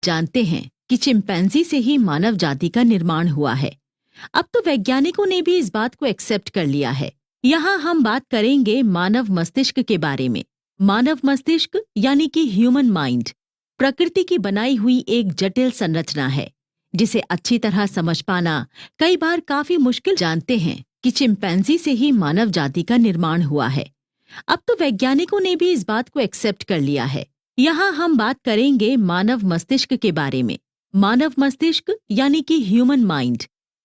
जानते हैं कि चिंपैंजी से ही मानव जाति का निर्माण हुआ है। अब तो वैज्ञानिकों ने भी इस बात को एक्सेप्ट कर लिया है। यहाँ हम बात करेंगे मानव मस्तिष्क के बारे में। मानव मस्तिष्क यानी कि ह्यूमन माइंड प्रकृति की बनाई हुई एक जटिल संरचना है जिसे अच्छी तरह समझ पाना कई बार काफी मुश्किल। जानते हैं कि चिंपैंजी से ही मानव जाति का निर्माण हुआ है। अब तो वैज्ञानिकों ने भी इस बात को एक्सेप्ट कर लिया है। यहाँ हम बात करेंगे मानव मस्तिष्क के बारे में। मानव मस्तिष्क यानी कि ह्यूमन माइंड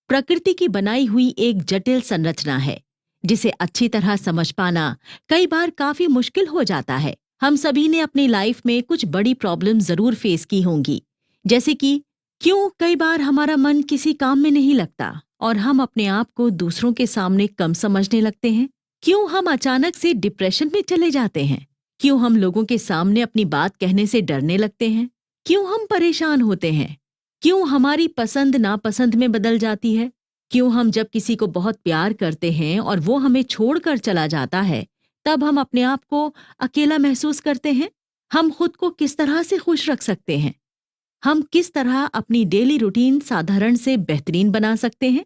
प्रकृति की बनाई हुई एक जटिल संरचना है जिसे अच्छी तरह समझ पाना कई बार काफी मुश्किल हो जाता है। हम सभी ने अपनी लाइफ में कुछ बड़ी प्रॉब्लम जरूर फेस की होंगी, जैसे कि क्यों कई बार हमारा मन किसी काम में नहीं लगता और हम अपने आप को दूसरों के सामने कम समझने लगते हैं। क्यों हम अचानक से डिप्रेशन में चले जाते हैं। क्यों हम लोगों के सामने अपनी बात कहने से डरने लगते हैं। क्यों हम परेशान होते हैं। क्यों हमारी पसंद नापसंद में बदल जाती है। क्यों हम जब किसी को बहुत प्यार करते हैं और वो हमें छोड़कर चला जाता है तब हम अपने आप को अकेला महसूस करते हैं। हम खुद को किस तरह से खुश रख सकते हैं। हम किस तरह अपनी डेली रूटीन साधारण से बेहतरीन बना सकते हैं।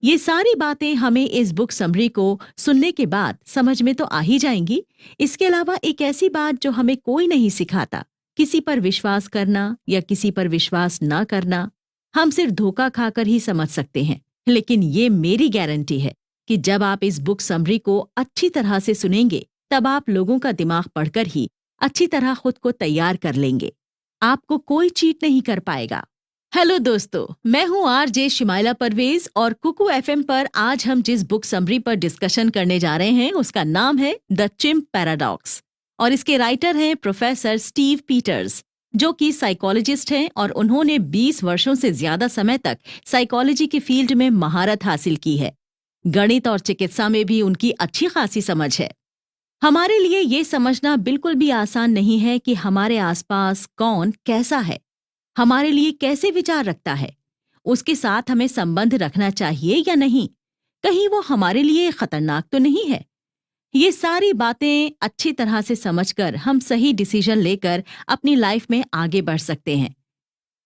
ये सारी बातें हमें इस बुक समरी को सुनने के बाद समझ में तो आ ही जाएंगी। इसके अलावा एक ऐसी बात जो हमें कोई नहीं सिखाता, किसी पर विश्वास करना या किसी पर विश्वास ना करना, हम सिर्फ धोखा खाकर ही समझ सकते हैं। लेकिन ये मेरी गारंटी है कि जब आप इस बुक समरी को अच्छी तरह से सुनेंगे तब आप लोगों का दिमाग पढ़कर ही अच्छी तरह खुद को तैयार कर लेंगे। आपको कोई चीट नहीं कर पाएगा। हेलो दोस्तों, मैं हूँ आरजे शिमाइला परवेज और कुकू एफएम पर आज हम जिस बुक समरी पर डिस्कशन करने जा रहे हैं उसका नाम है द चिंप पैराडॉक्स और इसके राइटर हैं प्रोफेसर स्टीव पीटर्स, जो कि साइकोलॉजिस्ट हैं और उन्होंने 20 वर्षों से ज्यादा समय तक साइकोलॉजी की फील्ड में महारत हासिल की है। गणित और चिकित्सा में भी उनकी अच्छी खासी समझ है। हमारे लिए ये समझना बिल्कुल भी आसान नहीं है कि हमारे आसपास कौन कैसा है, हमारे लिए कैसे विचार रखता है, उसके साथ हमें संबंध रखना चाहिए या नहीं, कहीं वो हमारे लिए खतरनाक तो नहीं है। ये सारी बातें अच्छी तरह से समझकर हम सही डिसीजन लेकर अपनी लाइफ में आगे बढ़ सकते हैं।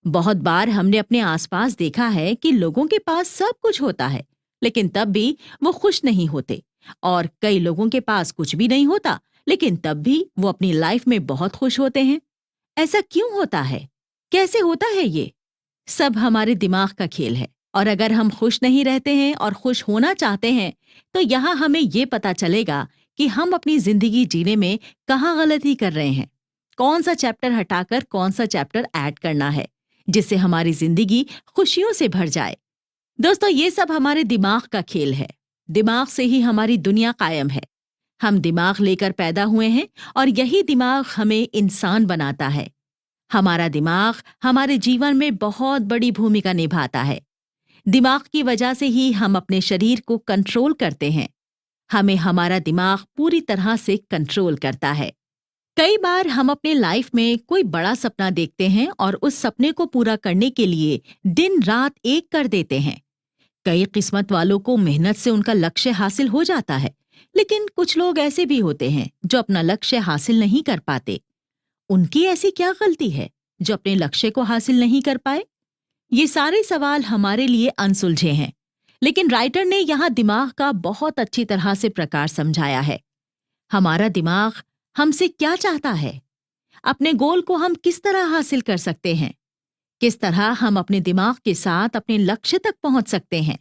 बहुत बार हमने अपने आसपास देखा है कि लोगों के पास सब कुछ होता है लेकिन तब भी वो खुश नहीं होते, और कई लोगों के पास कुछ भी नहीं होता लेकिन तब भी वो अपनी लाइफ में बहुत खुश होते हैं। ऐसा क्यों होता है, कैसे होता है? ये सब हमारे दिमाग का खेल है। और अगर हम खुश नहीं रहते हैं और खुश होना चाहते हैं तो यहाँ हमें ये पता चलेगा कि हम अपनी जिंदगी जीने में कहाँ गलती कर रहे हैं, कौन सा चैप्टर हटाकर कौन सा चैप्टर ऐड करना है जिससे हमारी जिंदगी खुशियों से भर जाए। दोस्तों, ये सब हमारे दिमाग का खेल है। दिमाग से ही हमारी दुनिया कायम है। हम दिमाग लेकर पैदा हुए हैं और यही दिमाग हमें इंसान बनाता है। हमारा दिमाग हमारे जीवन में बहुत बड़ी भूमिका निभाता है। दिमाग की वजह से ही हम अपने शरीर को कंट्रोल करते हैं। हमें हमारा दिमाग पूरी तरह से कंट्रोल करता है। कई बार हम अपने लाइफ में कोई बड़ा सपना देखते हैं और उस सपने को पूरा करने के लिए दिन रात एक कर देते हैं। कई किस्मत वालों को मेहनत से उनका लक्ष्य हासिल हो जाता है, लेकिन कुछ लोग ऐसे भी होते हैं जो अपना लक्ष्य हासिल नहीं कर पाते। उनकी ऐसी क्या गलती है जो अपने लक्ष्य को हासिल नहीं कर पाए? ये सारे सवाल हमारे लिए अनसुलझे हैं, लेकिन राइटर ने यहाँ दिमाग का बहुत अच्छी तरह से प्रकार समझाया है। हमारा दिमाग हमसे क्या चाहता है, अपने गोल को हम किस तरह हासिल कर सकते हैं, किस तरह हम अपने दिमाग के साथ अपने लक्ष्य तक पहुंच सकते हैं।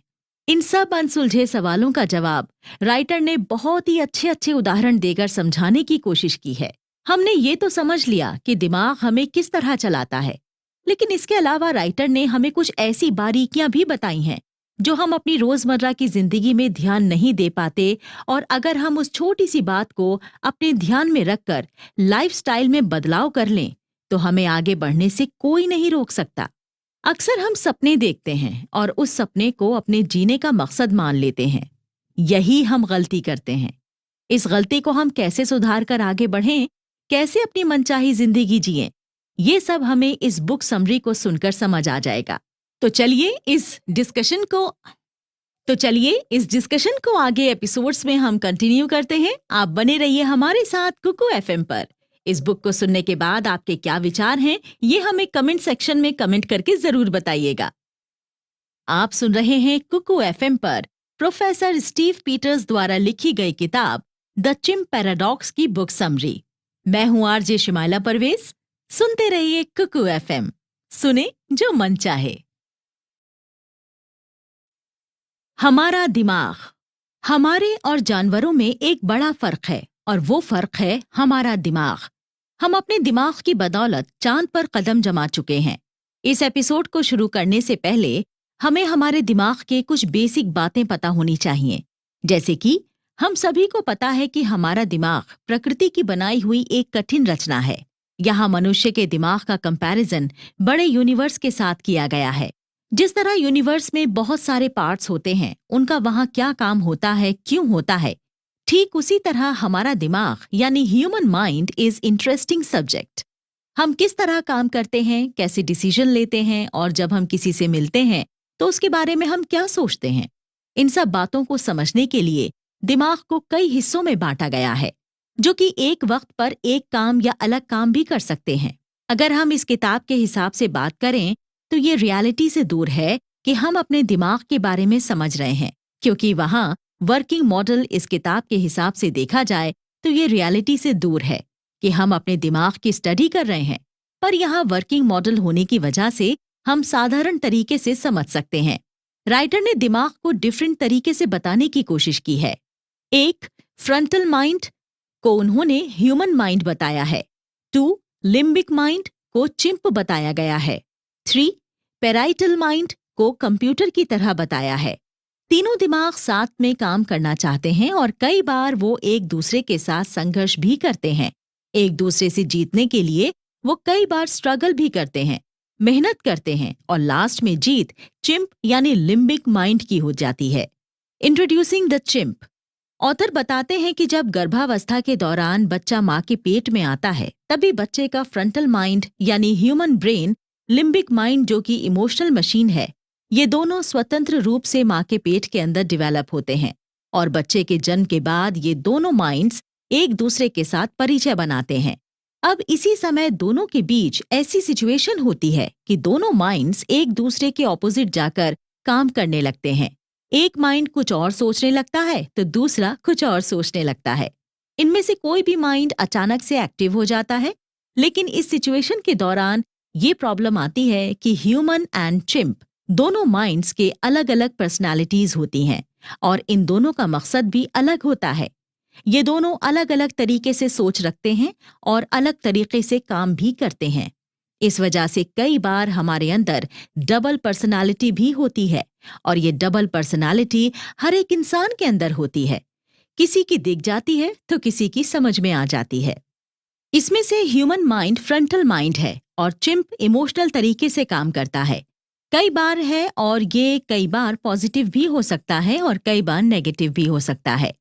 इन सब अनसुलझे सवालों का जवाब राइटर ने बहुत ही अच्छे अच्छे उदाहरण देकर समझाने की कोशिश की है। हमने ये तो समझ लिया कि दिमाग हमें किस तरह चलाता है, लेकिन इसके अलावा राइटर ने हमें कुछ ऐसी बारीकियां भी बताई हैं जो हम अपनी रोजमर्रा की जिंदगी में ध्यान नहीं दे पाते, और अगर हम उस छोटी सी बात को अपने ध्यान में रखकर लाइफस्टाइल में बदलाव कर लें तो हमें आगे बढ़ने से कोई नहीं रोक सकता। अक्सर हम सपने देखते हैं और उस सपने को अपने जीने का मकसद मान लेते हैं। यही हम गलती करते हैं। इस गलती को हम कैसे सुधार कर आगे बढ़ें, कैसे अपनी मनचाही जिंदगी जिएं, ये सब हमें इस बुक समरी को सुनकर समझ आ जाएगा। तो चलिए इस डिस्कशन को आगे एपिसोड्स में हम कंटिन्यू करते हैं। आप बने रहिए हमारे साथ कुकू एफएम पर। इस बुक को सुनने के बाद आपके क्या विचार हैं, ये हमें कमेंट सेक्शन में कमेंट करके जरूर बताइएगा। आप सुन रहे हैं कुकू एफएम पर प्रोफेसर स्टीव पीटर्स द्वारा लिखी गई किताब द चिम्प पैराडॉक्स की बुक समरी। मैं हूं आरजे शिमाला परवेज। सुनते रहिए कुकू एफएम, सुने जो मन चाहे। हमारा दिमाग। हमारे और जानवरों में एक बड़ा फर्क है और वो फर्क है हमारा दिमाग। हम अपने दिमाग की बदौलत चांद पर कदम जमा चुके हैं। इस एपिसोड को शुरू करने से पहले हमें हमारे दिमाग के कुछ बेसिक बातें पता होनी चाहिए। जैसे कि हम सभी को पता है कि हमारा दिमाग प्रकृति की बनाई हुई एक कठिन रचना है। यहाँ मनुष्य के दिमाग का कंपैरिजन बड़े यूनिवर्स के साथ किया गया है। जिस तरह यूनिवर्स में बहुत सारे पार्ट्स होते हैं, उनका वहाँ क्या काम होता है, क्यों होता है, ठीक उसी तरह हमारा दिमाग यानी human mind is interesting subject. हम किस तरह काम करते हैं, कैसे डिसीजन लेते हैं और जब हम किसी से मिलते हैं तो उसके बारे में हम क्या सोचते हैं, इन सब बातों को समझने के लिए दिमाग को कई हिस्सों में बांटा गया है, जो कि एक वक्त पर एक काम या अलग काम भी कर सकते हैं। अगर हम इस किताब के हिसाब से बात करें तो ये रियलिटी से दूर है कि हम अपने दिमाग के बारे में समझ रहे हैं, क्योंकि वहाँ वर्किंग मॉडल इस किताब के हिसाब से देखा जाए तो ये रियलिटी से दूर है कि हम अपने दिमाग की स्टडी कर रहे हैं। पर यहाँ वर्किंग मॉडल होने की वजह से हम साधारण तरीके से समझ सकते हैं। राइटर ने दिमाग को डिफरेंट तरीके से बताने की कोशिश की है। एक, फ्रंटल माइंड को उन्होंने ह्यूमन माइंड बताया है। 2, लिम्बिक माइंड को चिंप बताया गया है। 3, पेराइटल माइंड को कंप्यूटर की तरह बताया है। तीनों दिमाग साथ में काम करना चाहते हैं और कई बार वो एक दूसरे के साथ संघर्ष भी करते हैं। एक दूसरे से जीतने के लिए वो कई बार स्ट्रगल भी करते हैं, मेहनत करते हैं और लास्ट में जीत चिंप यानी लिम्बिक माइंड की हो जाती है। Introducing the chimp. ऑथर बताते हैं कि जब गर्भावस्था के दौरान बच्चा माँ के पेट में आता है, तभी बच्चे का फ्रंटल माइंड यानी ह्यूमन ब्रेन, लिम्बिक माइंड जो कि इमोशनल मशीन है, ये दोनों स्वतंत्र रूप से माँ के पेट के अंदर डेवलप होते हैं और बच्चे के जन्म के बाद ये दोनों माइंड्स एक दूसरे के साथ परिचय बनाते हैं। अब इसी समय दोनों के बीच ऐसी सिचुएशन होती है कि दोनों माइंड्स एक दूसरे के ऑपोजिट जाकर काम करने लगते हैं। एक माइंड कुछ और सोचने लगता है तो दूसरा कुछ और सोचने लगता है। इनमें से कोई भी माइंड अचानक से एक्टिव हो जाता है, लेकिन इस सिचुएशन के दौरान ये प्रॉब्लम आती है कि ह्यूमन एंड चिंप दोनों माइंड्स के अलग अलग पर्सनालिटीज होती हैं और इन दोनों का मकसद भी अलग होता है। ये दोनों अलग अलग तरीके से सोच रखते हैं और अलग तरीके से काम भी करते हैं। इस वजह से कई बार हमारे अंदर डबल पर्सनालिटी भी होती है और ये डबल पर्सनालिटी हर एक इंसान के अंदर होती है। किसी की दिख जाती है तो किसी की समझ में आ जाती है। इसमें से ह्यूमन माइंड फ्रंटल माइंड है और चिंप इमोशनल तरीके से काम करता है। कई बार है और ये कई बार पॉजिटिव भी हो सकता है और कई बार नेगेटिव भी हो सकता है।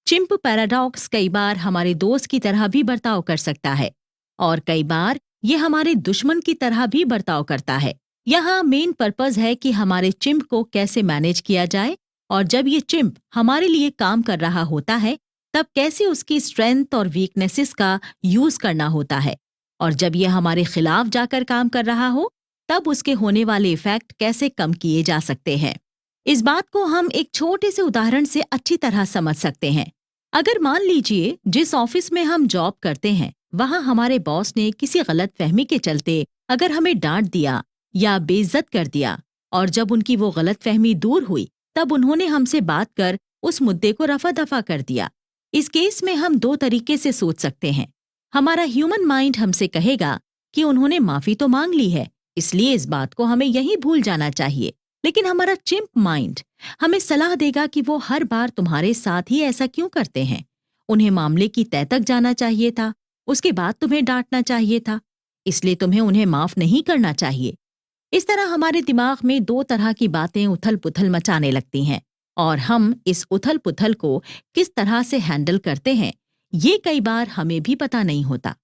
चिंप पैराडॉक्स कई बार हमारे दोस्त की तरह भी बर्ताव कर सकता है और कई बार ये हमारे दुश्मन की तरह भी बर्ताव करता है। यहाँ मेन पर्पस है कि हमारे चिंप को कैसे मैनेज किया जाए और जब ये चिंप हमारे लिए काम कर रहा होता है तब कैसे उसकी स्ट्रेंथ और वीकनेसेस का यूज करना होता है, और जब ये हमारे खिलाफ जाकर काम कर रहा हो तब उसके होने वाले इफेक्ट कैसे कम किए जा सकते हैं। इस बात को हम एक छोटे से उदाहरण से अच्छी तरह समझ सकते हैं। अगर मान लीजिए जिस ऑफिस में हम जॉब करते हैं वहां हमारे बॉस ने किसी गलत फहमी के चलते अगर हमें डांट दिया या बेइज्जत कर दिया और जब उनकी वो गलत फहमी दूर हुई तब उन्होंने हमसे बात कर उस मुद्दे को रफा दफा कर दिया। इस केस में हम दो तरीके से सोच सकते हैं। हमारा ह्यूमन माइंड हमसे कहेगा कि उन्होंने माफी तो मांग ली है, इसलिए इस बात को हमें यहीं भूल जाना चाहिए। लेकिन हमारा चिंप माइंड हमें सलाह देगा कि वो हर बार तुम्हारे साथ ही ऐसा क्यों करते हैं, उन्हें मामले की तह तक जाना चाहिए था, उसके बाद तुम्हें डांटना चाहिए था, इसलिए तुम्हें उन्हें माफ नहीं करना चाहिए। इस तरह हमारे दिमाग में दो तरह की बातें उथल पुथल मचाने लगती हैं और हम इस उथल पुथल को किस तरह से हैंडल करते हैं ये कई बार हमें भी पता नहीं होता।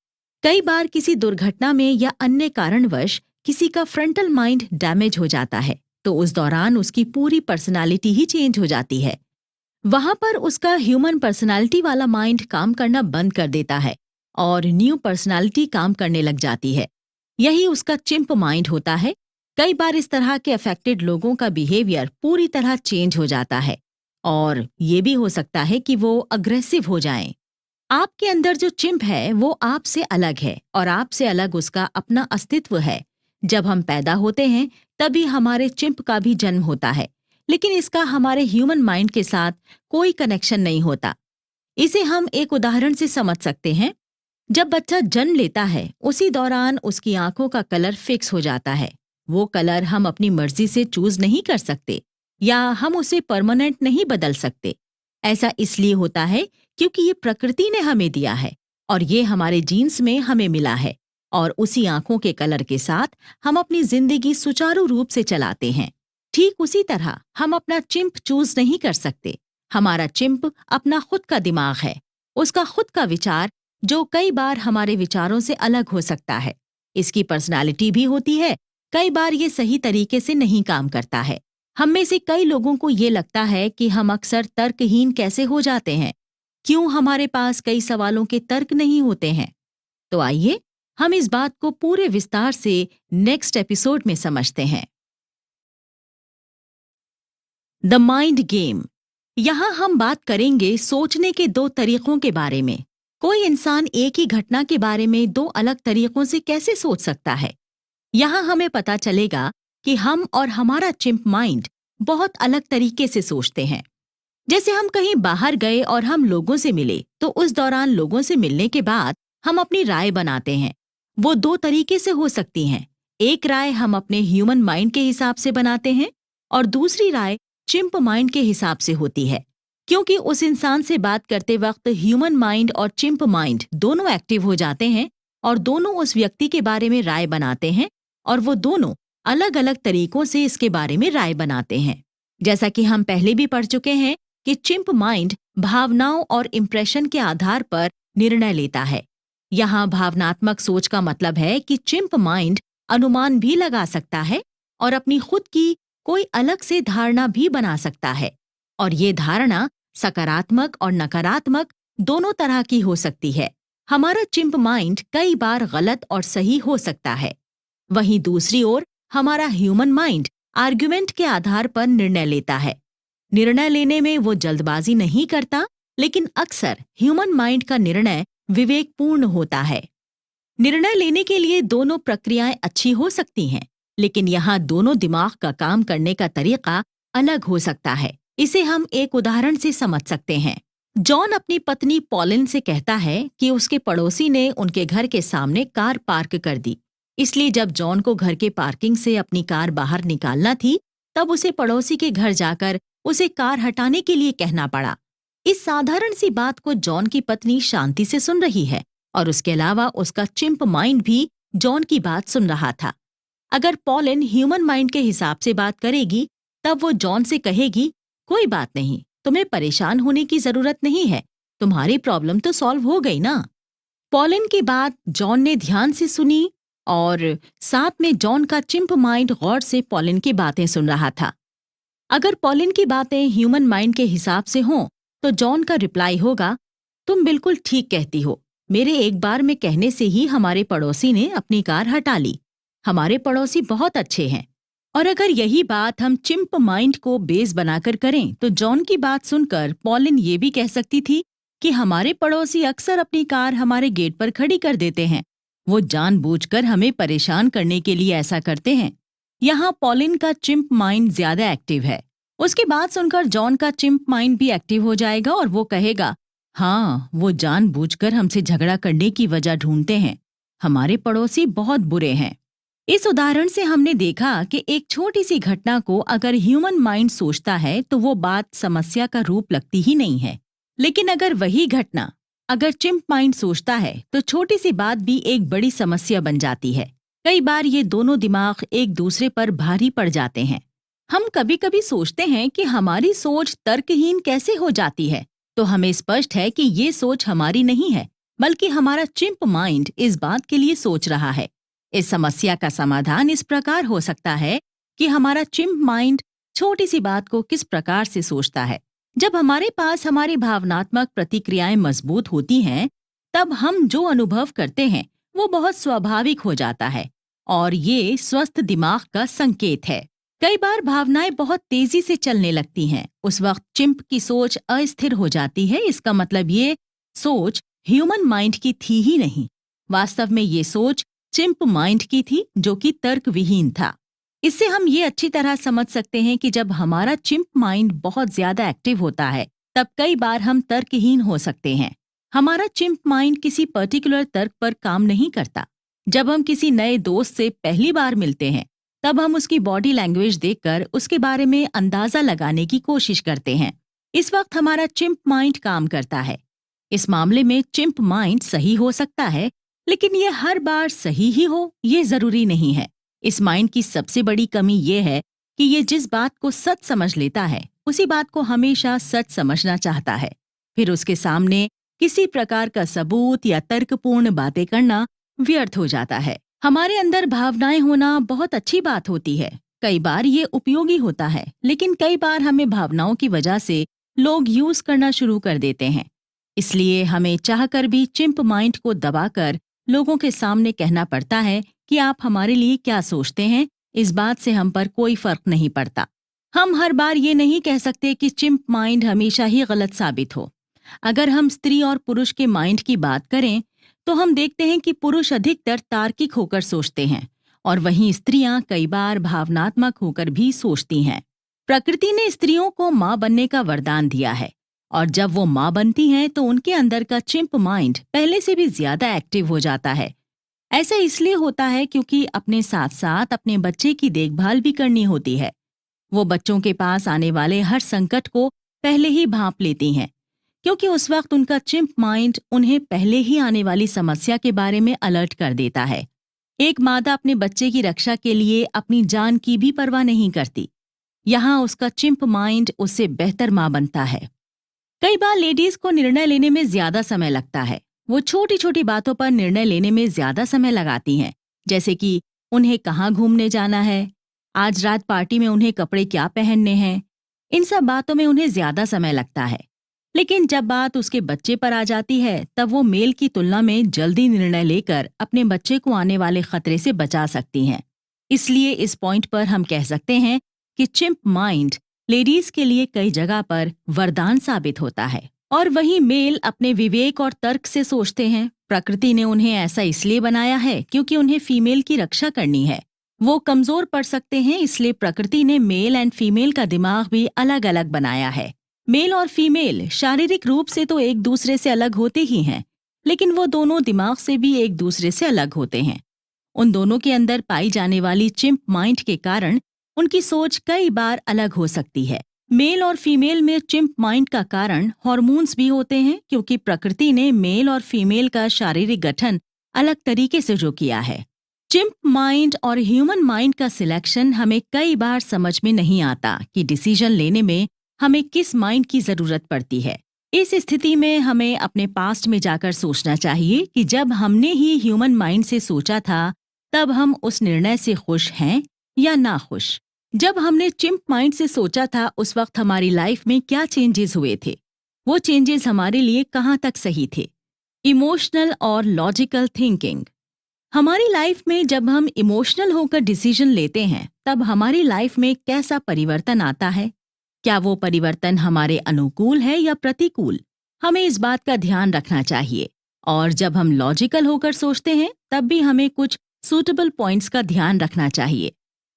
कई बार किसी दुर्घटना में या अन्य कारणवश किसी का फ्रंटल माइंड डैमेज हो जाता है तो उस दौरान उसकी पूरी पर्सनालिटी ही चेंज हो जाती है। वहां पर उसका ह्यूमन पर्सनालिटी वाला माइंड काम करना बंद कर देता है और न्यू पर्सनालिटी काम करने लग जाती है। यही उसका चिंप माइंड होता है। कई बार इस तरह के अफेक्टेड लोगों का बिहेवियर पूरी तरह चेंज हो जाता है और ये भी हो सकता है कि वो अग्रेसिव हो जाएं। आपके अंदर जो चिंप है वो आपसे अलग है और आपसे अलग उसका अपना अस्तित्व है। जब हम पैदा होते हैं तभी हमारे चिंप का भी जन्म होता है, लेकिन इसका हमारे ह्यूमन माइंड के साथ कोई कनेक्शन नहीं होता। इसे हम एक उदाहरण से समझ सकते हैं। जब बच्चा जन्म लेता है उसी दौरान उसकी आंखों का कलर फिक्स हो जाता है। वो कलर हम अपनी मर्जी से चूज नहीं कर सकते या हम उसे परमानेंट नहीं बदल सकते। ऐसा इसलिए होता है क्योंकि ये प्रकृति ने हमें दिया है और ये हमारे जीन्स में हमें मिला है और उसी आंखों के कलर के साथ हम अपनी जिंदगी सुचारू रूप से चलाते हैं। ठीक उसी तरह हम अपना चिंप चूज नहीं कर सकते। हमारा चिंप अपना खुद का दिमाग है, उसका खुद का विचार जो कई बार हमारे विचारों से अलग हो सकता है। इसकी पर्सनालिटी भी होती है। कई बार ये सही तरीके से नहीं काम करता है। हम में से कई लोगों को ये लगता है कि हम अक्सर तर्कहीन कैसे हो जाते हैं। क्यों हमारे पास कई सवालों के तर्क नहीं होते हैं? तो आइए हम इस बात को पूरे विस्तार से नेक्स्ट एपिसोड में समझते हैं। The mind game. यहाँ हम बात करेंगे सोचने के दो तरीकों के बारे में। कोई इंसान एक ही घटना के बारे में दो अलग तरीकों से कैसे सोच सकता है? यहाँ हमें पता चलेगा कि हम और हमारा चिंप माइंड बहुत अलग तरीके से सोचते हैं। जैसे हम कहीं बाहर गए और हम लोगों से मिले तो उस दौरान लोगों से मिलने के बाद हम अपनी राय बनाते हैं। वो दो तरीके से हो सकती हैं। एक राय हम अपने ह्यूमन माइंड के हिसाब से बनाते हैं और दूसरी राय चिंप माइंड के हिसाब से होती है। क्योंकि उस इंसान से बात करते वक्त ह्यूमन माइंड और चिंप माइंड दोनों एक्टिव हो जाते हैं और दोनों उस व्यक्ति के बारे में राय बनाते हैं और वो दोनों अलग अलग तरीकों से इसके बारे में राय बनाते हैं। जैसा कि हम पहले भी पढ़ चुके हैं कि चिंप माइंड भावनाओं और इम्प्रेशन के आधार पर निर्णय लेता है। यहाँ भावनात्मक सोच का मतलब है कि चिंप माइंड अनुमान भी लगा सकता है और अपनी खुद की कोई अलग से धारणा भी बना सकता है और ये धारणा सकारात्मक और नकारात्मक दोनों तरह की हो सकती है। हमारा चिंप माइंड कई बार गलत और सही हो सकता है। वहीं दूसरी ओर हमारा ह्यूमन माइंड आर्गुमेंट के आधार पर निर्णय लेता है। निर्णय लेने में वो जल्दबाजी नहीं करता, लेकिन अक्सर ह्यूमन माइंड का निर्णय विवेकपूर्ण होता है। निर्णय लेने के लिए दोनों प्रक्रियाएं अच्छी हो सकती हैं, लेकिन यहाँ दोनों दिमाग का काम करने का तरीका अलग हो सकता है। इसे हम एक उदाहरण से समझ सकते हैं। जॉन अपनी पत्नी पॉलिन से कहता है कि उसके पड़ोसी ने उनके घर के सामने कार पार्क कर दी। इसलिए जब जॉन को घर के पार्किंग से अपनी कार बाहर निकालना थी, तब उसे पड़ोसी के घर जाकर उसे कार हटाने के लिए कहना पड़ा। इस साधारण सी बात को जॉन की पत्नी शांति से सुन रही है और उसके अलावा उसका चिंप माइंड भी जॉन की बात सुन रहा था। अगर पॉलिन ह्यूमन माइंड के हिसाब से बात करेगी, तब वो जॉन से कहेगी, कोई बात नहीं, तुम्हें परेशान होने की जरूरत नहीं है, तुम्हारी प्रॉब्लम तो सॉल्व हो गई ना। पॉलिन की बात जॉन ने ध्यान से सुनी और साथ में जॉन का चिंप माइंड गौर से पॉलिन की बातें सुन रहा था। अगर पॉलिन की बातें ह्यूमन माइंड के हिसाब से हों, तो जॉन का रिप्लाई होगा, तुम बिल्कुल ठीक कहती हो, मेरे एक बार में कहने से ही हमारे पड़ोसी ने अपनी कार हटा ली। हमारे पड़ोसी बहुत अच्छे हैं। और अगर यही बात हम चिंप माइंड को बेस बनाकर करें, तो जॉन की बात सुनकर पॉलिन ये भी कह सकती थी कि हमारे पड़ोसी अक्सर अपनी कार हमारे गेट पर खड़ी कर देते हैं। वो जानबूझकर हमें परेशान करने के लिए ऐसा करते हैं। यहाँ पॉलिन का चिंप माइंड ज्यादा एक्टिव है। उसकी बात सुनकर जॉन का चिंप माइंड भी एक्टिव हो जाएगा और वो कहेगा, हाँ, वो जानबूझकर हमसे झगड़ा करने की वजह ढूंढते हैं। हमारे पड़ोसी बहुत बुरे हैं। इस उदाहरण से हमने देखा कि एक छोटी सी घटना को अगर ह्यूमन माइंड सोचता है तो वो बात समस्या का रूप लगती ही नहीं है, लेकिन अगर वही घटना अगर चिंप माइंड सोचता है तो छोटी सी बात भी एक बड़ी समस्या बन जाती है। कई बार ये दोनों दिमाग एक दूसरे पर भारी पड़ जाते हैं। हम कभी कभी सोचते हैं कि हमारी सोच तर्कहीन कैसे हो जाती है, तो हमें स्पष्ट है कि ये सोच हमारी नहीं है, बल्कि हमारा चिंप माइंड इस बात के लिए सोच रहा है। इस समस्या का समाधान इस प्रकार हो सकता है कि हमारा चिंप माइंड छोटी सी बात को किस प्रकार से सोचता है। जब हमारे पास हमारी भावनात्मक प्रतिक्रियाएं मजबूत होती हैं, तब हम जो अनुभव करते हैं वो बहुत स्वाभाविक हो जाता है और ये स्वस्थ दिमाग का संकेत है। कई बार भावनाएं बहुत तेजी से चलने लगती हैं। उस वक्त चिंप की सोच अस्थिर हो जाती है। इसका मतलब ये सोच ह्यूमन माइंड की थी ही नहीं। वास्तव में ये सोच चिंप माइंड की थी, जो कि तर्क विहीन था। इससे हम ये अच्छी तरह समझ सकते हैं कि जब हमारा चिंप माइंड बहुत ज्यादा एक्टिव होता है तब कई बार हम तर्कहीन हो सकते हैं। हमारा चिंप माइंड किसी पर्टिकुलर तर्क पर काम नहीं करता। जब हम किसी नए दोस्त से पहली बार मिलते हैं तब हम उसकी बॉडी लैंग्वेज देखकर उसके बारे में अंदाजा लगाने की कोशिश करते हैं। इस वक्त हमारा चिंप माइंड काम करता है। इस मामले में चिंप माइंड सही हो सकता है, लेकिन ये हर बार सही ही हो ये जरूरी नहीं है। इस माइंड की सबसे बड़ी कमी ये है कि ये जिस बात को सच समझ लेता है उसी बात को हमेशा सच समझना चाहता है। फिर उसके सामने किसी प्रकार का सबूत या तर्कपूर्ण बातें करना व्यर्थ हो जाता है। हमारे अंदर भावनाएं होना बहुत अच्छी बात होती है। कई बार ये उपयोगी होता है, लेकिन कई बार हमें भावनाओं की वजह से लोग यूज करना शुरू कर देते हैं। इसलिए हमें चाहकर भी चिंप माइंड को दबाकर लोगों के सामने कहना पड़ता है कि आप हमारे लिए क्या सोचते हैं। इस बात से हम पर कोई फर्क नहीं पड़ता। हम हर बार ये नहीं कह सकते कि चिंप माइंड हमेशा ही गलत साबित हो। अगर हम स्त्री और पुरुष के माइंड की बात करें तो हम देखते हैं कि पुरुष अधिकतर तार्किक होकर सोचते हैं और वहीं स्त्रियां कई बार भावनात्मक होकर भी सोचती हैं। प्रकृति ने स्त्रियों को मां बनने का वरदान दिया है और जब वो मां बनती हैं तो उनके अंदर का चिंप माइंड पहले से भी ज्यादा एक्टिव हो जाता है। ऐसा इसलिए होता है क्योंकि अपने साथ साथ अपने बच्चे की देखभाल भी करनी होती है। वो बच्चों के पास आने वाले हर संकट को पहले ही भांप लेती हैं, क्योंकि उस वक्त उनका चिंप माइंड उन्हें पहले ही आने वाली समस्या के बारे में अलर्ट कर देता है। एक मादा अपने बच्चे की रक्षा के लिए अपनी जान की भी परवाह नहीं करती। यहाँ उसका चिंप माइंड उससे बेहतर मां बनता है। कई बार लेडीज को निर्णय लेने में ज्यादा समय लगता है। वो छोटी छोटी बातों पर निर्णय लेने में ज्यादा समय लगाती हैं, जैसे कि उन्हें कहाँ घूमने जाना है, आज रात पार्टी में उन्हें कपड़े क्या पहनने हैं। इन सब बातों में उन्हें ज्यादा समय लगता है। लेकिन जब बात उसके बच्चे पर आ जाती है तब वो मेल की तुलना में जल्दी निर्णय लेकर अपने बच्चे को आने वाले खतरे से बचा सकती हैं। इसलिए इस पॉइंट पर हम कह सकते हैं कि चिंप माइंड लेडीज के लिए कई जगह पर वरदान साबित होता है और वहीं मेल अपने विवेक और तर्क से सोचते हैं। प्रकृति ने उन्हें ऐसा इसलिए बनाया है क्योंकि उन्हें फीमेल की रक्षा करनी है। वो कमजोर पड़ सकते हैं, इसलिए प्रकृति ने मेल एंड फीमेल का दिमाग भी अलग अलग बनाया है। मेल और फीमेल शारीरिक रूप से तो एक दूसरे से अलग होते ही हैं, लेकिन वो दोनों दिमाग से भी एक दूसरे से अलग होते हैं। उन दोनों के अंदर पाई जाने वाली चिंप माइंड के कारण उनकी सोच कई बार अलग हो सकती है। मेल और फीमेल में चिंप माइंड का कारण हॉर्मोन्स भी होते हैं, क्योंकि प्रकृति ने मेल और फीमेल का शारीरिक गठन अलग तरीके से जो किया है। चिंप माइंड और ह्यूमन माइंड का सिलेक्शन हमें कई बार समझ में नहीं आता कि डिसीजन लेने में हमें किस माइंड की जरूरत पड़ती है। इस स्थिति में हमें अपने पास्ट में जाकर सोचना चाहिए कि जब हमने ही ह्यूमन माइंड से सोचा था तब हम उस निर्णय से खुश हैं या ना खुश। जब हमने चिंप माइंड से सोचा था उस वक्त हमारी लाइफ में क्या चेंजेस हुए थे, वो चेंजेस हमारे लिए कहाँ तक सही थे। इमोशनल और लॉजिकल थिंकिंग। हमारी लाइफ में जब हम इमोशनल होकर डिसीजन लेते हैं तब हमारी लाइफ में कैसा परिवर्तन आता है। क्या वो परिवर्तन हमारे अनुकूल है या प्रतिकूल, हमें इस बात का ध्यान रखना चाहिए। और जब हम लॉजिकल होकर सोचते हैं तब भी हमें कुछ सूटेबल पॉइंट्स का ध्यान रखना चाहिए।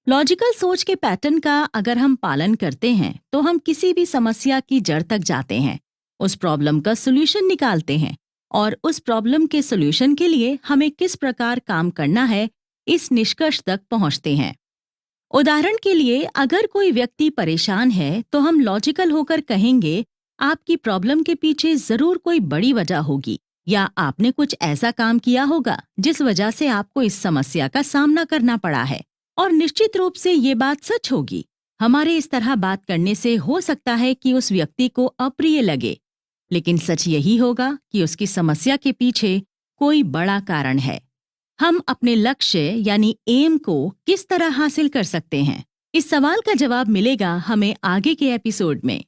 लॉजिकल सोच के पैटर्न का अगर हम पालन करते हैं तो हम किसी भी समस्या की जड़ तक जाते हैं, उस प्रॉब्लम का सॉल्यूशन निकालते हैं और उस प्रॉब्लम के सॉल्यूशन के लिए हमें किस प्रकार काम करना है इस निष्कर्ष तक पहुंचते हैं। उदाहरण के लिए अगर कोई व्यक्ति परेशान है तो हम लॉजिकल होकर कहेंगे आपकी प्रॉब्लम के पीछे जरूर कोई बड़ी वजह होगी या आपने कुछ ऐसा काम किया होगा जिस वजह से आपको इस समस्या का सामना करना पड़ा है, और निश्चित रूप से ये बात सच होगी। हमारे इस तरह बात करने से हो सकता है कि उस व्यक्ति को अप्रिय लगे, लेकिन सच यही होगा कि उसकी समस्या के पीछे कोई बड़ा कारण है। हम अपने लक्ष्य यानी एम को किस तरह हासिल कर सकते हैं, इस सवाल का जवाब मिलेगा हमें आगे के एपिसोड में।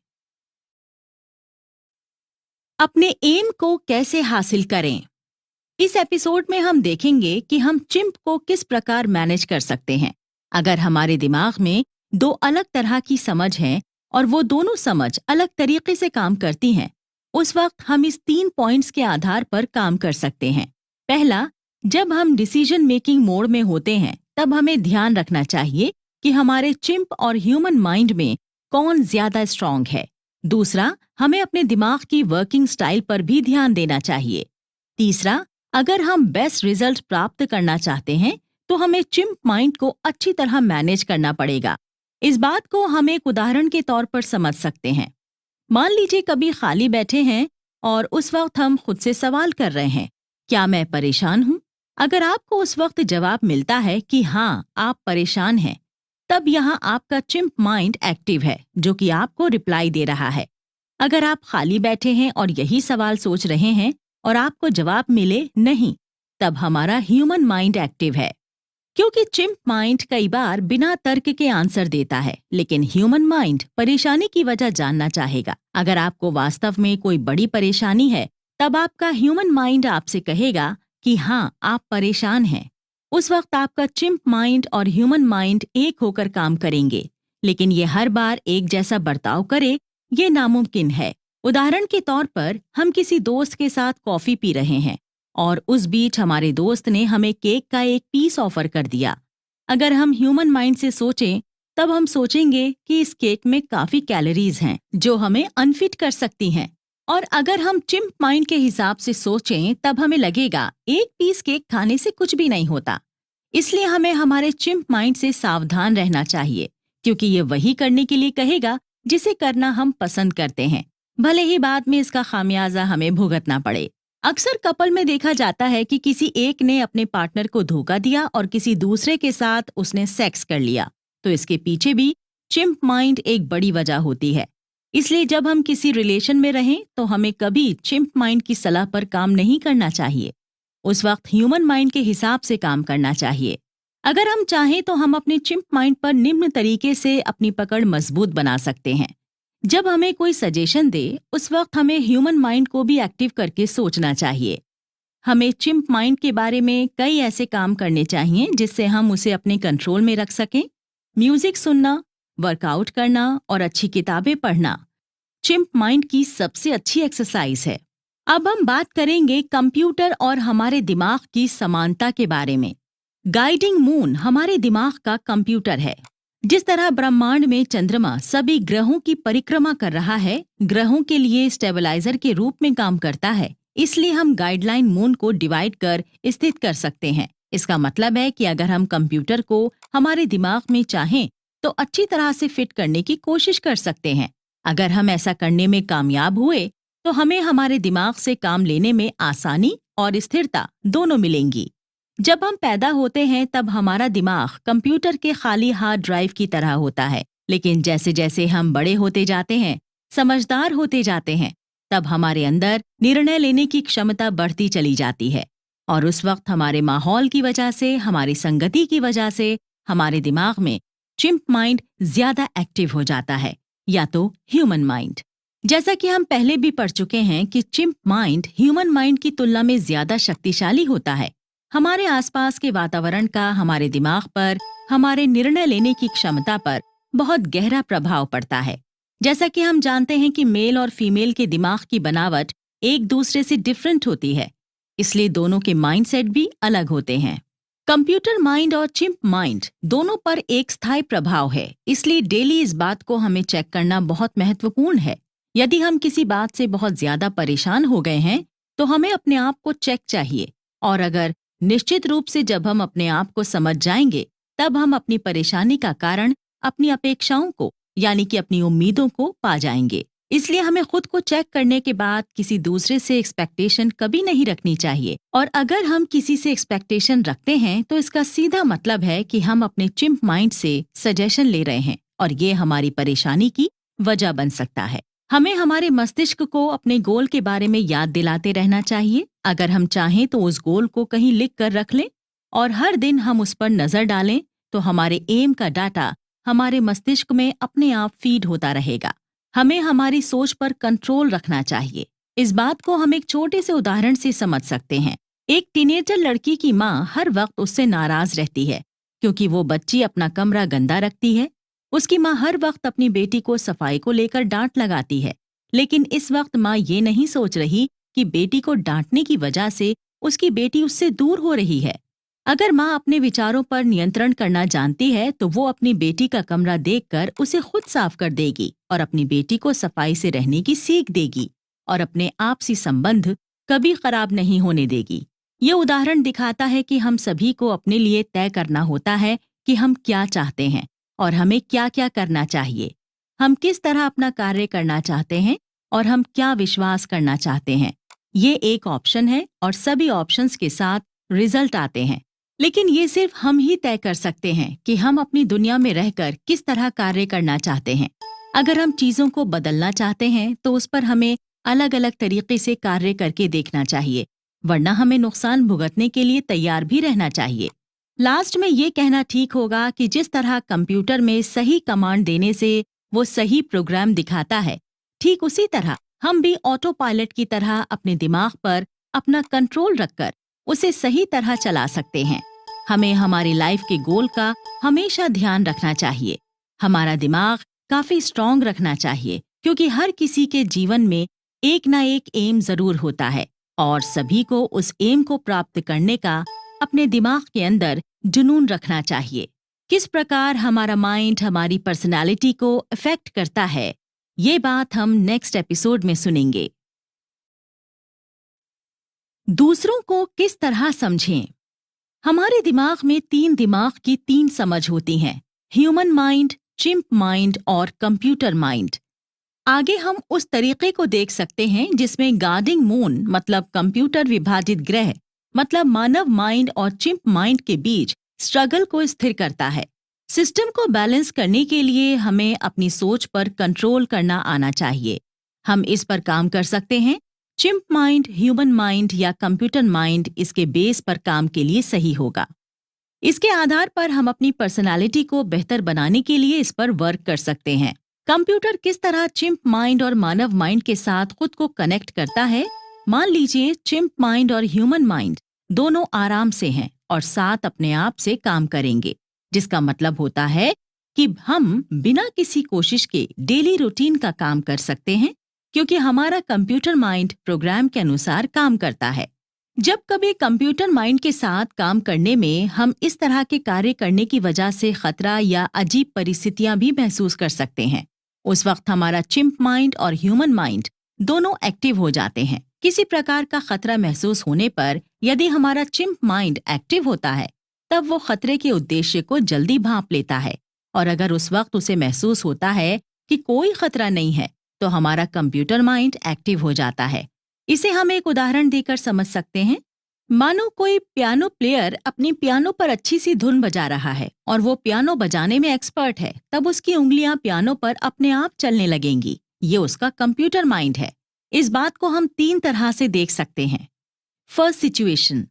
अपने एम को कैसे हासिल करें? इस एपिसोड में हम देखेंगे कि हम चिंप को किस प्रकार मैनेज कर सकते हैं। अगर हमारे दिमाग में दो अलग तरह की समझ है और वो दोनों समझ अलग तरीके से काम करती हैं, उस वक्त हम इस 3 पॉइंट्स के आधार पर काम कर सकते हैं। पहला, जब हम डिसीजन मेकिंग मोड में होते हैं तब हमें ध्यान रखना चाहिए कि हमारे चिंप और ह्यूमन माइंड में कौन ज्यादा स्ट्रांग है। दूसरा, हमें अपने दिमाग की वर्किंग स्टाइल पर भी ध्यान देना चाहिए। तीसरा, अगर हम बेस्ट रिजल्ट प्राप्त करना चाहते हैं तो हमें चिंप माइंड को अच्छी तरह मैनेज करना पड़ेगा। इस बात को हम एक उदाहरण के तौर पर समझ सकते हैं। मान लीजिए कभी खाली बैठे हैं और उस वक्त हम खुद से सवाल कर रहे हैं, क्या मैं परेशान हूँ? अगर आपको उस वक्त जवाब मिलता है कि हाँ, आप परेशान हैं, तब यहाँ आपका चिंप माइंड एक्टिव है जो कि आपको रिप्लाई दे रहा है। अगर आप खाली बैठे हैं और यही सवाल सोच रहे हैं और आपको जवाब मिले नहीं, तब हमारा ह्यूमन माइंड एक्टिव है। क्योंकि चिंप माइंड कई बार बिना तर्क के आंसर देता है, लेकिन ह्यूमन माइंड परेशानी की वजह जानना चाहेगा। अगर आपको वास्तव में कोई बड़ी परेशानी है, तब आपका ह्यूमन माइंड आपसे कहेगा कि हाँ, आप परेशान हैं। उस वक्त आपका चिंप माइंड और ह्यूमन माइंड एक होकर काम करेंगे, लेकिन ये हर बार एक जैसा बर्ताव करे, ये नामुमकिन है। उदाहरण के तौर पर हम किसी दोस्त के साथ कॉफी पी रहे हैं और उस बीच हमारे दोस्त ने हमें केक का एक पीस ऑफर कर दिया। अगर हम ह्यूमन माइंड से सोचें, तब हम सोचेंगे कि इस केक में काफी कैलोरीज हैं जो हमें अनफिट कर सकती हैं। और अगर हम चिंप माइंड के हिसाब से सोचें, तब हमें लगेगा एक पीस केक खाने से कुछ भी नहीं होता। इसलिए हमें हमारे चिंप माइंड से सावधान रहना चाहिए, क्योंकि ये वही करने के लिए कहेगा जिसे करना हम पसंद करते हैं, भले ही बाद में इसका खामियाजा हमें भुगतना पड़े। अक्सर कपल में देखा जाता है कि किसी एक ने अपने पार्टनर को धोखा दिया और किसी दूसरे के साथ उसने सेक्स कर लिया, तो इसके पीछे भी चिंप माइंड एक बड़ी वजह होती है। इसलिए जब हम किसी रिलेशन में रहें तो हमें कभी चिंप माइंड की सलाह पर काम नहीं करना चाहिए। उस वक्त ह्यूमन माइंड के हिसाब से काम करना चाहिए। अगर हम चाहें तो हम अपने चिंप माइंड पर निम्न तरीके से अपनी पकड़ मजबूत बना सकते हैं। जब हमें कोई सजेशन दे, उस वक्त हमें ह्यूमन माइंड को भी एक्टिव करके सोचना चाहिए। हमें चिंप माइंड के बारे में कई ऐसे काम करने चाहिए जिससे हम उसे अपने कंट्रोल में रख सकें। म्यूजिक सुनना, वर्कआउट करना और अच्छी किताबें पढ़ना चिंप माइंड की सबसे अच्छी एक्सरसाइज है। अब हम बात करेंगे कंप्यूटर और हमारे दिमाग की समानता के बारे में। गाइडिंग मून हमारे दिमाग का कंप्यूटर है। जिस तरह ब्रह्मांड में चंद्रमा सभी ग्रहों की परिक्रमा कर रहा है, ग्रहों के लिए स्टेबलाइजर के रूप में काम करता है, इसलिए हम गाइडलाइन मून को डिवाइड कर स्थित कर सकते हैं। इसका मतलब है कि अगर हम कंप्यूटर को हमारे दिमाग में चाहें तो अच्छी तरह से फिट करने की कोशिश कर सकते हैं। अगर हम ऐसा करने में कामयाब हुए तो हमें हमारे दिमाग से काम लेने में आसानी और स्थिरता दोनों मिलेंगी। जब हम पैदा होते हैं तब हमारा दिमाग कंप्यूटर के खाली हार्ड ड्राइव की तरह होता है, लेकिन जैसे जैसे हम बड़े होते जाते हैं, समझदार होते जाते हैं, तब हमारे अंदर निर्णय लेने की क्षमता बढ़ती चली जाती है। और उस वक्त हमारे माहौल की वजह से, हमारी संगति की वजह से हमारे दिमाग में चिंप माइंड ज्यादा एक्टिव हो जाता है, या तो ह्यूमन माइंड। जैसा कि हम पहले भी पढ़ चुके हैं कि चिंप माइंड ह्यूमन माइंड की तुलना में ज्यादा शक्तिशाली होता है। हमारे आसपास के वातावरण का हमारे दिमाग पर, हमारे निर्णय लेने की क्षमता पर बहुत गहरा प्रभाव पड़ता है। जैसा कि हम जानते हैं कि मेल और फीमेल के दिमाग की बनावट एक दूसरे से डिफरेंट होती है, इसलिए दोनों के माइंडसेट भी अलग होते हैं। कंप्यूटर माइंड और चिंप माइंड दोनों पर एक स्थायी प्रभाव है, इसलिए डेली इस बात को हमें चेक करना बहुत महत्वपूर्ण है। यदि हम किसी बात से बहुत ज्यादा परेशान हो गए हैं तो हमें अपने आप को चेक चाहिए, और अगर निश्चित रूप से जब हम अपने आप को समझ जाएंगे तब हम अपनी परेशानी का कारण अपनी अपेक्षाओं को, यानी कि अपनी उम्मीदों को पा जाएंगे। इसलिए हमें खुद को चेक करने के बाद किसी दूसरे से एक्सपेक्टेशन कभी नहीं रखनी चाहिए, और अगर हम किसी से एक्सपेक्टेशन रखते हैं तो इसका सीधा मतलब है कि हम अपने चिंप माइंड से सजेशन ले रहे हैं, और ये हमारी परेशानी की वजह बन सकता है। हमें हमारे मस्तिष्क को अपने गोल के बारे में याद दिलाते रहना चाहिए। अगर हम चाहें तो उस गोल को कहीं लिख कर रख लें और हर दिन हम उस पर नजर डालें, तो हमारे एम का डाटा हमारे मस्तिष्क में अपने आप फीड होता रहेगा। हमें हमारी सोच पर कंट्रोल रखना चाहिए। इस बात को हम एक छोटे से उदाहरण से समझ सकते हैं। एक टीनेजर लड़की की माँ हर वक्त उससे नाराज रहती है क्योंकि वो बच्ची अपना कमरा गंदा रखती है। उसकी माँ हर वक्त अपनी बेटी को सफाई को लेकर डांट लगाती है, लेकिन इस वक्त माँ ये नहीं सोच रही कि बेटी को डांटने की वजह से उसकी बेटी उससे दूर हो रही है। अगर माँ अपने विचारों पर नियंत्रण करना जानती है तो वो अपनी बेटी का कमरा देखकर उसे खुद साफ कर देगी और अपनी बेटी को सफाई से रहने की सीख देगी और अपने आपसी संबंध कभी खराब नहीं होने देगी। ये उदाहरण दिखाता है कि हम सभी को अपने लिए तय करना होता है कि हम क्या चाहते हैं और हमें क्या क्या करना चाहिए। हम किस तरह अपना कार्य करना चाहते हैं और हम क्या विश्वास करना चाहते हैं। ये एक ऑप्शन है और सभी ऑप्शंस के साथ रिजल्ट आते हैं। लेकिन ये सिर्फ हम ही तय कर सकते हैं कि हम अपनी दुनिया में रहकर किस तरह कार्य करना चाहते हैं। अगर हम चीजों को बदलना चाहते हैं तो उस पर हमें अलग अलग तरीके से कार्य करके देखना चाहिए, वरना हमें नुकसान भुगतने के लिए तैयार भी रहना चाहिए। लास्ट में ये कहना ठीक होगा कि जिस तरह कंप्यूटर में सही कमांड देने से वो सही प्रोग्राम दिखाता है, ठीक उसी तरह हम भी ऑटो पायलट की तरह अपने दिमाग पर अपना कंट्रोल रखकर उसे सही तरह चला सकते हैं। हमें हमारी लाइफ के गोल का हमेशा ध्यान रखना चाहिए। हमारा दिमाग काफी स्ट्रांग रखना चाहिए क्योंकि हर किसी के जीवन में एक ना एक एम जरूर होता है और सभी को उस एम को प्राप्त करने का अपने दिमाग के अंदर जुनून रखना चाहिए। किस प्रकार हमारा माइंड हमारी पर्सनालिटी को अफेक्ट करता है, ये बात हम नेक्स्ट एपिसोड में सुनेंगे। दूसरों को किस तरह समझें? हमारे दिमाग में दिमाग की 3 समझ होती हैं: ह्यूमन माइंड, चिंप माइंड और कंप्यूटर माइंड। आगे हम उस तरीके को देख सकते हैं जिसमें गार्डिंग मून मतलब कंप्यूटर विभाजित ग्रह मतलब मानव माइंड और चिंप माइंड के बीच स्ट्रगल को स्थिर करता है। सिस्टम को बैलेंस करने के लिए हमें अपनी सोच पर कंट्रोल करना आना चाहिए। हम इस पर काम कर सकते हैं। चिंप माइंड, ह्यूमन माइंड या कंप्यूटर माइंड इसके बेस पर काम के लिए सही होगा। इसके आधार पर हम अपनी पर्सनालिटी को बेहतर बनाने के लिए इस पर वर्क कर सकते हैं। कंप्यूटर किस तरह चिंप माइंड और मानव माइंड के साथ खुद को कनेक्ट करता है? मान लीजिए चिंप माइंड और ह्यूमन माइंड दोनों आराम से हैं और साथ अपने आप से काम करेंगे, जिसका मतलब होता है कि हम बिना किसी कोशिश के डेली रूटीन का काम कर सकते हैं क्योंकि हमारा कंप्यूटर माइंड प्रोग्राम के अनुसार काम करता है। जब कभी कंप्यूटर माइंड के साथ काम करने में हम इस तरह के कार्य करने की वजह से खतरा या अजीब परिस्थितियां भी महसूस कर सकते हैं, उस वक्त हमारा चिंप माइंड और ह्यूमन माइंड दोनों एक्टिव हो जाते हैं। किसी प्रकार का खतरा महसूस होने पर यदि हमारा चिंप माइंड एक्टिव होता है तब वो खतरे के उद्देश्य को जल्दी भांप लेता है और अगर उस वक्त उसे महसूस होता है कि कोई खतरा नहीं है तो हमारा कंप्यूटर माइंड एक्टिव हो जाता है। इसे हम एक उदाहरण देकर समझ सकते हैं। मानो कोई पियानो प्लेयर अपनी पियानो पर अच्छी सी धुन बजा रहा है और वो पियानो बजाने में एक्सपर्ट है, तब उसकी उंगलियां पियानो पर अपने आप चलने लगेंगी। ये उसका कंप्यूटर माइंड है। इस बात को हम 3 तरह से देख सकते हैं। फर्स्ट सिचुएशन,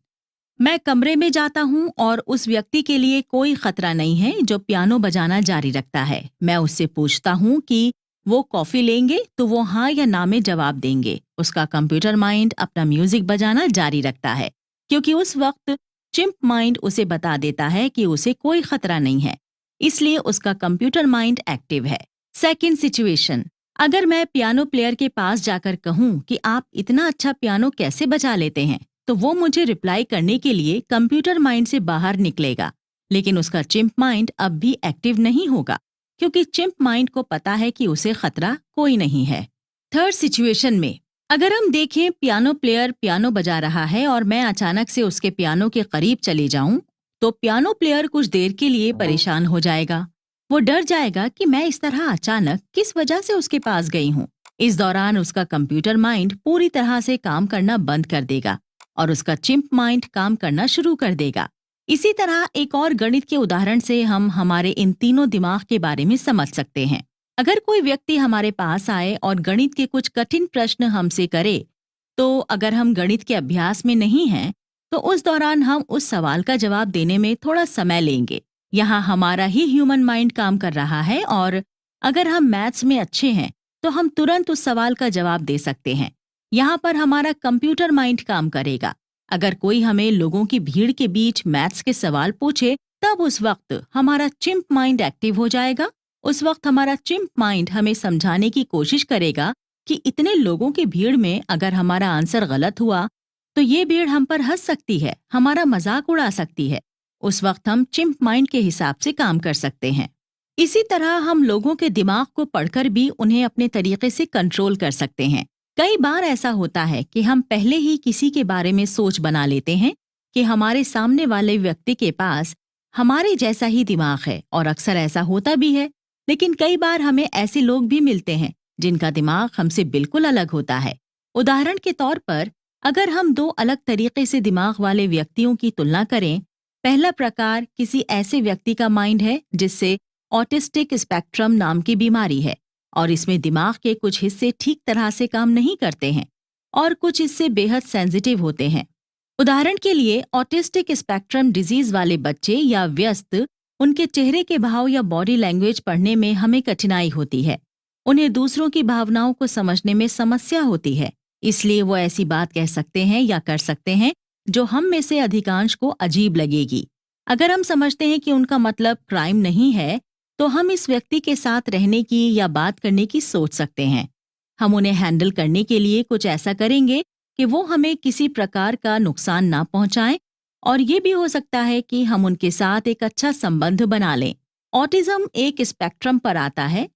मैं कमरे में जाता हूँ और उस व्यक्ति के लिए कोई खतरा नहीं है जो पियानो बजाना जारी रखता है। मैं उससे पूछता हूँ कि वो कॉफी लेंगे तो वो हाँ या ना में जवाब देंगे। उसका कंप्यूटर माइंड अपना म्यूजिक बजाना जारी रखता है क्योंकि उस वक्त चिंप माइंड उसे बता देता है कि उसे कोई खतरा नहीं है, इसलिए उसका कंप्यूटर माइंड एक्टिव है। सेकंड सिचुएशन, अगर मैं पियानो प्लेयर के पास जाकर कहूँ कि आप इतना अच्छा पियानो कैसे बजा लेते हैं, तो वो मुझे रिप्लाई करने के लिए कंप्यूटर माइंड से बाहर निकलेगा, लेकिन उसका चिंप माइंड अब भी एक्टिव नहीं होगा क्योंकि चिंप माइंड को पता है कि उसे खतरा कोई नहीं है। थर्ड सिचुएशन में अगर हम देखें पियानो प्लेयर पियानो बजा रहा है और मैं अचानक से उसके पियानो के करीब चले जाऊं, तो पियानो प्लेयर कुछ देर के लिए परेशान हो जाएगा। वो डर जाएगा कि मैं इस तरह अचानक किस वजह से उसके पास गई हूँ। इस दौरान उसका कंप्यूटर माइंड पूरी तरह से काम करना बंद कर देगा और उसका चिंप माइंड काम करना शुरू कर देगा। इसी तरह एक और गणित के उदाहरण से हम हमारे इन तीनों दिमाग के बारे में समझ सकते हैं। अगर कोई व्यक्ति हमारे पास आए और गणित के कुछ कठिन प्रश्न हमसे करे, तो अगर हम गणित के अभ्यास में नहीं हैं, तो उस दौरान हम उस सवाल का जवाब देने में थोड़ा समय लेंगे। यहाँ हमारा ही ह्यूमन माइंड काम कर रहा है और अगर हम मैथ्स में अच्छे हैं, तो हम तुरंत उस सवाल का जवाब दे सकते हैं। यहाँ पर हमारा कंप्यूटर माइंड काम करेगा अगर कोई हमें लोगों की भीड़ के बीच मैथ्स के सवाल पूछे, तब उस वक्त हमारा चिंप माइंड एक्टिव हो जाएगा। उस वक्त हमारा चिंप माइंड हमें समझाने की कोशिश करेगा कि इतने लोगों की भीड़ में अगर हमारा आंसर गलत हुआ तो ये भीड़ हम पर हंस सकती है, हमारा मजाक उड़ा सकती है। उस वक्त हम चिंप माइंड के हिसाब से काम कर सकते हैं। इसी तरह हम लोगों के दिमाग को पढ़कर भी उन्हें अपने तरीके से कंट्रोल कर सकते हैं। कई बार ऐसा होता है कि हम पहले ही किसी के बारे में सोच बना लेते हैं कि हमारे सामने वाले व्यक्ति के पास हमारे जैसा ही दिमाग है, और अक्सर ऐसा होता भी है। लेकिन कई बार हमें ऐसे लोग भी मिलते हैं जिनका दिमाग हमसे बिल्कुल अलग होता है। उदाहरण के तौर पर, अगर हम दो अलग तरीके से दिमाग वाले व्यक्तियों की तुलना करें, पहला प्रकार किसी ऐसे व्यक्ति का माइंड है जिससे ऑटिस्टिक स्पेक्ट्रम नाम की बीमारी है, और इसमें दिमाग के कुछ हिस्से ठीक तरह से काम नहीं करते हैं और कुछ हिस्से बेहद सेंसिटिव होते हैं। उदाहरण के लिए, ऑटिस्टिक स्पेक्ट्रम डिजीज वाले बच्चे या व्यस्त, उनके चेहरे के भाव या बॉडी लैंग्वेज पढ़ने में हमें कठिनाई होती है। उन्हें दूसरों की भावनाओं को समझने में समस्या होती है, इसलिए वो ऐसी बात कह सकते हैं या कर सकते हैं जो हम में से अधिकांश को अजीब लगेगी। अगर हम समझते हैं कि उनका मतलब क्राइम नहीं है, तो हम इस व्यक्ति के साथ रहने की या बात करने की सोच सकते हैं। हम उन्हें हैंडल करने के लिए कुछ ऐसा करेंगे कि वो हमें किसी प्रकार का नुकसान ना पहुंचाएं, और ये भी हो सकता है कि हम उनके साथ एक अच्छा संबंध बना लें। ऑटिज्म एक स्पेक्ट्रम पर आता है।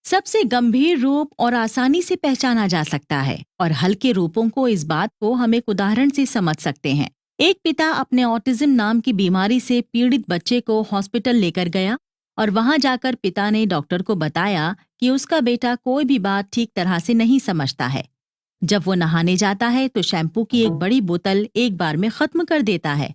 सबसे गंभीर रूप और आसानी से पहचाना जा सकता है, और हल्के रूपों को इस बात को हम एक उदाहरण से समझ सकते हैं। एक पिता अपने ऑटिज्म नाम की बीमारी से पीड़ित बच्चे को हॉस्पिटल लेकर गया, और वहां जाकर पिता ने डॉक्टर को बताया कि उसका बेटा कोई भी बात ठीक तरह से नहीं समझता है। जब वो नहाने जाता है तो शैम्पू की एक बड़ी बोतल एक बार में खत्म कर देता है।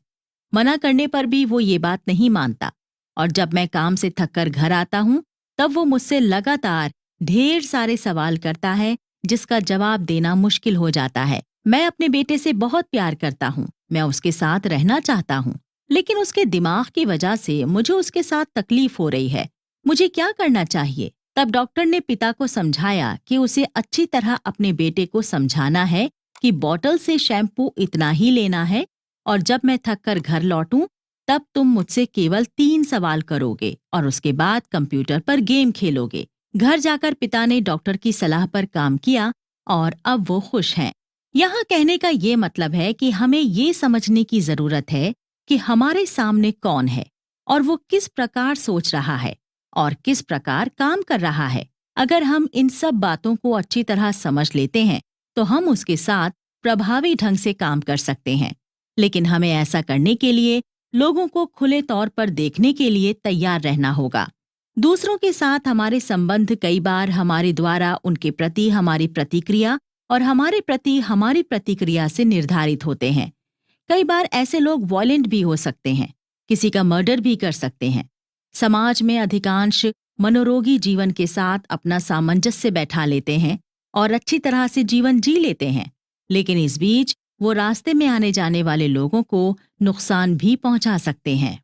मना करने पर भी वो ये बात नहीं मानता, और जब मैं काम से थककर घर आता हूँ तब वो मुझसे लगातार ढेर सारे सवाल करता है जिसका जवाब देना मुश्किल हो जाता है। मैं अपने बेटे से बहुत प्यार करता हूँ, मैं उसके साथ रहना चाहता हूँ, लेकिन उसके दिमाग की वजह से मुझे उसके साथ तकलीफ हो रही है। मुझे क्या करना चाहिए? तब डॉक्टर ने पिता को समझाया कि उसे अच्छी तरह अपने बेटे को समझाना है कि बोतल से शैम्पू इतना ही लेना है, और जब मैं थककर घर लौटूं तब तुम मुझसे केवल 3 सवाल करोगे और उसके बाद कंप्यूटर पर गेम खेलोगे। घर जाकर पिता ने डॉक्टर की सलाह पर काम किया और अब वो खुश हैं। यहाँ कहने का ये मतलब है कि हमें ये समझने की जरूरत है कि हमारे सामने कौन है और वो किस प्रकार सोच रहा है और किस प्रकार काम कर रहा है। अगर हम इन सब बातों को अच्छी तरह समझ लेते हैं तो हम उसके साथ प्रभावी ढंग से काम कर सकते हैं। लेकिन हमें ऐसा करने के लिए लोगों को खुले तौर पर देखने के लिए तैयार रहना होगा। दूसरों के साथ हमारे संबंध कई बार हमारे द्वारा उनके प्रति हमारी प्रतिक्रिया और हमारे प्रति हमारी प्रतिक्रिया से निर्धारित होते हैं। कई बार ऐसे लोग वॉयलेंट भी हो सकते हैं, किसी का मर्डर भी कर सकते हैं। समाज में अधिकांश मनोरोगी जीवन के साथ अपना सामंजस्य बैठा लेते हैं और अच्छी तरह से जीवन जी लेते हैं, लेकिन इस बीच वो रास्ते में आने जाने वाले लोगों को नुकसान भी पहुंचा सकते हैं।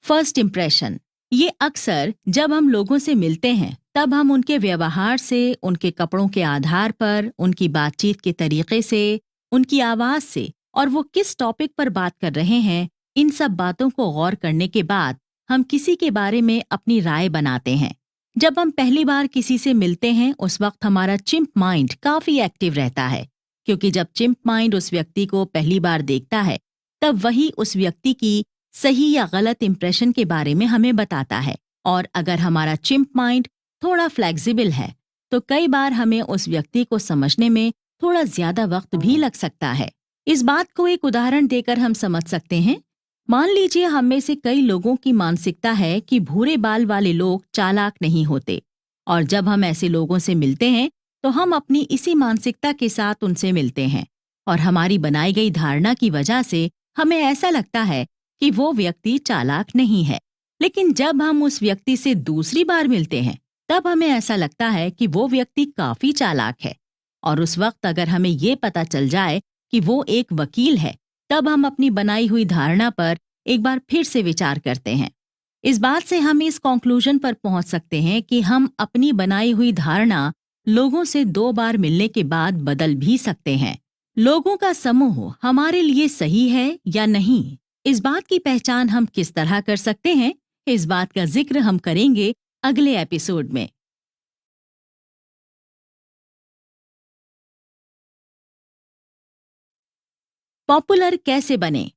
फर्स्ट इंप्रेशन, ये अक्सर जब हम लोगों से मिलते हैं तब हम उनके व्यवहार से, उनके कपड़ों के आधार पर, उनकी बातचीत के तरीके से, उनकी आवाज से और वो किस टॉपिक पर बात कर रहे हैं, इन सब बातों को गौर करने के बाद हम किसी के बारे में अपनी राय बनाते हैं। जब हम पहली बार किसी से मिलते हैं उस वक्त हमारा चिंप माइंड काफी एक्टिव रहता है, क्योंकि जब चिंप माइंड उस व्यक्ति को पहली बार देखता है तब वही उस व्यक्ति की सही या गलत इंप्रेशन के बारे में हमें बताता है। और अगर हमारा चिंप माइंड थोड़ा फ्लेक्सिबल है तो कई बार हमें उस व्यक्ति को समझने में थोड़ा ज्यादा वक्त भी लग सकता है। इस बात को एक उदाहरण देकर हम समझ सकते हैं। मान लीजिए हम में से कई लोगों की मानसिकता है कि भूरे बाल वाले लोग चालाक नहीं होते, और जब हम ऐसे लोगों से मिलते हैं तो हम अपनी इसी मानसिकता के साथ उनसे मिलते हैं, और हमारी बनाई गई धारणा की वजह से हमें ऐसा लगता है कि वो व्यक्ति चालाक नहीं है। लेकिन जब हम उस व्यक्ति से दूसरी बार मिलते हैं तब हमें ऐसा लगता है कि वो व्यक्ति काफी चालाक है, और उस वक्त अगर हमें ये पता चल जाए कि वो एक वकील है तब हम अपनी बनाई हुई धारणा पर एक बार फिर से विचार करते हैं। इस बात से हम इस कंक्लूजन पर पहुंच सकते हैं कि हम अपनी बनाई हुई धारणा लोगों से 2 बार मिलने के बाद बदल भी सकते हैं। लोगों का समूह हमारे लिए सही है या नहीं, इस बात की पहचान हम किस तरह कर सकते हैं, इस बात का जिक्र हम करेंगे अगले एपिसोड में। पॉपुलर कैसे बने?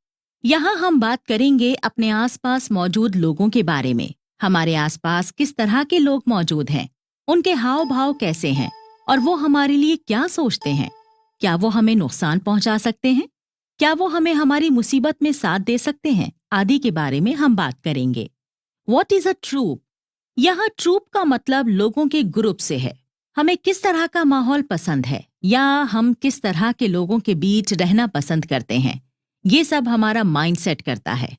यहाँ हम बात करेंगे अपने आसपास मौजूद लोगों के बारे में। हमारे आसपास किस तरह के लोग मौजूद हैं, उनके हाव भाव कैसे हैं और वो हमारे लिए क्या सोचते हैं। क्या वो हमें नुकसान पहुंचा सकते हैं? क्या वो हमें हमारी मुसीबत में साथ दे सकते हैं, आदि के बारे में हम बात करेंगे। What is a troop? यहाँ ट्रूप का मतलब लोगों के ग्रुप से है। हमें किस तरह का माहौल पसंद है या हम किस तरह के लोगों के बीच रहना पसंद करते हैं, ये सब हमारा माइंडसेट करता है।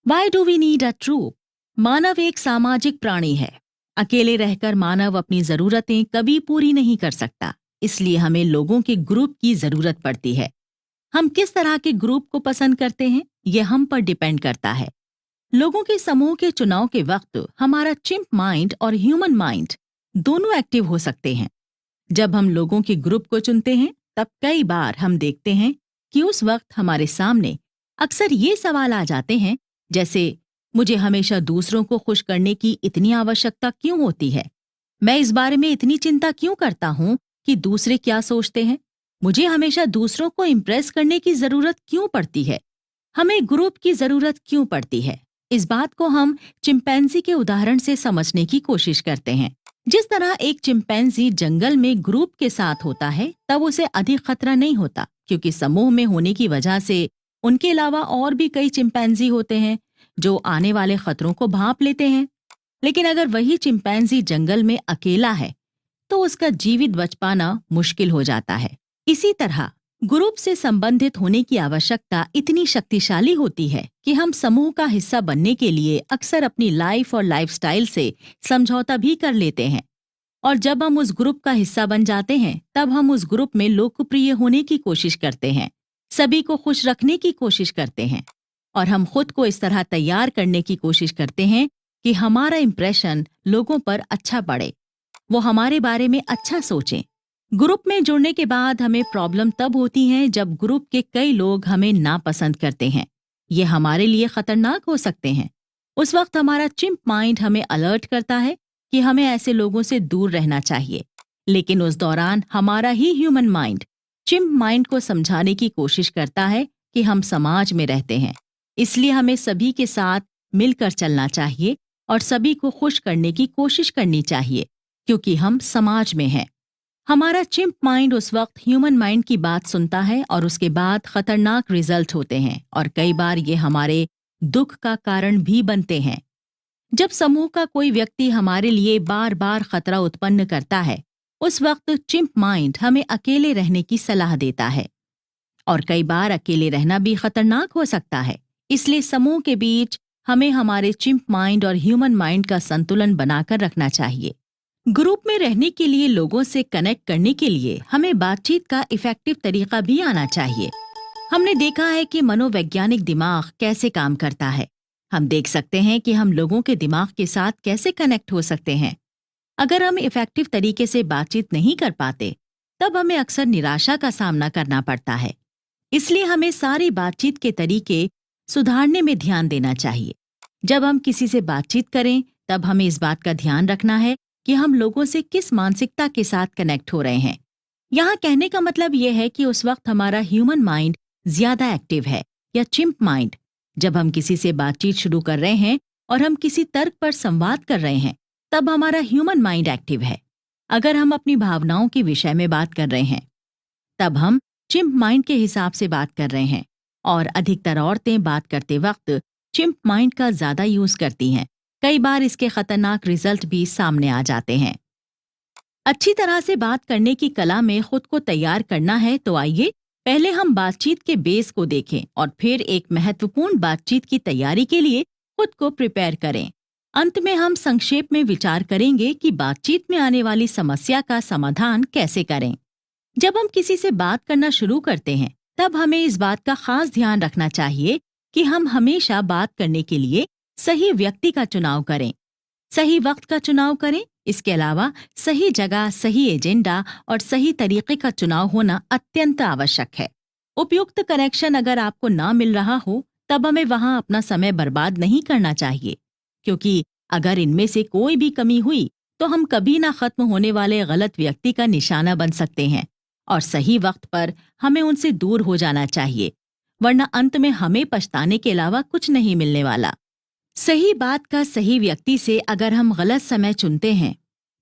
Why do we need a troop? मानव एक सामाजिक प्राणी है। अकेले रहकर मानव अपनी जरूरतें कभी पूरी नहीं कर सकता, इसलिए हमें लोगों के ग्रुप की जरूरत पड़ती है। हम किस तरह के ग्रुप को पसंद करते हैं, यह हम पर डिपेंड करता है। लोगों के समूह के चुनाव के वक्त हमारा चिंप माइंड और ह्यूमन माइंड दोनों एक्टिव हो सकते हैं। जब हम लोगों के ग्रुप को चुनते हैं, तब कई बार हम देखते हैं कि उस वक्त हमारे सामने अक्सर ये सवाल आ जाते हैं, जैसे मुझे हमेशा दूसरों को खुश करने की इतनी आवश्यकता क्यों होती है? मैं इस बारे में इतनी चिंता क्यों करता हूँ कि दूसरे क्या सोचते हैं? मुझे हमेशा दूसरों को इम्प्रेस करने की जरूरत क्यों पड़ती है? हमें ग्रुप की जरूरत क्यों पड़ती है? इस बात को हम चिंपैंजी के उदाहरण से समझने की कोशिश करते हैं। जिस तरह एक चिंपैंजी जंगल में ग्रुप के साथ होता है, तब उसे अधिक खतरा नहीं होता, क्योंकि समूह में होने की वजह से उनके अलावा और भी कई चिंपैंजी होते हैं जो आने वाले खतरों को भांप लेते हैं। लेकिन अगर वही चिंपैंजी जंगल में अकेला है, तो उसका जीवित बच पाना मुश्किल हो जाता है। इसी तरह ग्रुप से संबंधित होने की आवश्यकता इतनी शक्तिशाली होती है कि हम समूह का हिस्सा बनने के लिए अक्सर अपनी लाइफ और लाइफस्टाइल से समझौता भी कर लेते हैं। और जब हम उस ग्रुप का हिस्सा बन जाते हैं, तब हम उस ग्रुप में लोकप्रिय होने की कोशिश करते हैं, सभी को खुश रखने की कोशिश करते हैं, और हम खुद को इस तरह तैयार करने की कोशिश करते हैं कि हमारा इंप्रेशन लोगों पर अच्छा पड़े, वो हमारे बारे में अच्छा सोचें। ग्रुप में जुड़ने के बाद हमें प्रॉब्लम तब होती है जब ग्रुप के कई लोग हमें नापसंद करते हैं। ये हमारे लिए खतरनाक हो सकते हैं। उस वक्त हमारा चिंप माइंड हमें अलर्ट करता है कि हमें ऐसे लोगों से दूर रहना चाहिए। लेकिन उस दौरान हमारा ही ह्यूमन माइंड चिंप माइंड को समझाने की कोशिश करता है कि हम समाज में रहते हैं, इसलिए हमें सभी के साथ मिलकर चलना चाहिए और सभी को खुश करने की कोशिश करनी चाहिए, क्योंकि हम समाज में हैं। हमारा चिंप माइंड उस वक्त ह्यूमन माइंड की बात सुनता है और उसके बाद खतरनाक रिजल्ट होते हैं, और कई बार ये हमारे दुख का कारण भी बनते हैं। जब समूह का कोई व्यक्ति हमारे लिए बार बार खतरा उत्पन्न करता है, उस वक्त चिंप माइंड हमें अकेले रहने की सलाह देता है, और कई बार अकेले रहना भी खतरनाक हो सकता है। इसलिए समूह के बीच हमें हमारे चिंप माइंड और ह्यूमन माइंड का संतुलन बनाकर रखना चाहिए। ग्रुप में रहने के लिए लोगों से कनेक्ट करने के लिए हमें बातचीत का इफेक्टिव तरीका भी आना चाहिए। हमने देखा है कि मनोवैज्ञानिक दिमाग कैसे काम करता है। हम देख सकते हैं कि हम लोगों के दिमाग के साथ कैसे कनेक्ट हो सकते हैं। अगर हम इफेक्टिव तरीके से बातचीत नहीं कर पाते, तब हमें अक्सर निराशा का सामना करना पड़ता है। इसलिए हमें सारी बातचीत के तरीके सुधारने में ध्यान देना चाहिए। जब हम किसी से बातचीत करें, तब हमें इस बात का ध्यान रखना है कि हम लोगों से किस मानसिकता के साथ कनेक्ट हो रहे हैं। यहाँ कहने का मतलब यह है कि उस वक्त हमारा ह्यूमन माइंड ज्यादा एक्टिव है या चिंप माइंड। जब हम किसी से बातचीत शुरू कर रहे हैं और हम किसी तर्क पर संवाद कर रहे हैं, तब हमारा ह्यूमन माइंड एक्टिव है। अगर हम अपनी भावनाओं के विषय में बात कर रहे हैं, तब हम चिंप माइंड के हिसाब से बात कर रहे हैं, और अधिकतर औरतें बात करते वक्त चिंप माइंड का ज्यादा यूज करती हैं। कई बार इसके खतरनाक रिजल्ट भी सामने आ जाते हैं। अच्छी तरह से बात करने की कला में खुद को तैयार करना है, तो आइए पहले हम बातचीत के बेस को देखें और फिर एक महत्वपूर्ण बातचीत की तैयारी के लिए खुद को प्रिपेयर करें। अंत में हम संक्षेप में विचार करेंगे कि बातचीत में आने वाली समस्या का समाधान कैसे करें। जब हम किसी से बात करना शुरू करते हैं, तब हमें इस बात का खास ध्यान रखना चाहिए कि हम हमेशा बात करने के लिए सही व्यक्ति का चुनाव करें। सही वक्त का चुनाव करें। इसके अलावा सही जगह, सही एजेंडा और सही तरीके का चुनाव होना अत्यंत आवश्यक है। उपयुक्त कनेक्शन अगर आपको ना मिल रहा हो, तब हमें वहां अपना समय बर्बाद नहीं करना चाहिए, क्योंकि अगर इनमें से कोई भी कमी हुई तो हम कभी ना खत्म होने वाले गलत व्यक्ति का निशाना बन सकते हैं और सही वक्त पर हमें उनसे दूर हो जाना चाहिए, वरना अंत में हमें पछताने के अलावा कुछ नहीं मिलने वाला। सही बात का सही व्यक्ति से अगर हम गलत समय चुनते हैं,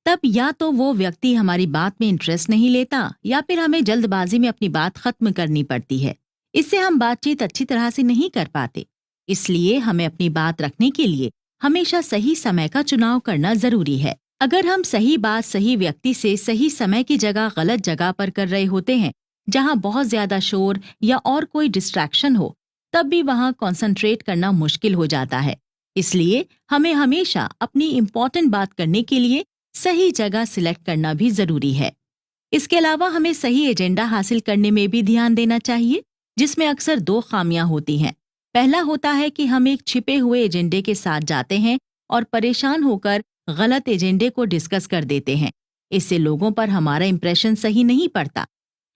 तब या तो वो व्यक्ति हमारी बात में इंटरेस्ट नहीं लेता या फिर हमें जल्दबाजी में अपनी बात खत्म करनी पड़ती है। इससे हम बातचीत अच्छी तरह से नहीं कर पाते। इसलिए हमें अपनी बात रखने के लिए हमेशा सही समय का चुनाव करना जरूरी है। अगर हम सही बात सही व्यक्ति से सही समय की जगह गलत जगह पर कर रहे होते हैं, जहां बहुत ज्यादा शोर या और कोई डिस्ट्रैक्शन हो, तब भी वहां कॉन्सेंट्रेट करना मुश्किल हो जाता है। इसलिए हमें हमेशा अपनी इम्पोर्टेंट बात करने के लिए सही जगह सिलेक्ट करना भी जरूरी है। इसके अलावा हमें सही एजेंडा हासिल करने में भी ध्यान देना चाहिए, जिसमें अक्सर दो खामियां होती हैं। पहला होता है कि हम एक छिपे हुए एजेंडे के साथ जाते हैं और परेशान होकर गलत एजेंडे को डिस्कस कर देते हैं। इससे लोगों पर हमारा इंप्रेशन सही नहीं पड़ता।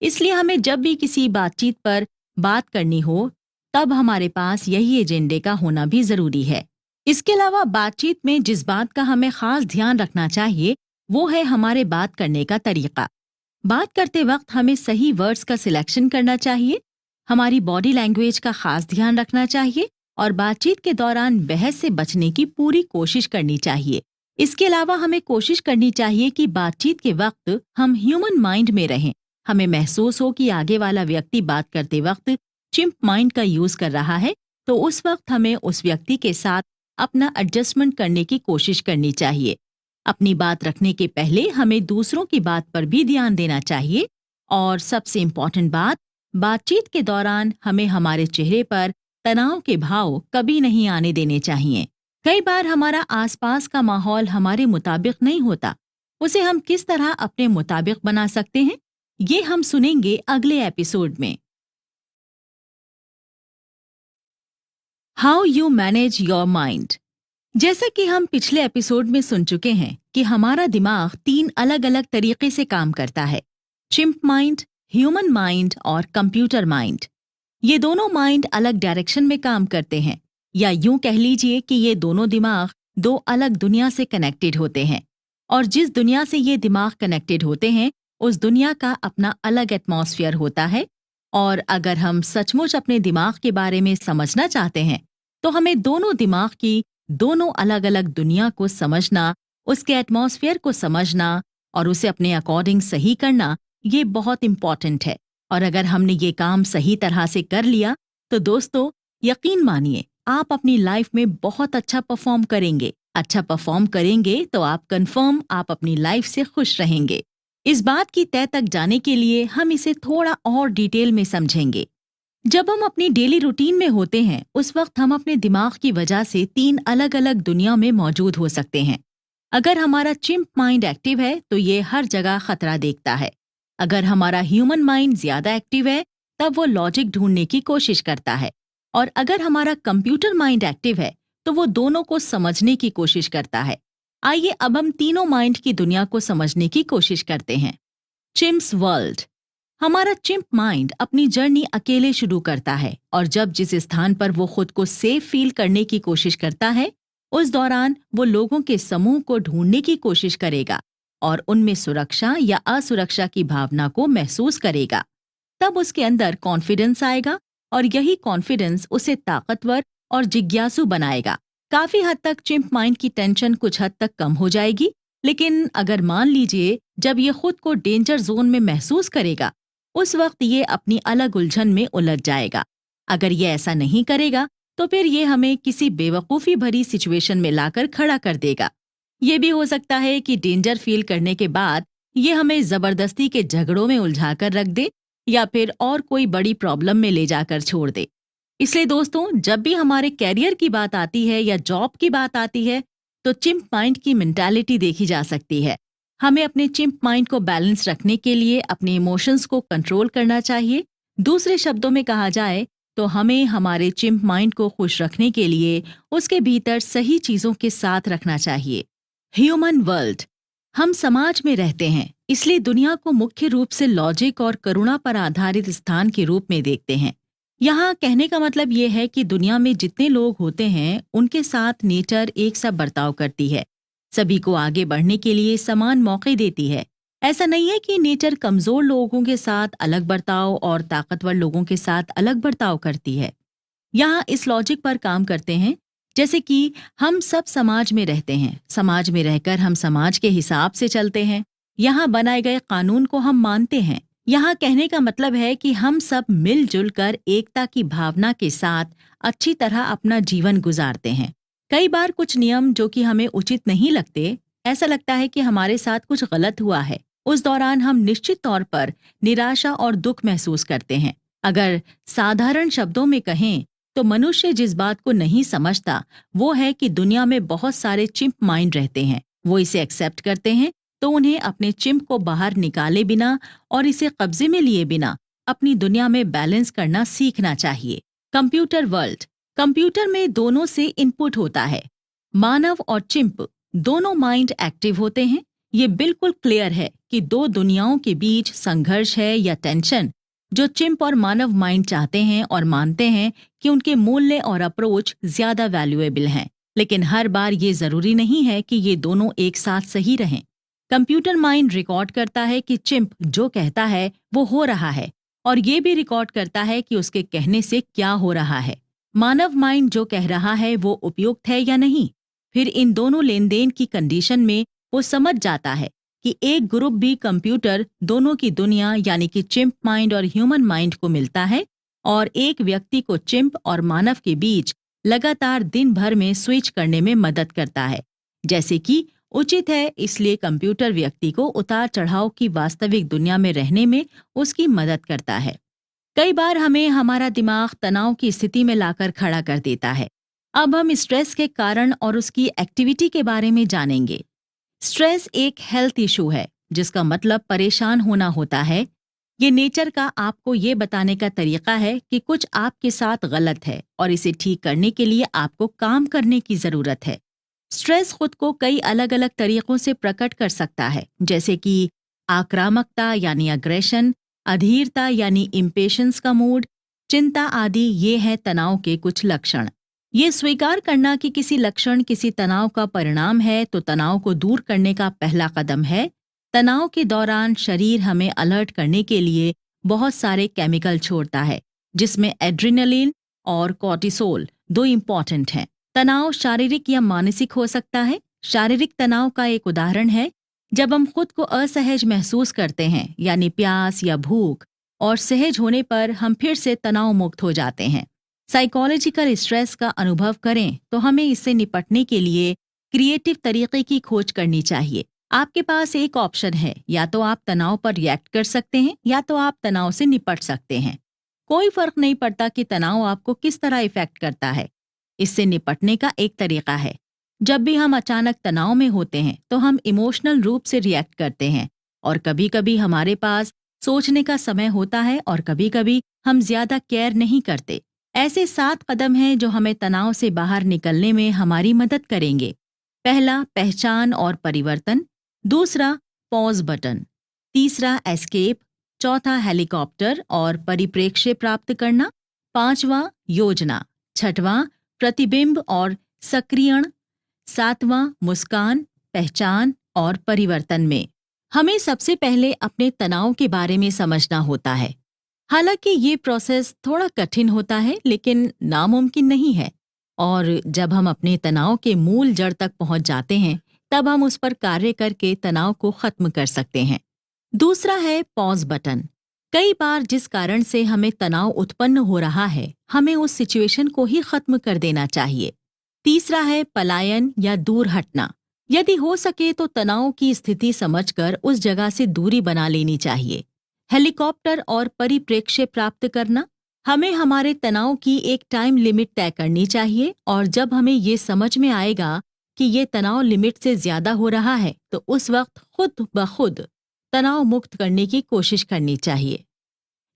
इसलिए हमें जब भी किसी बातचीत पर बात करनी हो, तब हमारे पास यही एजेंडे का होना भी जरूरी है। इसके अलावा बातचीत में जिस बात का हमें खास ध्यान रखना चाहिए, वो है हमारे बात करने का तरीका। बात करते वक्त हमें सही वर्ड्स का सिलेक्शन करना चाहिए, हमारी बॉडी लैंग्वेज का खास ध्यान रखना चाहिए और बातचीत के दौरान बहस से बचने की पूरी कोशिश करनी चाहिए। इसके अलावा हमें कोशिश करनी चाहिए कि बातचीत के वक्त हम ह्यूमन माइंड में रहें। हमें महसूस हो कि आगे वाला व्यक्ति बात करते वक्त चिंप माइंड का यूज कर रहा है, तो उस वक्त हमें उस व्यक्ति के साथ अपना एडजस्टमेंट करने की कोशिश करनी चाहिए। अपनी बात रखने के पहले हमें दूसरों की बात पर भी ध्यान देना चाहिए और सबसे इम्पोर्टेंट बात, बातचीत के दौरान हमें हमारे चेहरे पर तनाव के भाव कभी नहीं आने देने चाहिए। कई बार हमारा आसपास का माहौल हमारे मुताबिक नहीं होता, उसे हम किस तरह अपने मुताबिक बना सकते हैं, ये हम सुनेंगे अगले एपिसोड में। How you manage your mind. जैसा कि हम पिछले एपिसोड में सुन चुके हैं कि हमारा दिमाग 3 अलग अलग तरीके से काम करता है: चिंप माइंड, ह्यूमन माइंड और कंप्यूटर माइंड। ये दोनों माइंड अलग डायरेक्शन में काम करते हैं, या यूं कह लीजिए कि ये दोनों दिमाग 2 अलग दुनिया से कनेक्टेड होते हैं। और जिस दुनिया से ये दिमाग कनेक्टेड होते हैं, उस दुनिया का अपना अलग एटमॉस्फेयर होता है। और अगर हम सचमुच अपने दिमाग के बारे में समझना चाहते हैं, तो हमें दोनों दिमाग की दोनों अलग अलग दुनिया को समझना, उसके एटमॉस्फेयर को समझना और उसे अपने अकॉर्डिंग सही करना, ये बहुत इम्पॉर्टेंट है। और अगर हमने ये काम सही तरह से कर लिया, तो दोस्तों यकीन मानिए आप अपनी लाइफ में बहुत अच्छा परफॉर्म करेंगे। अच्छा परफॉर्म करेंगे तो आप कंफर्म आप अपनी लाइफ से खुश रहेंगे। इस बात की तय तक जाने के लिए हम इसे थोड़ा और डिटेल में समझेंगे। जब हम अपनी डेली रूटीन में होते हैं, उस वक्त हम अपने दिमाग की वजह से 3 अलग अलग दुनिया में मौजूद हो सकते हैं। अगर हमारा चिंप माइंड एक्टिव है तो ये हर जगह खतरा देखता है। अगर हमारा ह्यूमन माइंड ज्यादा एक्टिव है, तब वो लॉजिक ढूंढने की कोशिश करता है। और अगर हमारा कंप्यूटर माइंड एक्टिव है, तो वो दोनों को समझने की कोशिश करता है। आइए अब हम तीनों माइंड की दुनिया को समझने की कोशिश करते हैं। Chimps world. हमारा चिंप माइंड अपनी जर्नी अकेले शुरू करता है और जब जिस स्थान पर वो खुद को सेफ फील करने की कोशिश करता है, उस दौरान वो लोगों के समूह को ढूंढने की कोशिश करेगा और उनमें सुरक्षा या असुरक्षा की भावना को महसूस करेगा। तब उसके अंदर कॉन्फिडेंस आएगा और यही कॉन्फिडेंस उसे ताकतवर और जिज्ञासु बनाएगा। काफी हद तक चिंप माइंड की टेंशन कुछ हद तक कम हो जाएगी, लेकिन अगर मान लीजिए जब ये खुद को डेंजर जोन में महसूस करेगा, उस वक्त ये अपनी अलग उलझन में उलझ जाएगा। अगर ये ऐसा नहीं करेगा, तो फिर ये हमें किसी बेवकूफ़ी भरी सिचुएशन में लाकर खड़ा कर देगा। ये भी हो सकता है कि डेंजर फील करने के बाद ये हमें जबरदस्ती के झगड़ों में उलझाकर रख दे या फिर और कोई बड़ी प्रॉब्लम में ले जाकर छोड़ दे। इसलिए दोस्तों, जब भी हमारे कैरियर की बात आती है या जॉब की बात आती है, तो चिंप माइंड की मेंटालिटी देखी जा सकती है। हमें अपने चिंप माइंड को बैलेंस रखने के लिए अपने इमोशंस को कंट्रोल करना चाहिए। दूसरे शब्दों में कहा जाए तो हमें हमारे चिंप माइंड को खुश रखने के लिए उसके भीतर सही चीजों के साथ रखना चाहिए। Human world. हम समाज में रहते हैं, इसलिए दुनिया को मुख्य रूप से लॉजिक और करुणा पर आधारित स्थान के रूप में देखते हैं। यहाँ कहने का मतलब ये है कि दुनिया में जितने लोग होते हैं उनके साथ नेचर एक सा बर्ताव करती है, सभी को आगे बढ़ने के लिए समान मौके देती है। ऐसा नहीं है कि नेचर कमजोर लोगों के साथ अलग बर्ताव और ताकतवर लोगों के साथ अलग बर्ताव करती है। यहाँ इस लॉजिक पर काम करते हैं, जैसे कि हम सब समाज में रहते हैं, समाज में रहकर हम समाज के हिसाब से चलते हैं, यहाँ बनाए गए कानून को हम मानते हैं। यहाँ कहने का मतलब है कि हम सब मिलजुल कर एकता की भावना के साथ अच्छी तरह अपना जीवन गुजारते हैं। कई बार कुछ नियम जो कि हमें उचित नहीं लगते, ऐसा लगता है कि हमारे साथ कुछ गलत हुआ है, उस दौरान हम निश्चित तौर पर निराशा और दुख महसूस करते हैं। अगर साधारण शब्दों में कहें तो मनुष्य जिस बात को नहीं समझता वो है कि दुनिया में बहुत सारे चिंप माइंड रहते हैं। वो इसे एक्सेप्ट करते हैं तो उन्हें अपने चिंप को बाहर निकाले बिना और इसे कब्जे में लिए बिना अपनी दुनिया में बैलेंस करना सीखना चाहिए। Computer world. कंप्यूटर में दोनों से इनपुट होता है। मानव और चिंप दोनों माइंड एक्टिव होते हैं। ये बिल्कुल क्लियर है कि दो दुनियाओं के बीच संघर्ष है या टेंशन, जो चिंप और मानव माइंड चाहते हैं और मानते हैं कि उनके मूल्य और अप्रोच ज्यादा वैल्यूएबल हैं। लेकिन हर बार ये जरूरी नहीं है कि ये दोनों एक साथ सही रहें। कंप्यूटर माइंड रिकॉर्ड करता है कि चिंप जो कहता है वो हो रहा है, और ये भी रिकॉर्ड करता है कि उसके कहने से क्या हो रहा है। मानव माइंड जो कह रहा है वो उपयुक्त है या नहीं। फिर इन दोनों लेन देन की कंडीशन में वो समझ जाता है कि एक ग्रुप भी कंप्यूटर दोनों की दुनिया यानी कि चिंप माइंड और ह्यूमन माइंड को मिलता है, और एक व्यक्ति को चिंप और मानव के बीच लगातार दिन भर में स्विच करने में मदद करता है, जैसे कि उचित है। इसलिए कंप्यूटर व्यक्ति को उतार चढ़ाव की वास्तविक दुनिया में रहने में उसकी मदद करता है। कई बार हमें हमारा दिमाग तनाव की स्थिति में लाकर खड़ा कर देता है। अब हम स्ट्रेस के कारण और उसकी एक्टिविटी के बारे में जानेंगे। स्ट्रेस एक हेल्थ इशू है, जिसका मतलब परेशान होना होता है। ये नेचर का आपको ये बताने का तरीका है कि कुछ आपके साथ गलत है और इसे ठीक करने के लिए आपको काम करने की जरूरत है। स्ट्रेस खुद को कई अलग अलग तरीकों से प्रकट कर सकता है, जैसे कि आक्रामकता यानी अग्रेशन, अधीरता यानी इम्पेशंस का मूड, चिंता आदि। ये है तनाव के कुछ लक्षण। ये स्वीकार करना कि किसी लक्षण किसी तनाव का परिणाम है तो तनाव को दूर करने का पहला कदम है। तनाव के दौरान शरीर हमें अलर्ट करने के लिए बहुत सारे केमिकल छोड़ता है, जिसमें एड्रेनलिन और कॉर्टिसोल दो इम्पॉर्टेंट हैं। तनाव शारीरिक या मानसिक हो सकता है। शारीरिक तनाव का एक उदाहरण है जब हम खुद को असहज महसूस करते हैं, यानी प्यास या भूख, और सहज होने पर हम फिर से तनाव मुक्त हो जाते हैं। साइकोलॉजिकल स्ट्रेस का अनुभव करें तो हमें इससे निपटने के लिए क्रिएटिव तरीके की खोज करनी चाहिए। आपके पास एक ऑप्शन है, या तो आप तनाव पर रिएक्ट कर सकते हैं या तो आप तनाव से निपट सकते हैं। कोई फर्क नहीं पड़ता कि तनाव आपको किस तरह इफेक्ट करता है। इससे निपटने का एक तरीका है, जब भी हम अचानक तनाव में होते हैं तो हम इमोशनल रूप से रिएक्ट करते हैं, और कभी कभी हमारे पास सोचने का समय होता है और कभी कभी हम ज्यादा केयर नहीं करते। ऐसे 7 कदम हैं जो हमें तनाव से बाहर निकलने में हमारी मदद करेंगे। पहला, पहचान और परिवर्तन। दूसरा, पॉज बटन। तीसरा, एस्केप। चौथा, हेलीकॉप्टर और परिप्रेक्ष्य प्राप्त करना। पांचवा, योजना। छठवां, प्रतिबिंब और सक्रियण। सातवां, मुस्कान, पहचान और परिवर्तन में हमें सबसे पहले अपने तनाव के बारे में समझना होता है। हालांकि ये प्रोसेस थोड़ा कठिन होता है, लेकिन नामुमकिन नहीं है। और जब हम अपने तनाव के मूल जड़ तक पहुंच जाते हैं, तब हम उस पर कार्य करके तनाव को खत्म कर सकते हैं। दूसरा है पॉज बटन। कई बार जिस कारण से हमें तनाव उत्पन्न हो रहा है, हमें उस सिचुएशन को ही खत्म कर देना चाहिए। तीसरा है पलायन या दूर हटना। यदि हो सके तो तनाव की स्थिति समझकर उस जगह से दूरी बना लेनी चाहिए। हेलीकॉप्टर और परिप्रेक्ष्य प्राप्त करना। हमें हमारे तनाव की एक टाइम लिमिट तय करनी चाहिए, और जब हमें ये समझ में आएगा कि ये तनाव लिमिट से ज्यादा हो रहा है तो उस वक्त खुद ब खुद तनाव मुक्त करने की कोशिश करनी चाहिए।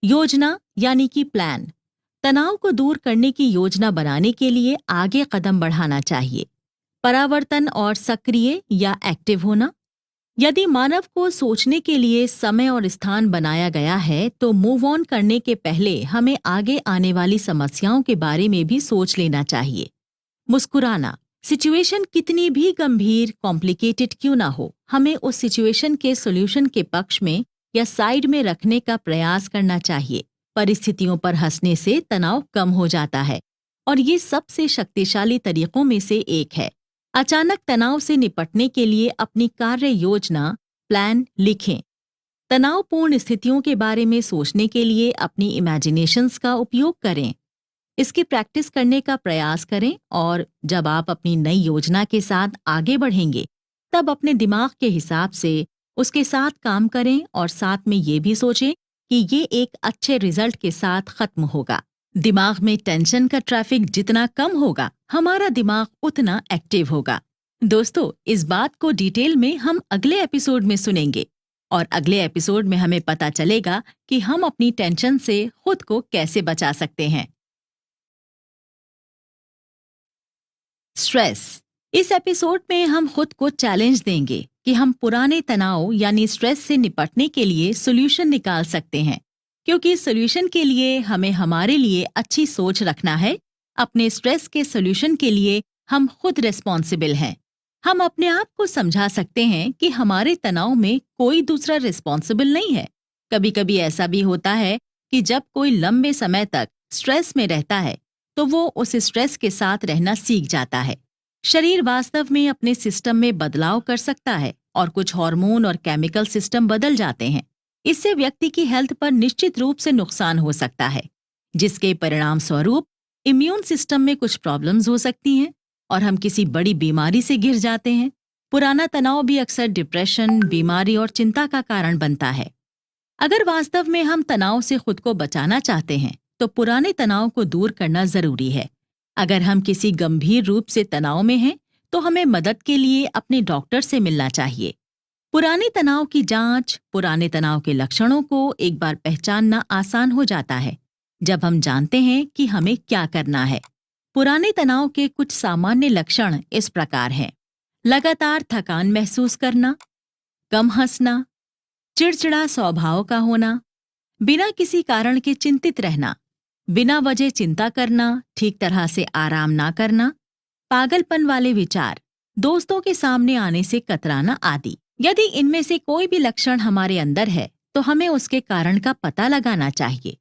योजना यानी कि प्लान। तनाव को दूर करने की योजना बनाने के लिए आगे कदम बढ़ाना चाहिए। परावर्तन और सक्रिय या एक्टिव होना। यदि मानव को सोचने के लिए समय और स्थान बनाया गया है तो मूव ऑन करने के पहले हमें आगे आने वाली समस्याओं के बारे में भी सोच लेना चाहिए। मुस्कुराना। सिचुएशन कितनी भी गंभीर कॉम्प्लिकेटेड क्यों ना हो, हमें उस सिचुएशन के सॉल्यूशन के पक्ष में या साइड में रखने का प्रयास करना चाहिए। परिस्थितियों पर हंसने से तनाव कम हो जाता है और ये सबसे शक्तिशाली तरीकों में से एक है। अचानक तनाव से निपटने के लिए अपनी कार्य योजना प्लान लिखें। तनावपूर्ण स्थितियों के बारे में सोचने के लिए अपनी इमेजिनेशंस का उपयोग करें। इसकी प्रैक्टिस करने का प्रयास करें और जब आप अपनी नई योजना के साथ आगे बढ़ेंगे तब अपने दिमाग के हिसाब से उसके साथ काम करें और साथ में ये भी सोचें कि ये एक अच्छे रिजल्ट के साथ खत्म होगा। दिमाग में टेंशन का ट्रैफिक जितना कम होगा, हमारा दिमाग उतना एक्टिव होगा। दोस्तों, इस बात को डिटेल में हम अगले एपिसोड में सुनेंगे और अगले एपिसोड में हमें पता चलेगा कि हम अपनी टेंशन से खुद को कैसे बचा सकते हैं। स्ट्रेस। इस एपिसोड में हम खुद को चैलेंज देंगे कि हम पुराने तनाव यानी स्ट्रेस से निपटने के लिए सॉल्यूशन निकाल सकते हैं, क्योंकि सॉल्यूशन के लिए हमें हमारे लिए अच्छी सोच रखना है। अपने स्ट्रेस के सॉल्यूशन के लिए हम खुद रिस्पॉन्सिबल हैं। हम अपने आप को समझा सकते हैं कि हमारे तनाव में कोई दूसरा रिस्पॉन्सिबल नहीं है। कभी कभी ऐसा भी होता है कि जब कोई लंबे समय तक स्ट्रेस में रहता है तो वो उस स्ट्रेस के साथ रहना सीख जाता है। शरीर वास्तव में अपने सिस्टम में बदलाव कर सकता है और कुछ हार्मोन और केमिकल सिस्टम बदल जाते हैं। इससे व्यक्ति की हेल्थ पर निश्चित रूप से नुकसान हो सकता है, जिसके परिणाम स्वरूप इम्यून सिस्टम में कुछ प्रॉब्लम्स हो सकती हैं और हम किसी बड़ी बीमारी से घिर जाते हैं। पुराना तनाव भी अक्सर डिप्रेशन, बीमारी और चिंता का कारण बनता है। अगर वास्तव में हम तनाव से खुद को बचाना चाहते हैं तो पुराने तनाव को दूर करना जरूरी है। अगर हम किसी गंभीर रूप से तनाव में हैं तो हमें मदद के लिए अपने डॉक्टर से मिलना चाहिए। पुराने तनाव की जांच, पुराने तनाव के लक्षणों को एक बार पहचानना आसान हो जाता है जब हम जानते हैं कि हमें क्या करना है। पुराने तनाव के कुछ सामान्य लक्षण इस प्रकार हैं: लगातार थकान महसूस करना, कम हंसना, चिड़चिड़ा स्वभाव का होना, बिना किसी कारण के चिंतित रहना, बिना वजह चिंता करना, ठीक तरह से आराम ना करना, पागलपन वाले विचार, दोस्तों के सामने आने से कतराना आदि। यदि इनमें से कोई भी लक्षण हमारे अंदर है तो हमें उसके कारण का पता लगाना चाहिए।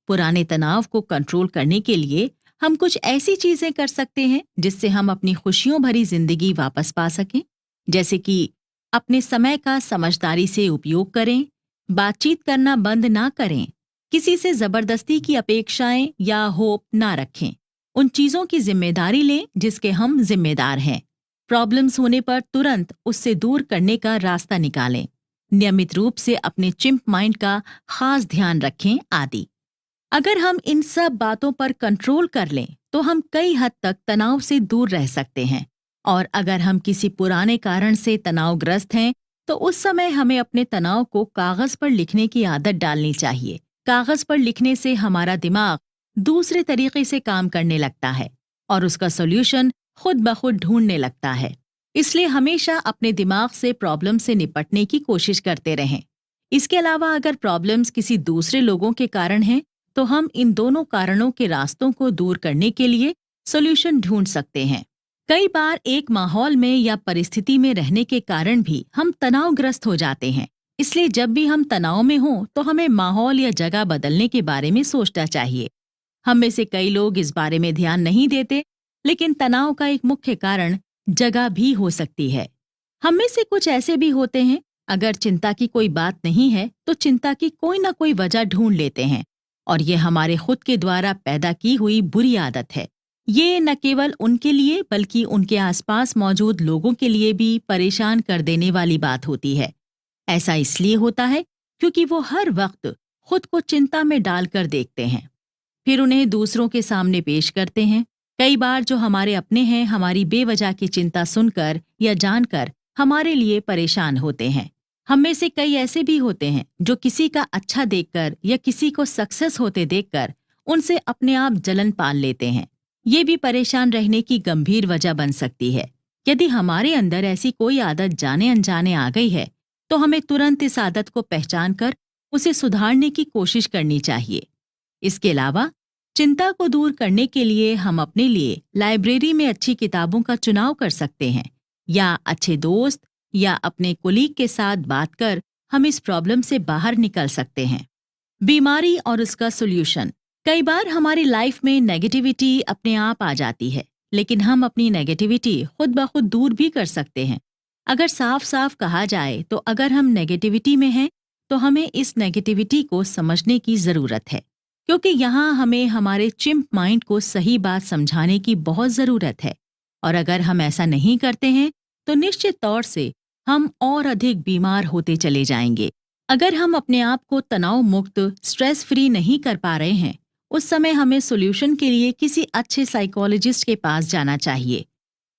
पुराने तनाव को कंट्रोल करने के लिए हम कुछ ऐसी चीजें कर सकते हैं जिससे हम अपनी खुशियों भरी जिंदगी वापस पा सकें, जैसे कि अपने समय का समझदारी से उपयोग करें, बातचीत करना बंद ना करें, किसी से जबरदस्ती की अपेक्षाएं या होप ना रखें, उन चीजों की जिम्मेदारी लें जिसके हम जिम्मेदार हैं, प्रॉब्लम्स होने पर तुरंत उससे दूर करने का रास्ता निकालें, नियमित रूप से अपने चिंप माइंड का खास ध्यान रखें आदि। अगर हम इन सब बातों पर कंट्रोल कर लें तो हम कई हद तक तनाव से दूर रह सकते हैं। और अगर हम किसी पुराने कारण से तनावग्रस्त हैं तो उस समय हमें अपने तनाव को कागज पर लिखने की आदत डालनी चाहिए। कागज पर लिखने से हमारा दिमाग दूसरे तरीके से काम करने लगता है और उसका सॉल्यूशन खुद ब खुद ढूंढने लगता है। इसलिए हमेशा अपने दिमाग से प्रॉब्लम से निपटने की कोशिश करते रहें। इसके अलावा अगर प्रॉब्लम्स किसी दूसरे लोगों के कारण हैं तो हम इन दोनों कारणों के रास्तों को दूर करने के लिए सॉल्यूशन ढूंढ सकते हैं। कई बार एक माहौल में या परिस्थिति में रहने के कारण भी हम तनावग्रस्त हो जाते हैं। इसलिए जब भी हम तनाव में हों तो हमें माहौल या जगह बदलने के बारे में सोचना चाहिए। हम में से कई लोग इस बारे में ध्यान नहीं देते, लेकिन तनाव का एक मुख्य कारण जगह भी हो सकती है। हम में से कुछ ऐसे भी होते हैं, अगर चिंता की कोई बात नहीं है तो चिंता की कोई ना कोई वजह ढूंढ लेते हैं और ये हमारे खुद के द्वारा पैदा की हुई बुरी आदत है। ये न केवल उनके लिए बल्कि उनके आसपास मौजूद लोगों के लिए भी परेशान कर देने वाली बात होती है। ऐसा इसलिए होता है क्योंकि वो हर वक्त खुद को चिंता में डालकर देखते हैं, फिर उन्हें दूसरों के सामने पेश करते हैं। कई बार जो हमारे अपने हैं हमारी बेवजह की चिंता सुनकर या जानकर हमारे लिए परेशान होते हैं। हम में से कई ऐसे भी होते हैं जो किसी का अच्छा देखकर या किसी को सक्सेस होते देखकर उनसे अपने आप जलन पाल लेते हैं। ये भी परेशान रहने की गंभीर वजह बन सकती है। यदि हमारे अंदर ऐसी कोई आदत जाने अनजाने आ गई है, तो हमें तुरंत इस आदत को पहचान कर उसे सुधारने की कोशिश करनी चाहिए। इसके अलावा चिंता को दूर करने के लिए हम अपने लिए लाइब्रेरी में अच्छी किताबों का चुनाव कर सकते हैं, या अच्छे दोस्त या अपने कोलीग के साथ बात कर हम इस प्रॉब्लम से बाहर निकल सकते हैं। बीमारी और उसका सॉल्यूशन। कई बार हमारी लाइफ में नेगेटिविटी अपने आप आ जाती है, लेकिन हम अपनी नेगेटिविटी खुद ब खुद दूर भी कर सकते हैं। अगर साफ साफ कहा जाए तो अगर हम नेगेटिविटी में हैं, तो हमें इस नेगेटिविटी को समझने की ज़रूरत है, क्योंकि यहाँ हमें हमारे चिंप माइंड को सही बात समझाने की बहुत ज़रूरत है। और अगर हम ऐसा नहीं करते हैं, तो निश्चित तौर से हम और अधिक बीमार होते चले जाएंगे। अगर हम अपने आप को तनाव मुक्त, स्ट्रेस फ्री नहीं कर पा रहे हैं, उस समय हमें सॉल्यूशन के लिए किसी अच्छे साइकोलॉजिस्ट के पास जाना चाहिए।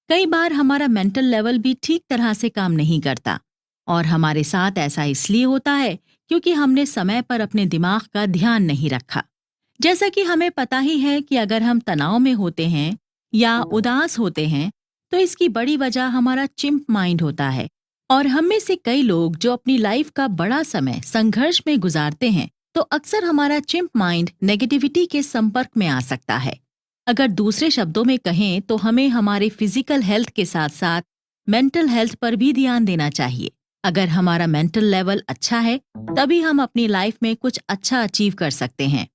कई बार हमारा मेंटल लेवल भी ठीक तरह से काम नहीं करता, और हमारे साथ ऐसा इसलिए होता है क्योंकि हमने समय पर अपने दिमाग का ध्यान नहीं रखा। जैसा कि हमें पता ही है कि अगर हम तनाव में होते हैं या उदास होते हैं, तो इसकी बड़ी वजह हमारा चिंप माइंड होता है। और हम में से कई लोग जो अपनी लाइफ का बड़ा समय संघर्ष में गुजारते हैं, तो अक्सर हमारा चिंप माइंड नेगेटिविटी के संपर्क में आ सकता है। अगर दूसरे शब्दों में कहें तो हमें हमारे फिजिकल हेल्थ के साथ साथ मेंटल हेल्थ पर भी ध्यान देना चाहिए। अगर हमारा मेंटल लेवल अच्छा है, तभी हम अपनी लाइफ में कुछ अच्छा अचीव कर सकते हैं।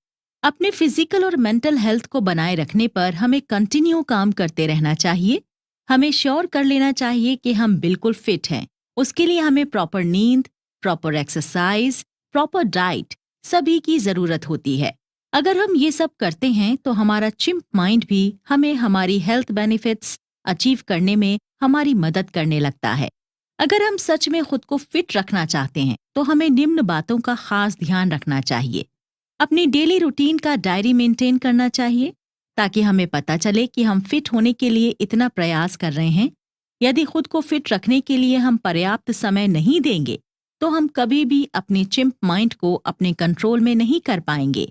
अपने फिजिकल और मेंटल हेल्थ को बनाए रखने पर हमें कंटिन्यू काम करते रहना चाहिए। हमें श्योर कर लेना चाहिए कि हम बिल्कुल फिट हैं। उसके लिए हमें प्रॉपर नींद, प्रॉपर एक्सरसाइज, प्रॉपर डाइट सभी की जरूरत होती है। अगर हम ये सब करते हैं तो हमारा चिंप माइंड भी हमें हमारी हेल्थ बेनिफिट्स अचीव करने में हमारी मदद करने लगता है। अगर हम सच में खुद को फिट रखना चाहते हैं, तो हमें निम्न बातों का खास ध्यान रखना चाहिए। अपनी डेली रूटीन का डायरी मेंटेन करना चाहिए, ताकि हमें पता चले कि हम फिट होने के लिए इतना प्रयास कर रहे हैं। यदि खुद को फिट रखने के लिए हम पर्याप्त समय नहीं देंगे, तो हम कभी भी अपने चिंप माइंड को अपने कंट्रोल में नहीं कर पाएंगे।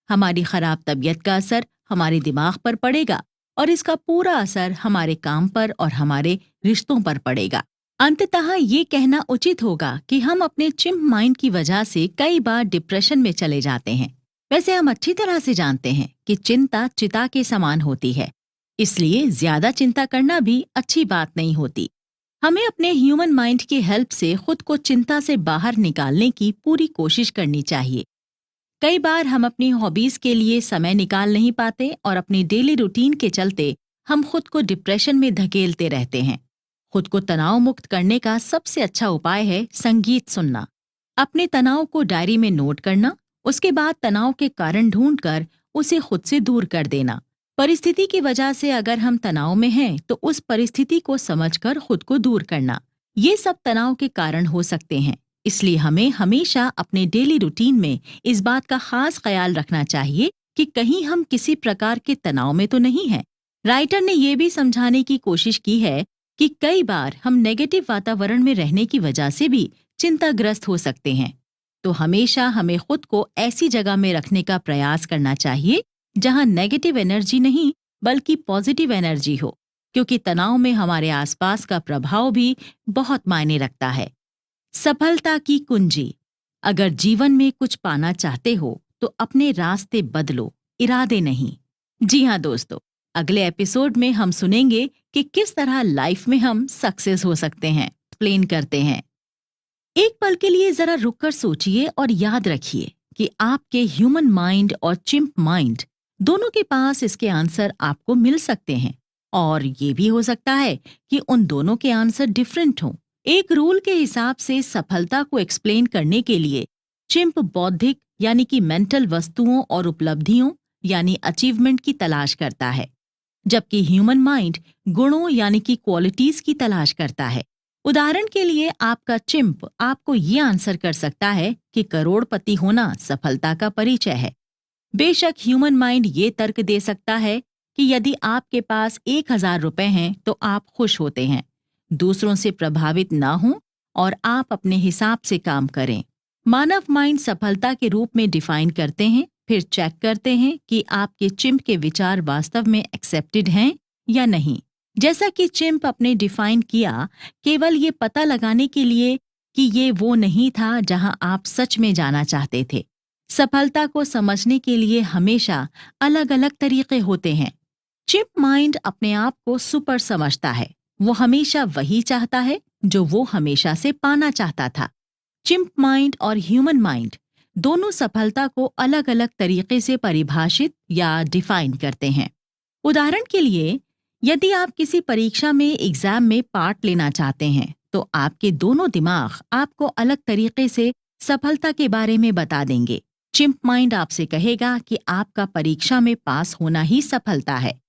हमारी खराब तबीयत का असर हमारे दिमाग पर पड़ेगा, और इसका पूरा असर हमारे काम पर और हमारे रिश्तों पर पड़ेगा। अंततः ये कहना उचित होगा कि हम अपने चिंप माइंड की वजह से कई बार डिप्रेशन में चले जाते हैं। वैसे हम अच्छी तरह से जानते हैं कि चिंता चिता के समान होती है, इसलिए ज्यादा चिंता करना भी अच्छी बात नहीं होती। हमें अपने ह्यूमन माइंड की हेल्प से खुद को चिंता से बाहर निकालने की पूरी कोशिश करनी चाहिए। कई बार हम अपनी हॉबीज के लिए समय निकाल नहीं पाते, और अपनी डेली रूटीन के चलते हम खुद को डिप्रेशन में धकेलते रहते हैं। खुद को तनाव मुक्त करने का सबसे अच्छा उपाय है संगीत सुनना। अपने तनाव को डायरी में नोट करना, उसके बाद तनाव के कारण ढूंढकर उसे खुद से दूर कर देना। परिस्थिति की वजह से अगर हम तनाव में हैं, तो उस परिस्थिति को समझकर खुद को दूर करना। ये सब तनाव के कारण हो सकते हैं, इसलिए हमें हमेशा अपने डेली रूटीन में इस बात का खास ख्याल रखना चाहिए कि कहीं हम किसी प्रकार के तनाव में तो नहीं हैं। राइटर ने ये भी समझाने की कोशिश की है कि कई बार हम नेगेटिव वातावरण में रहने की वजह से भी चिंताग्रस्त हो सकते हैं। तो हमेशा हमें खुद को ऐसी जगह में रखने का प्रयास करना चाहिए जहां नेगेटिव एनर्जी नहीं, बल्कि पॉजिटिव एनर्जी हो, क्योंकि तनाव में हमारे आसपास का प्रभाव भी बहुत मायने रखता है। सफलता की कुंजी। अगर जीवन में कुछ पाना चाहते हो, तो अपने रास्ते बदलो, इरादे नहीं। जी हाँ दोस्तों, अगले एपिसोड में हम सुनेंगे कि किस तरह लाइफ में हम सक्सेस हो सकते हैं। एक्सप्लेन करते हैं। एक पल के लिए जरा रुककर सोचिए और याद रखिए कि आपके ह्यूमन माइंड और चिंप माइंड दोनों के पास इसके आंसर आपको मिल सकते हैं, और ये भी हो सकता है कि उन दोनों के आंसर डिफरेंट हों। एक रूल के हिसाब से सफलता को एक्सप्लेन करने के लिए चिंप बौद्धिक यानी कि मेंटल वस्तुओं और उपलब्धियों यानी अचीवमेंट की तलाश करता है, जबकि ह्यूमन माइंड गुणों यानी कि क्वालिटीज की तलाश करता है। उदाहरण के लिए आपका चिंप आपको ये आंसर कर सकता है कि करोड़पति होना सफलता का परिचय है। बेशक ह्यूमन माइंड ये तर्क दे सकता है कि यदि आपके पास 1000 रुपए हैं तो आप खुश होते हैं। दूसरों से प्रभावित ना हों और आप अपने हिसाब से काम करें। मानव माइंड सफलता के रूप में डिफाइन करते हैं, फिर चेक करते हैं कि आपके चिंप के विचार वास्तव में एक्सेप्टेड हैं या नहीं। जैसा कि चिंप अपने डिफाइन किया, केवल ये पता लगाने के लिए कि ये वो नहीं था जहां आप सच में जाना चाहते थे। सफलता को समझने के लिए हमेशा अलग अलग तरीके होते हैं। चिंप माइंड अपने आप को सुपर समझता है। वो हमेशा वही चाहता है जो वो हमेशा से पाना चाहता था। चिंप माइंड और ह्यूमन माइंड दोनों सफलता को अलग अलग तरीके से परिभाषित या डिफाइन करते हैं। उदाहरण के लिए, यदि आप किसी परीक्षा में एग्जाम में पार्ट लेना चाहते हैं, तो आपके दोनों दिमाग आपको अलग तरीके से सफलता के बारे में बता देंगे। चिंप माइंड आपसे कहेगा कि आपका परीक्षा में पास होना ही सफलता है।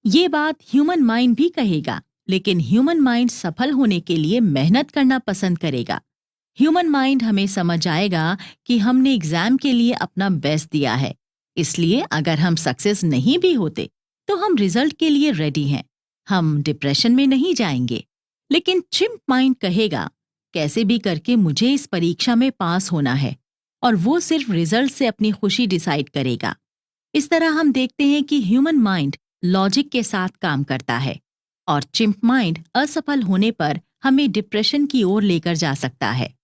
ये बात ह्यूमन माइंड भी कहेगा, लेकिन ह्यूमन माइंड सफल होने के लिए मेहनत करना पसंद करेगा। ह्यूमन माइंड हमें समझ आएगा कि हमने एग्जाम के लिए अपना बेस्ट दिया है, इसलिए अगर हम सक्सेस नहीं भी होते तो हम रिजल्ट के लिए रेडी हैं। हम डिप्रेशन में नहीं जाएंगे। लेकिन चिंप माइंड कहेगा, कैसे भी करके मुझे इस परीक्षा में पास होना है, और वो सिर्फ रिजल्ट से अपनी खुशी डिसाइड करेगा। इस तरह हम देखते हैं कि ह्यूमन माइंड लॉजिक के साथ काम करता है और चिंप माइंड असफल होने पर हमें डिप्रेशन की ओर लेकर जा सकता है।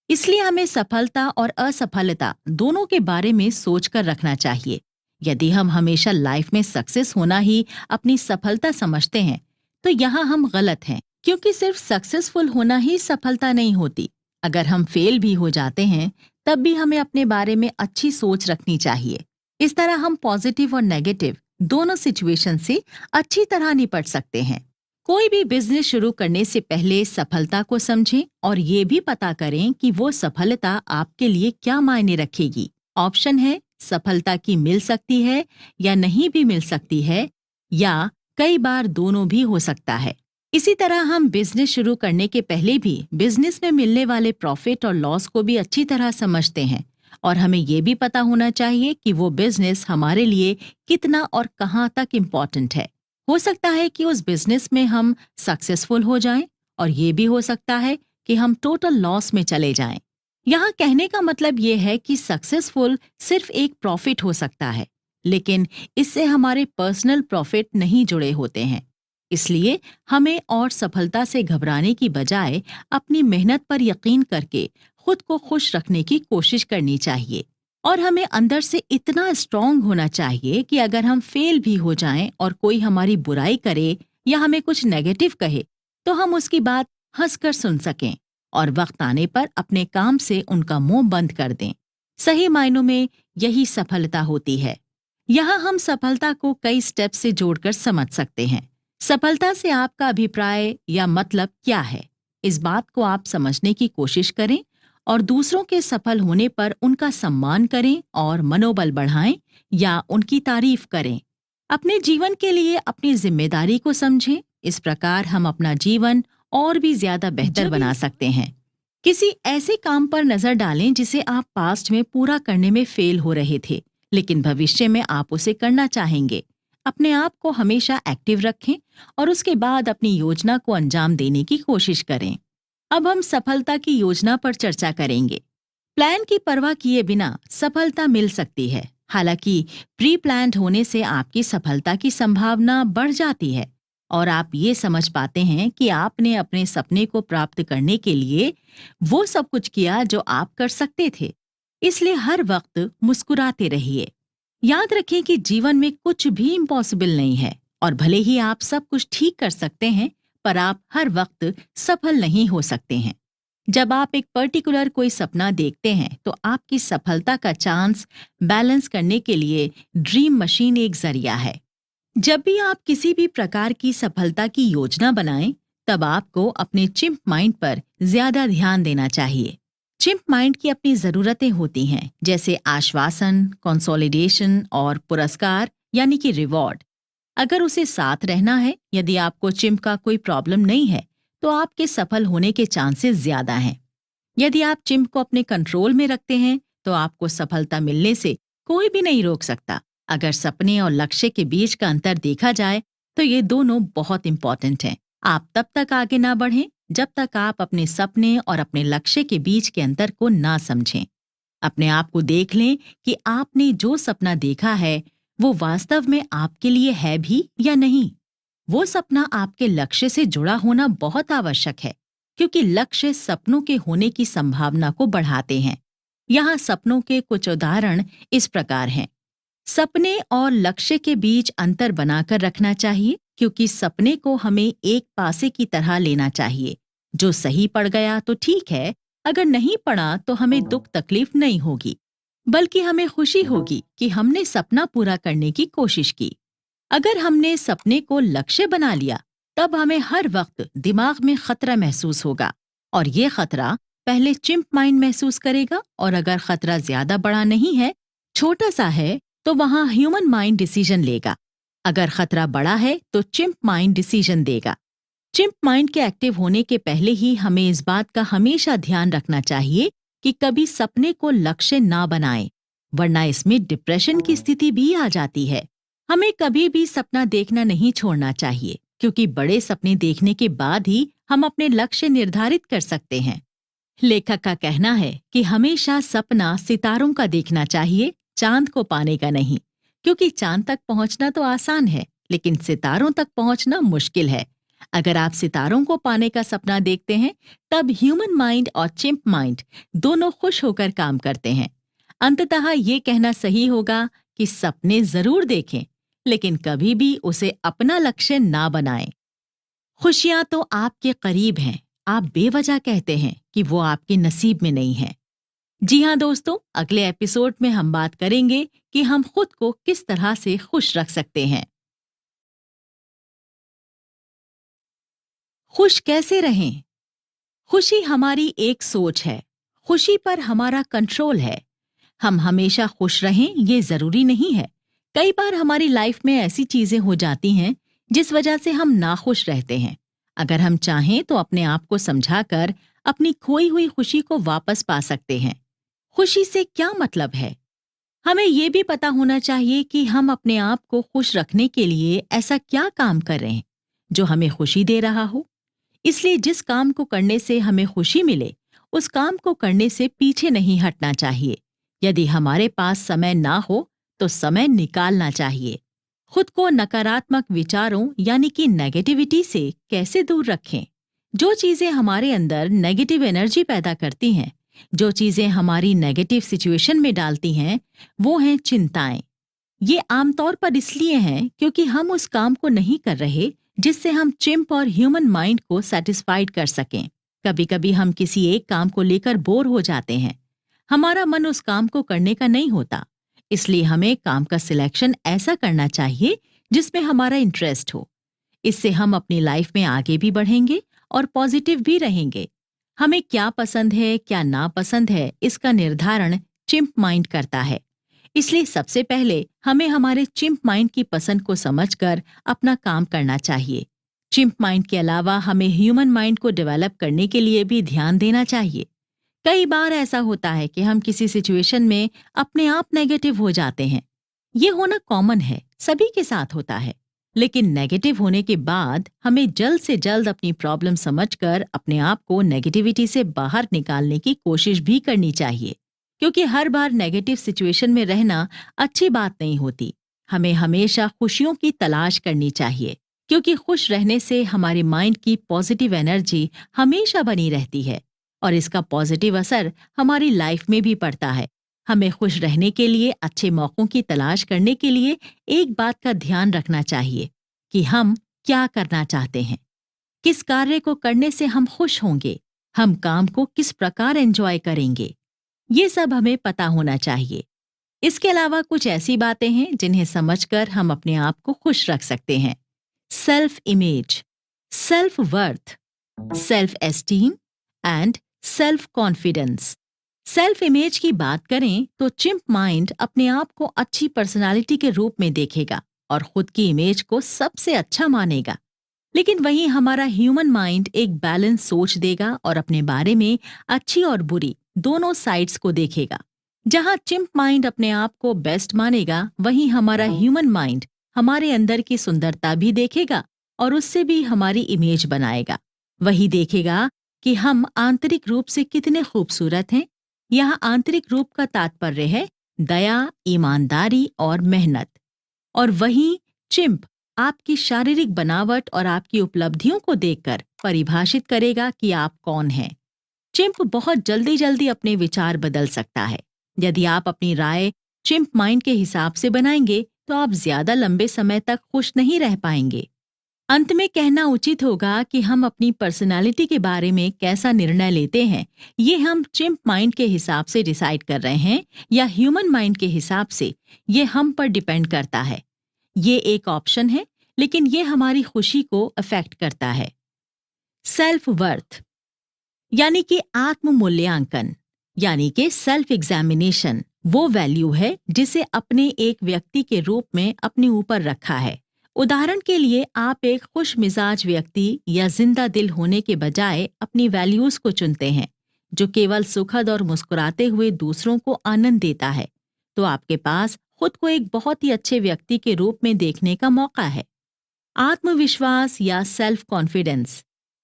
इसलिए हमें सफलता और असफलता दोनों के बारे में सोच कर रखना चाहिए। यदि हम हमेशा लाइफ में सक्सेस होना ही अपनी सफलता समझते हैं, तो यहाँ हम गलत हैं, क्योंकि सिर्फ सक्सेसफुल होना ही सफलता नहीं होती। अगर हम फेल भी हो जाते हैं, तब भी हमें अपने बारे में अच्छी सोच रखनी चाहिए। इस तरह हम पॉजिटिव और नेगेटिव दोनों सिचुएशन से अच्छी तरह निपट सकते हैं। कोई भी बिजनेस शुरू करने से पहले सफलता को समझें और ये भी पता करें कि वो सफलता आपके लिए क्या मायने रखेगी। ऑप्शन है, सफलता की मिल सकती है या नहीं भी मिल सकती है, या कई बार दोनों भी हो सकता है। इसी तरह हम बिजनेस शुरू करने के पहले भी बिजनेस में मिलने वाले प्रॉफिट और लॉस को भी अच्छी तरह समझते हैं, और हमें ये भी पता होना चाहिए कि वो बिजनेस हमारे लिए कितना और कहाँ तक इम्पोर्टेंट है। हो सकता है कि उस बिजनेस में हम सक्सेसफुल हो जाएं, और ये भी हो सकता है कि हम टोटल लॉस में चले जाएं। यहाँ कहने का मतलब ये है कि सक्सेसफुल सिर्फ एक प्रॉफिट हो सकता है, लेकिन इससे हमारे पर्सनल प्रॉफिट नहीं जुड़े होते हैं। इसलिए हमें और सफलता से घबराने की बजाय अपनी मेहनत पर यकीन करके खुद को खुश रखने की कोशिश करनी चाहिए। और हमें अंदर से इतना स्ट्रांग होना चाहिए कि अगर हम फेल भी हो जाएं और कोई हमारी बुराई करे या हमें कुछ नेगेटिव कहे, तो हम उसकी बात हंसकर सुन सकें और वक्त आने पर अपने काम से उनका मुंह बंद कर दें। सही मायनों में यही सफलता होती है। यहाँ हम सफलता को कई स्टेप से जोड़कर समझ सकते हैं। सफलता से आपका अभिप्राय या मतलब क्या है, इस बात को आप समझने की कोशिश करें और दूसरों के सफल होने पर उनका सम्मान करें और मनोबल बढ़ाएं या उनकी तारीफ करें। अपने जीवन के लिए अपनी जिम्मेदारी को समझें। इस प्रकार हम अपना जीवन और भी ज्यादा बेहतर बना सकते हैं। किसी ऐसे काम पर नजर डालें जिसे आप पास्ट में पूरा करने में फेल हो रहे थे, लेकिन भविष्य में आप उसे करना चाहेंगे। अपने आप को हमेशा एक्टिव रखें और उसके बाद अपनी योजना को अंजाम देने की कोशिश करें। अब हम सफलता की योजना पर चर्चा करेंगे। प्लान की परवाह किए बिना सफलता मिल सकती है। हालांकि प्री प्लान्ड होने से आपकी सफलता की संभावना बढ़ जाती है और आप ये समझ पाते हैं कि आपने अपने सपने को प्राप्त करने के लिए वो सब कुछ किया जो आप कर सकते थे। इसलिए हर वक्त मुस्कुराते रहिए। याद रखें कि जीवन में कुछ भी इम्पॉसिबल नहीं है, और भले ही आप सब कुछ ठीक कर सकते हैं, पर आप हर वक्त सफल नहीं हो सकते हैं। जब आप एक पर्टिकुलर कोई सपना देखते हैं, तो आपकी सफलता का चांस बैलेंस करने के लिए ड्रीम मशीन एक जरिया है। जब भी आप किसी भी प्रकार की सफलता की योजना बनाएं, तब आपको अपने चिंप माइंड पर ज्यादा ध्यान देना चाहिए। चिंप माइंड की अपनी जरूरतें होती हैं, जैसे आश्वासन, कंसोलिडेशन और पुरस्कार यानी कि रिवॉर्ड। अगर उसे साथ रहना है, यदि आपको चिंप का कोई प्रॉब्लम नहीं है, तो आपके सफल होने के चांसेस ज्यादा हैं। यदि आप चिंप को अपने कंट्रोल में रखते हैं, तो आपको सफलता मिलने से कोई भी नहीं रोक सकता। अगर सपने और लक्ष्य के बीच का अंतर देखा जाए, तो ये दोनों बहुत इंपॉर्टेंट हैं। आप तब तक आगे ना बढ़ें जब तक आप अपने सपने और अपने लक्ष्य के बीच के अंतर को ना समझें। अपने आप को देख लें कि आपने जो सपना देखा है वो वास्तव में आपके लिए है भी या नहीं। वो सपना आपके लक्ष्य से जुड़ा होना बहुत आवश्यक है, क्योंकि लक्ष्य सपनों के होने की संभावना को बढ़ाते हैं। यहाँ सपनों के कुछ उदाहरण इस प्रकार हैं। सपने और लक्ष्य के बीच अंतर बनाकर रखना चाहिए, क्योंकि सपने को हमें एक पासे की तरह लेना चाहिए। जो सही पड़ गया तो ठीक है, अगर नहीं पड़ा तो हमें दुख तकलीफ नहीं होगी, बल्कि हमें खुशी होगी कि हमने सपना पूरा करने की कोशिश की। अगर हमने सपने को लक्ष्य बना लिया, तब हमें हर वक्त दिमाग में खतरा महसूस होगा, और ये खतरा पहले चिंप माइंड महसूस करेगा, और अगर खतरा ज्यादा बड़ा नहीं है, छोटा सा है, तो वहां ह्यूमन माइंड डिसीजन लेगा। अगर खतरा बड़ा है तो चिंप माइंड डिसीजन देगा। चिंप माइंड के एक्टिव होने के पहले ही हमें इस बात का हमेशा ध्यान रखना चाहिए कि कभी सपने को लक्ष्य ना बनाएं, वरना इसमें डिप्रेशन की स्थिति भी आ जाती है। हमें कभी भी सपना देखना नहीं छोड़ना चाहिए, क्योंकि बड़े सपने देखने के बाद ही हम अपने लक्ष्य निर्धारित कर सकते हैं। लेखक का कहना है कि हमेशा सपना सितारों का देखना चाहिए, चांद को पाने का नहीं, क्योंकि चांद तक पहुंचना तो आसान है, लेकिन सितारों तक पहुंचना मुश्किल है। अगर आप सितारों को पाने का सपना देखते हैं, तब ह्यूमन माइंड और चिंप माइंड दोनों खुश होकर काम करते हैं। अंततः ये कहना सही होगा कि सपने जरूर देखें, लेकिन कभी भी उसे अपना लक्ष्य ना बनाएं। खुशियां तो आपके करीब हैं, आप बेवजह कहते हैं कि वो आपके नसीब में नहीं है। जी हाँ दोस्तों, अगले एपिसोड में हम बात करेंगे कि हम खुद को किस तरह से खुश रख सकते हैं। खुश कैसे रहें? खुशी हमारी एक सोच है, खुशी पर हमारा कंट्रोल है। हम हमेशा खुश रहें ये जरूरी नहीं है। कई बार हमारी लाइफ में ऐसी चीजें हो जाती हैं जिस वजह से हम नाखुश रहते हैं। अगर हम चाहें तो अपने आप को समझाकर अपनी खोई हुई खुशी को वापस पा सकते हैं। खुशी से क्या मतलब है? हमें ये भी पता होना चाहिए कि हम अपने आप को खुश रखने के लिए ऐसा क्या काम कर रहे हैं जो हमें खुशी दे रहा हो। इसलिए जिस काम को करने से हमें खुशी मिले, उस काम को करने से पीछे नहीं हटना चाहिए। यदि हमारे पास समय ना हो तो समय निकालना चाहिए। खुद को नकारात्मक विचारों यानी कि नेगेटिविटी से कैसे दूर रखें? जो चीजें हमारे अंदर नेगेटिव एनर्जी पैदा करती हैं, जो चीजें हमारी नेगेटिव सिचुएशन में डालती हैं, वो हैं चिंताएं। ये आमतौर पर इसलिए हैं क्योंकि हम उस काम को नहीं कर रहे जिससे हम चिंप और ह्यूमन माइंड को सेटिस्फाइड कर सकें। कभी कभी हम किसी एक काम को लेकर बोर हो जाते हैं, हमारा मन उस काम को करने का नहीं होता। इसलिए हमें काम का सिलेक्शन ऐसा करना चाहिए जिसमें हमारा इंटरेस्ट हो। इससे हम अपनी लाइफ में आगे भी बढ़ेंगे और पॉजिटिव भी रहेंगे। हमें क्या पसंद है क्या नापसंद है, इसका निर्धारण चिंप माइंड करता है। इसलिए सबसे पहले हमें हमारे चिंप माइंड की पसंद को समझकर अपना काम करना चाहिए। चिंप माइंड के अलावा हमें ह्यूमन माइंड को डेवलप करने के लिए भी ध्यान देना चाहिए। कई बार ऐसा होता है कि हम किसी सिचुएशन में अपने आप नेगेटिव हो जाते हैं। ये होना कॉमन है, सभी के साथ होता है। लेकिन नेगेटिव होने के बाद हमें जल्द से जल्द अपनी प्रॉब्लम समझकर अपने आप को नेगेटिविटी से बाहर निकालने की कोशिश भी करनी चाहिए, क्योंकि हर बार नेगेटिव सिचुएशन में रहना अच्छी बात नहीं होती। हमें हमेशा खुशियों की तलाश करनी चाहिए, क्योंकि खुश रहने से हमारे माइंड की पॉजिटिव एनर्जी हमेशा बनी रहती है और इसका पॉजिटिव असर हमारी लाइफ में भी पड़ता है। हमें खुश रहने के लिए अच्छे मौकों की तलाश करने के लिए एक बात का ध्यान रखना चाहिए कि हम क्या करना चाहते हैं, किस कार्य को करने से हम खुश होंगे, हम काम को किस प्रकार एंजॉय करेंगे। ये सब हमें पता होना चाहिए। इसके अलावा कुछ ऐसी बातें हैं जिन्हें समझकर हम अपने आप को खुश रख सकते हैं। Self image, self worth, self esteem and self confidence. Self image की बात करें तो चिंप माइंड अपने आप को अच्छी पर्सनालिटी के रूप में देखेगा और खुद की इमेज को सबसे अच्छा मानेगा। लेकिन वहीं हमारा ह्यूमन माइंड एक बैलेंस सोच देगा और अपने बारे में अच्छी और बुरी दोनों साइड्स को देखेगा। जहां चिंप माइंड अपने आप को बेस्ट मानेगा, वहीं हमारा ह्यूमन माइंड हमारे अंदर की सुंदरता भी देखेगा और उससे भी हमारी इमेज बनाएगा। वही देखेगा कि हम आंतरिक रूप से कितने खूबसूरत हैं। यहाँ आंतरिक रूप का तात्पर्य है दया, ईमानदारी और मेहनत। और वहीं चिंप आपकी शारीरिक बनावट और आपकी उपलब्धियों को देखकर परिभाषित करेगा कि आप कौन हैं। चिंप बहुत जल्दी जल्दी अपने विचार बदल सकता है। यदि आप अपनी राय चिंप माइंड के हिसाब से बनाएंगे तो आप ज्यादा लंबे समय तक खुश नहीं रह पाएंगे। अंत में कहना उचित होगा कि हम अपनी पर्सनालिटी के बारे में कैसा निर्णय लेते हैं, ये हम चिंप माइंड के हिसाब से डिसाइड कर रहे हैं या ह्यूमन माइंड के हिसाब से, ये हम पर डिपेंड करता है। ये एक ऑप्शन है, लेकिन ये हमारी खुशी को अफेक्ट करता है। सेल्फ वर्थ यानी कि आत्म मूल्यांकन, यानी कि सेल्फ एग्जामिनेशन वो वैल्यू है जिसे अपने एक व्यक्ति के रूप में अपने ऊपर रखा है। उदाहरण के लिए आप एक खुश मिजाज व्यक्ति या जिंदा दिल होने के बजाय अपनी वैल्यूज को चुनते हैं जो केवल सुखद और मुस्कुराते हुए दूसरों को आनंद देता है, तो आपके पास खुद को एक बहुत ही अच्छे व्यक्ति के रूप में देखने का मौका है। आत्मविश्वास या सेल्फ कॉन्फिडेंस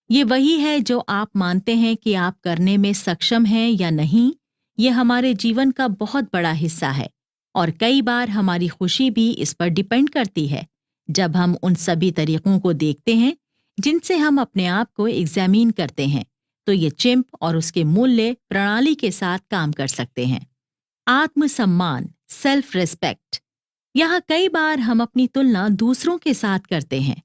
ये वही है जो आप मानते हैं कि आप करने में सक्षम हैं या नहीं। ये हमारे जीवन का बहुत बड़ा हिस्सा है और कई बार हमारी खुशी भी इस पर डिपेंड करती है। जब हम उन सभी तरीकों को देखते हैं जिनसे हम अपने आप को एग्जामिन करते हैं, तो ये चिंप और उसके मूल्य प्रणाली के साथ काम कर सकते हैं। आत्मसम्मान, सेल्फ रिस्पेक्ट, यहाँ कई बार हम अपनी तुलना दूसरों के साथ करते हैं।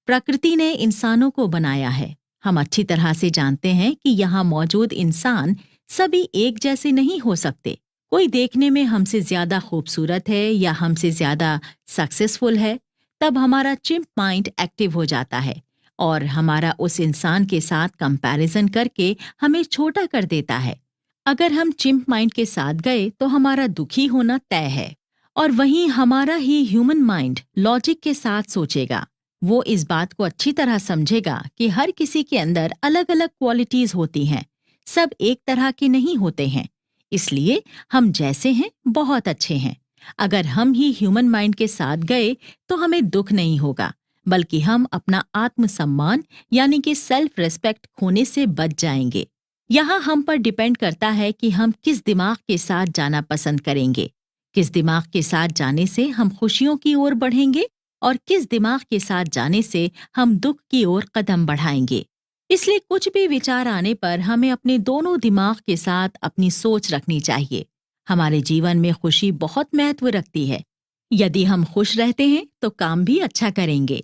प्रकृति ने इंसानों को बनाया है। हम अच्छी तरह से जानते हैं कि यहाँ मौजूद इंसान सभी एक जैसे नहीं हो सकते। कोई देखने में हमसे ज्यादा खूबसूरत है या हमसे ज्यादा सक्सेसफुल है, तब हमारा चिंप माइंड एक्टिव हो जाता है और हमारा उस इंसान के साथ कंपैरिजन करके हमें छोटा कर देता है। अगर हम चिंप माइंड के साथ गए तो हमारा दुखी होना तय है, और वहीं हमारा ही ह्यूमन माइंड लॉजिक के साथ सोचेगा। वो इस बात को अच्छी तरह समझेगा कि हर किसी के अंदर अलग अलग क्वालिटीज होती हैं, सब एक तरह के नहीं होते हैं, इसलिए हम जैसे हैं बहुत अच्छे हैं। अगर हम ही ह्यूमन माइंड के साथ गए तो हमें दुख नहीं होगा, बल्कि हम अपना आत्मसम्मान यानी कि सेल्फ रिस्पेक्ट खोने से बच जाएंगे। यहाँ हम पर डिपेंड करता है कि हम किस दिमाग के साथ जाना पसंद करेंगे, किस दिमाग के साथ जाने से हम खुशियों की ओर बढ़ेंगे और किस दिमाग के साथ जाने से हम दुख की ओर कदम बढ़ाएंगे। इसलिए कुछ भी विचार आने पर हमें अपने दोनों दिमाग के साथ अपनी सोच रखनी चाहिए। हमारे जीवन में खुशी बहुत महत्व रखती है। यदि हम खुश रहते हैं तो काम भी अच्छा करेंगे।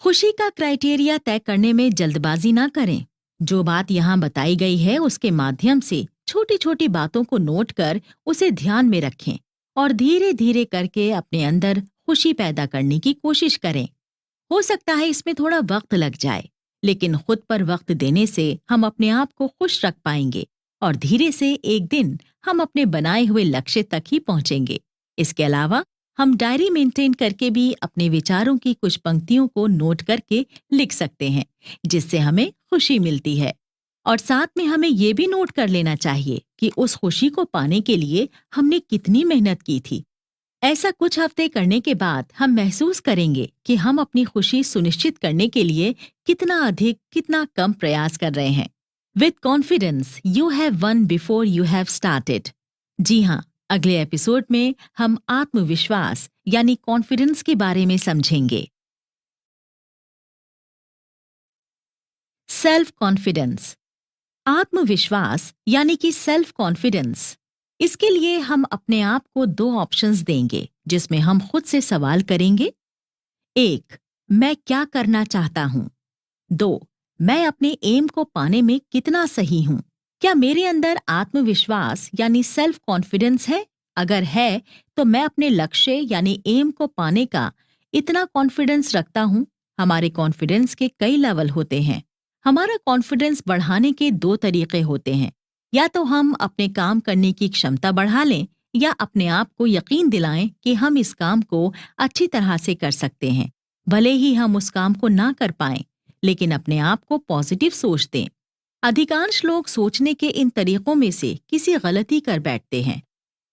खुशी का क्राइटेरिया तय करने में जल्दबाजी ना करें। जो बात यहाँ बताई गई है उसके माध्यम से छोटी छोटी बातों को नोट कर उसे ध्यान में रखें और धीरे धीरे करके अपने अंदर खुशी पैदा करने की कोशिश करें। हो सकता है इसमें थोड़ा वक्त लग जाए, लेकिन खुद पर वक्त देने से हम अपने आप को खुश रख पाएंगे और धीरे से एक दिन हम अपने बनाए हुए लक्ष्य तक ही पहुंचेंगे। इसके अलावा हम डायरी मेंटेन करके भी अपने विचारों की कुछ पंक्तियों को नोट करके लिख सकते हैं, जिससे हमें खुशी मिलती है। और साथ में हमें ये भी नोट कर लेना चाहिए कि उस खुशी को पाने के लिए हमने कितनी मेहनत की थी। ऐसा कुछ हफ्ते करने के बाद हम महसूस करेंगे कि हम अपनी खुशी सुनिश्चित करने के लिए कितना अधिक कितना कम प्रयास कर रहे हैं। With confidence you have won before you have started. जी हाँ, अगले एपिसोड में हम आत्मविश्वास यानी कॉन्फिडेंस के बारे में समझेंगे। सेल्फ कॉन्फिडेंस, आत्मविश्वास यानी कि सेल्फ कॉन्फिडेंस। इसके लिए हम अपने आप को दो ऑप्शंस देंगे जिसमें हम खुद से सवाल करेंगे। 1. मैं क्या करना चाहता हूँ। 2. मैं अपने एम को पाने में कितना सही हूँ। क्या मेरे अंदर आत्मविश्वास यानी सेल्फ कॉन्फिडेंस है? अगर है तो मैं अपने लक्ष्य यानी एम को पाने का इतना कॉन्फिडेंस रखता हूँ। हमारे कॉन्फिडेंस के कई लेवल होते हैं। हमारा कॉन्फिडेंस बढ़ाने के दो तरीके होते हैं। या तो हम अपने काम करने की क्षमता बढ़ा लें या अपने आप को यकीन दिलाएं कि हम इस काम को अच्छी तरह से कर सकते हैं। भले ही हम उस काम को ना कर पाएं, लेकिन अपने आप को पॉजिटिव सोच दें। अधिकांश लोग सोचने के इन तरीकों में से किसी गलती कर बैठते हैं।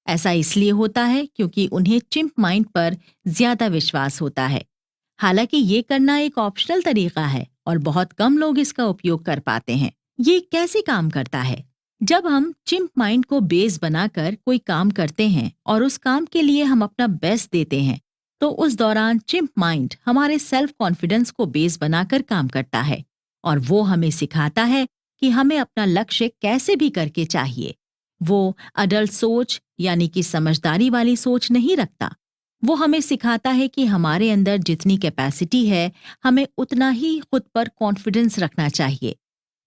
ऐसा इसलिए होता है क्योंकि उन्हें चिंप माइंड पर ज्यादा विश्वास होता है। हालांकि ये करना एक ऑप्शनल तरीका है और बहुत कम लोग इसका उपयोग कर पाते हैं। ये कैसे काम करता है? जब हम चिंप माइंड को बेस बनाकर कोई काम करते हैं और उस काम के लिए हम अपना बेस्ट देते हैं, तो उस दौरान चिंप माइंड हमारे सेल्फ कॉन्फिडेंस को बेस बनाकर काम करता है और वो हमें सिखाता है कि हमें अपना लक्ष्य कैसे भी करके चाहिए। वो अडल्ट सोच यानी कि समझदारी वाली सोच नहीं रखता। वो हमें सिखाता है कि हमारे अंदर जितनी कैपेसिटी है, हमें उतना ही खुद पर कॉन्फिडेंस रखना चाहिए।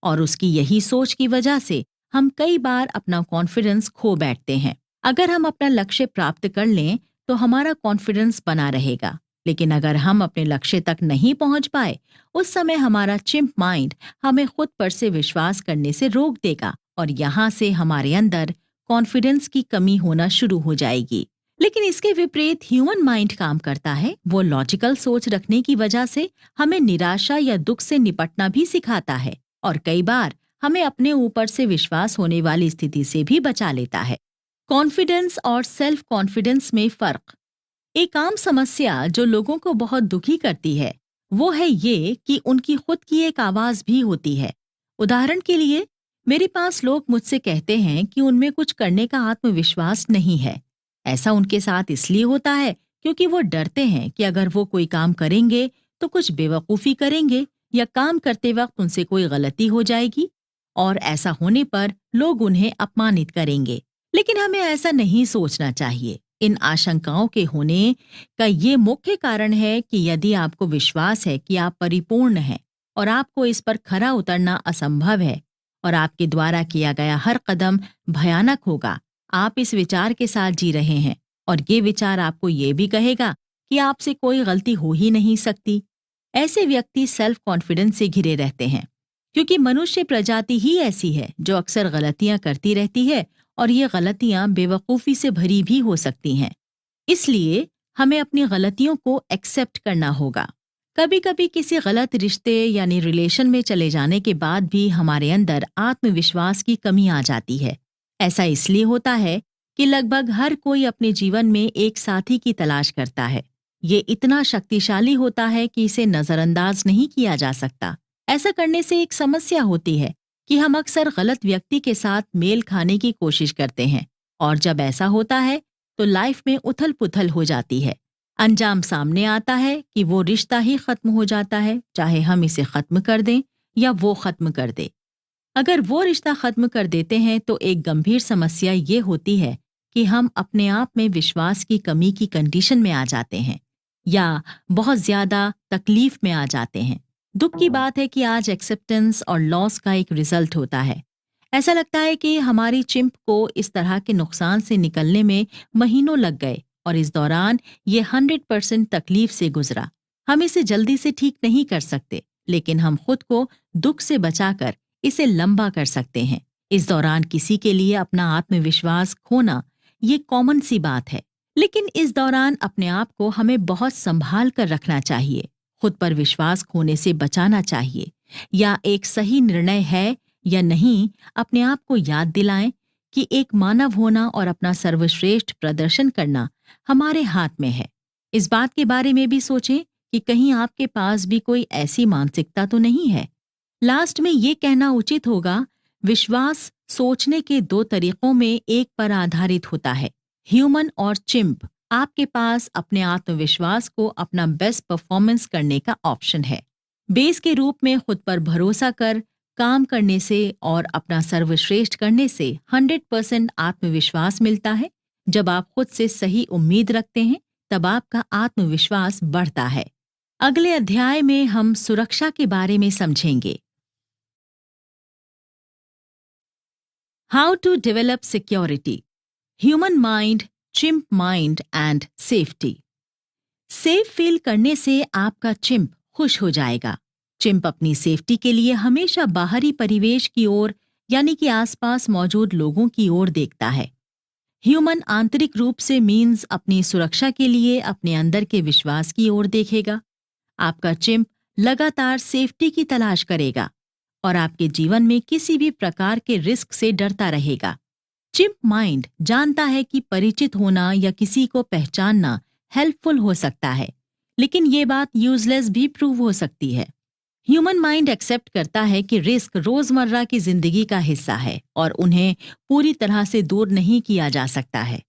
और उसकी यही सोच की वजह से हम कई बार अपना कॉन्फिडेंस खो बैठते हैं। अगर हम अपना लक्ष्य प्राप्त कर लें तो हमारा कॉन्फिडेंस बना रहेगा, लेकिन अगर हम अपने लक्ष्य तक नहीं पहुंच पाए, उस समय हमारा चिंप माइंड हमें खुद पर से विश्वास करने से रोक देगा और यहाँ से हमारे अंदर कॉन्फिडेंस की कमी होना शुरू हो जाएगी। लेकिन इसके विपरीत ह्यूमन माइंड काम करता है। वो लॉजिकल सोच रखने की वजह से हमें निराशा या दुख से निपटना भी सिखाता है और कई बार हमें अपने ऊपर से विश्वास होने वाली स्थिति से भी बचा लेता है। कॉन्फिडेंस और सेल्फ कॉन्फिडेंस में फर्क। एक आम समस्या जो लोगों को बहुत दुखी करती है वो है ये कि उनकी खुद की एक आवाज भी होती है। उदाहरण के लिए, मेरे पास लोग मुझसे कहते हैं कि उनमें कुछ करने का आत्मविश्वास नहीं है। ऐसा उनके साथ इसलिए होता है क्योंकि वो डरते हैं कि अगर वो कोई काम करेंगे तो कुछ बेवकूफ़ी करेंगे या काम करते वक्त उनसे कोई गलती हो जाएगी और ऐसा होने पर लोग उन्हें अपमानित करेंगे। लेकिन हमें ऐसा नहीं सोचना चाहिए। इन आशंकाओं के होने का ये मुख्य कारण है कि यदि आपको विश्वास है कि आप परिपूर्ण हैं और आपको इस पर खरा उतरना असंभव है और आपके द्वारा किया गया हर कदम भयानक होगा, आप इस विचार के साथ जी रहे हैं और ये विचार आपको ये भी कहेगा कि आपसे कोई गलती हो ही नहीं सकती। ऐसे व्यक्ति सेल्फ कॉन्फिडेंस से घिरे रहते हैं क्योंकि मनुष्य प्रजाति ही ऐसी है जो अक्सर गलतियां करती रहती है और ये गलतियां बेवकूफ़ी से भरी भी हो सकती हैं। इसलिए हमें अपनी गलतियों को एक्सेप्ट करना होगा। कभी कभी किसी गलत रिश्ते यानी रिलेशन में चले जाने के बाद भी हमारे अंदर आत्मविश्वास की कमी आ जाती है। ऐसा इसलिए होता है कि लगभग हर कोई अपने जीवन में एक साथी की तलाश करता है। ये इतना शक्तिशाली होता है कि इसे नजरअंदाज नहीं किया जा सकता। ऐसा करने से एक समस्या होती है कि हम अक्सर गलत व्यक्ति के साथ मेल खाने की कोशिश करते हैं और जब ऐसा होता है तो लाइफ में उथल पुथल हो जाती है। अंजाम सामने आता है कि वो रिश्ता ही खत्म हो जाता है, चाहे हम इसे खत्म कर दें या वो खत्म कर दे। अगर वो रिश्ता खत्म कर देते हैं तो एक गंभीर समस्या ये होती है कि हम अपने आप में विश्वास की कमी की कंडीशन में आ जाते हैं या बहुत ज्यादा तकलीफ में आ जाते हैं। दुख की बात है कि आज एक्सेप्टेंस और लॉस का एक रिजल्ट होता है। ऐसा लगता है कि हमारी चिंप को इस तरह के नुकसान से निकलने में महीनों लग गए और इस दौरान ये 100% तकलीफ से गुजरा। हम इसे जल्दी से ठीक नहीं कर सकते, लेकिन हम खुद को दुख से बचाकर इसे लंबा कर सकते हैं। इस दौरान किसी के लिए अपना आत्मविश्वास खोना ये कॉमन सी बात है, लेकिन इस दौरान अपने आप को हमें बहुत संभाल कर रखना चाहिए। खुद पर विश्वास खोने से बचाना चाहिए। या एक सही निर्णय है या नहीं, अपने आप को याद दिलाएं कि एक मानव होना और अपना सर्वश्रेष्ठ प्रदर्शन करना हमारे हाथ में है। इस बात के बारे में भी सोचें कि कहीं आपके पास भी कोई ऐसी मानसिकता तो नहीं है। लास्ट में ये कहना उचित होगा, विश्वास सोचने के दो तरीकों में एक पर आधारित होता है, ह्यूमन और चिंप। आपके पास अपने आत्मविश्वास को अपना बेस्ट परफॉर्मेंस करने का ऑप्शन है। बेस के रूप में खुद पर भरोसा कर काम करने से और अपना सर्वश्रेष्ठ करने से 100% आत्मविश्वास मिलता है। जब आप खुद से सही उम्मीद रखते हैं तब आपका आत्मविश्वास बढ़ता है। अगले अध्याय में हम सुरक्षा के बारे में समझेंगे। How to develop security, human mind, chimp mind and safety. Safe feel करने से आपका चिंप खुश हो जाएगा। चिंप अपनी सेफ्टी के लिए हमेशा बाहरी परिवेश की ओर यानी कि आसपास मौजूद लोगों की ओर देखता है। ह्यूमन आंतरिक रूप से मीन्स अपनी सुरक्षा के लिए अपने अंदर के विश्वास की ओर देखेगा। आपका चिंप लगातार सेफ्टी की तलाश करेगा और आपके जीवन में किसी भी प्रकार के रिस्क से डरता रहेगा। चिंप माइंड जानता है कि परिचित होना या किसी को पहचानना हेल्पफुल हो सकता है, लेकिन ये बात यूजलेस भी प्रूव हो सकती है। ह्यूमन माइंड एक्सेप्ट करता है कि रिस्क रोजमर्रा की जिंदगी का हिस्सा है और उन्हें पूरी तरह से दूर नहीं किया जा सकता है।